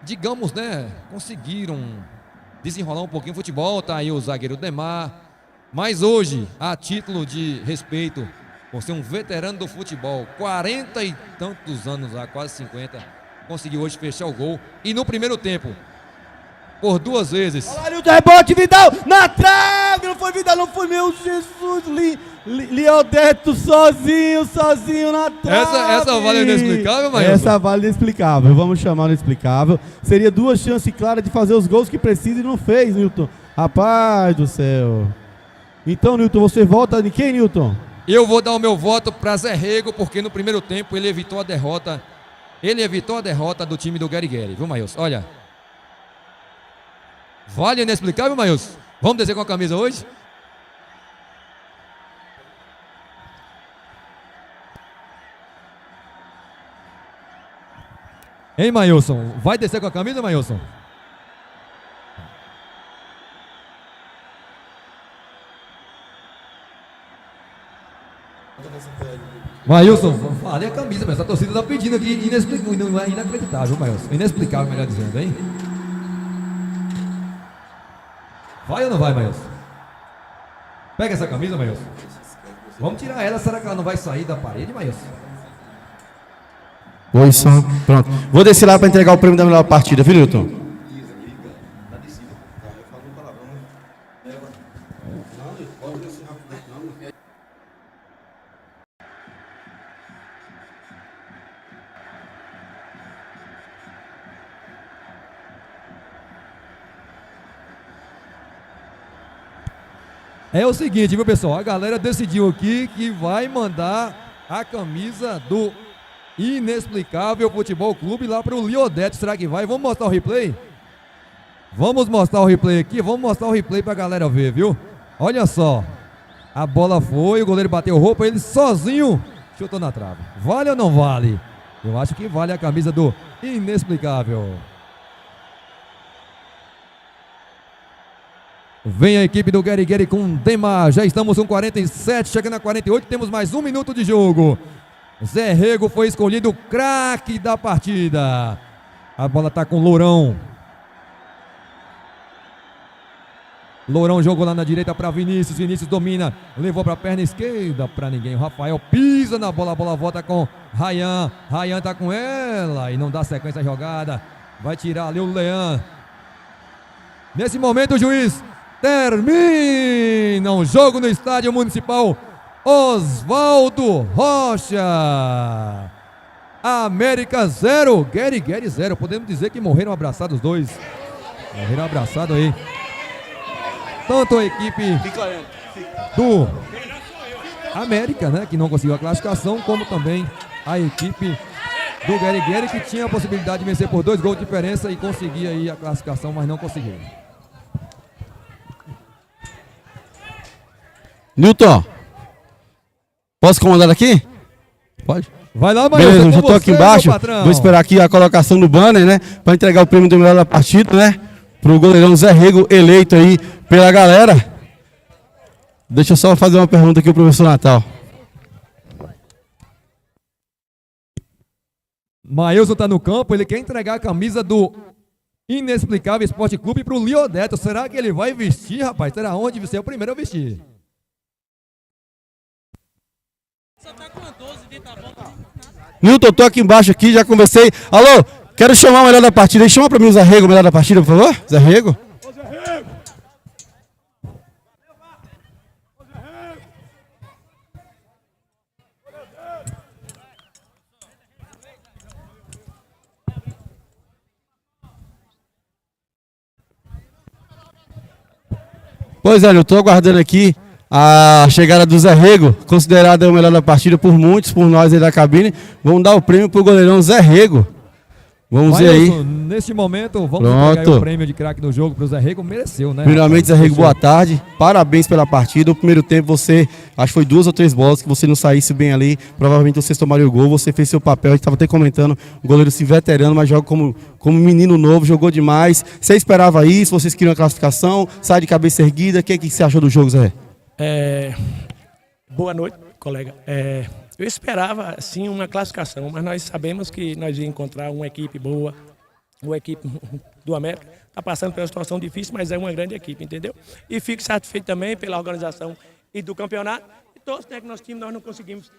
Speaker 2: digamos, né, conseguiram desenrolar um pouquinho o futebol, tá aí o zagueiro Demar, mas hoje, a título de respeito, por ser um veterano do futebol, 40 e tantos anos lá, quase 50, conseguiu hoje fechar o gol. E no primeiro tempo, por 2 vezes.
Speaker 1: Olha o rebote, Vidal, na trave, não foi Vidal, não foi, meu Jesus, Liodeto sozinho na trave.
Speaker 2: Essa vale inexplicável, Maílson?
Speaker 1: Essa vale inexplicável, vamos chamar inexplicável. Seria 2 chances claras de fazer os gols que precisa e não fez, Nilton. Rapaz do céu. Então, Nilton, você volta de quem, Nilton?
Speaker 2: Eu vou dar o meu voto para Zé Rego, porque no primeiro tempo ele evitou a derrota. Ele evitou a derrota do time do Gary, viu, Maílson? Olha. Vale inexplicável, Maílson? Vamos descer com a camisa hoje? Hein, Maílson? Vai descer com a camisa, Maílson? Maílson, vale a camisa, mas a torcida tá pedindo aqui, inacreditável, Maílson. Inexplicável, melhor dizendo, hein? Vai ou não vai, Maílson? Pega essa camisa, Maílson. Vamos tirar ela, será que ela não vai sair da parede, Maílson?
Speaker 1: Oi, Sam. Pronto. Vou descer lá para entregar o prêmio da melhor partida, viu, Nilton?
Speaker 2: É o seguinte, viu, pessoal? A galera decidiu aqui que vai mandar a camisa do Inexplicável Futebol Clube lá para o Liodeto. Será que vai? Vamos mostrar o replay? Vamos mostrar o replay aqui. Vamos mostrar o replay para a galera ver, viu? Olha só. A bola foi, o goleiro bateu roupa, ele sozinho chutou na trave. Vale ou não vale? Eu acho que vale a camisa do Inexplicável. Vem a equipe do Gary com Demar. Já estamos com 47, chegando a 48. Temos mais 1 minuto de jogo. Zé Rego foi escolhido o craque da partida. A bola está com Lourão. Lourão jogou lá na direita para Vinícius. Vinícius domina. Levou para a perna esquerda para ninguém. O Rafael pisa na bola. A bola volta com Rayan. Rayan está com ela e não dá sequência à jogada. Vai tirar ali o Leão. Nesse momento o juiz termina o jogo no estádio municipal Oswaldo Rocha. América 0, Gary 0. Podemos dizer que morreram abraçados os dois. Morreram abraçados aí. Tanto a equipe do América, né, que não conseguiu a classificação, como também a equipe do Gary que tinha a possibilidade de vencer por 2 gols de diferença e conseguir aí a classificação, mas não conseguiu.
Speaker 1: Nilton, posso comandar aqui? Pode.
Speaker 2: Vai lá, Maílson.
Speaker 1: Beleza, já tô aqui embaixo. Vou esperar aqui a colocação no banner, né? Para entregar o prêmio do melhor da partida, né? Pro goleirão Zé Rego, eleito aí pela galera. Deixa eu só fazer uma pergunta aqui ao professor Natal.
Speaker 2: Maílson tá no campo, ele quer entregar a camisa do Inexplicável Esporte Clube pro Liodeto. Será que ele vai vestir, rapaz? Será onde você é o primeiro a vestir?
Speaker 1: Nilton, tô aqui embaixo aqui, já conversei. Alô, quero chamar o melhor da partida aí. Chama pra mim o Zé Rego, o melhor da partida, por favor. Zé Rego. Pois é, eu tô aguardando aqui a chegada do Zé Rego, considerado o melhor da partida por muitos, por nós aí da cabine. Vamos dar o prêmio pro goleirão Zé Rego. Vamos ver aí.
Speaker 2: Neste momento, vamos entregar aí o prêmio de craque do jogo pro Zé Rego. Mereceu, né?
Speaker 1: Primeiramente, Zé Rego, boa tarde. Parabéns pela partida. No primeiro tempo, você, acho que foi 2 ou 3 bolas que você não saísse bem ali. Provavelmente vocês tomaram o gol. Você fez seu papel. A gente estava até comentando. O goleiro se veterano, mas joga como menino novo. Jogou demais. Você esperava isso? Vocês queriam a classificação? Sai de cabeça erguida. O que você achou do jogo, Zé?
Speaker 3: Boa noite, colega. Eu esperava, sim, uma classificação, mas nós sabemos que nós íamos encontrar uma equipe boa, uma equipe do América. Está passando por uma situação difícil, mas é uma grande equipe, entendeu? E fico satisfeito também pela organização e do campeonato. E todos, né, que nós tínhamos, nós não conseguimos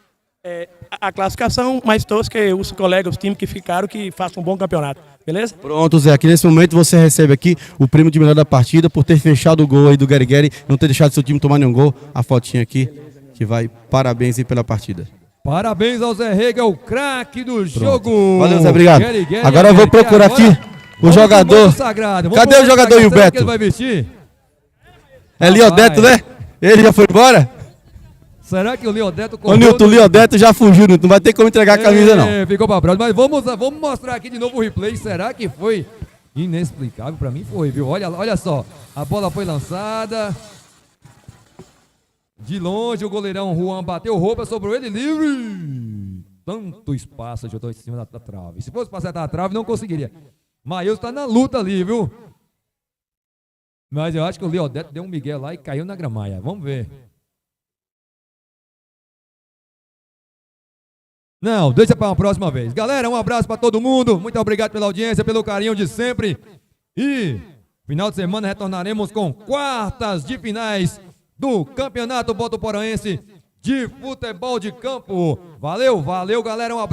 Speaker 3: a classificação, mas todos que os colegas, os times que ficaram, que façam um bom campeonato. Beleza?
Speaker 1: Pronto, Zé. Aqui nesse momento você recebe aqui o prêmio de melhor da partida por ter fechado o gol aí do Guerigueri, não ter deixado seu time tomar nenhum gol. A fotinha aqui, que vai. Parabéns aí pela partida.
Speaker 2: Parabéns ao Zé Rego, é o craque do jogo.
Speaker 1: Valeu, Zé, obrigado. Agora eu vou procurar aqui o jogador. Cadê o jogador Hilberto?
Speaker 2: Ele vai vestir?
Speaker 1: É Liodeto, né? Ele já foi embora?
Speaker 2: Será que o Liodeto...
Speaker 1: Ô, Nilton, o Liodeto já fugiu, Nilton. Não vai ter como entregar a camisa, não.
Speaker 2: Ficou pra próxima. Mas vamos mostrar aqui de novo o replay. Será que foi inexplicável? Pra mim foi, viu? Olha só. A bola foi lançada. De longe, o goleirão Juan bateu roupa, sobrou ele livre. Tanto espaço ajudou em cima da trave. Se fosse pra acertar a trave, não conseguiria. Maílson tá na luta ali, viu? Mas eu acho que o Liodeto deu um migué lá e caiu na gramaia. Vamos ver. Não, deixa para uma próxima vez. Galera, um abraço para todo mundo. Muito obrigado pela audiência, pelo carinho de sempre. E final de semana retornaremos com quartas de finais do Campeonato Botuporaense de Futebol de Campo. Valeu, galera. Um abraço.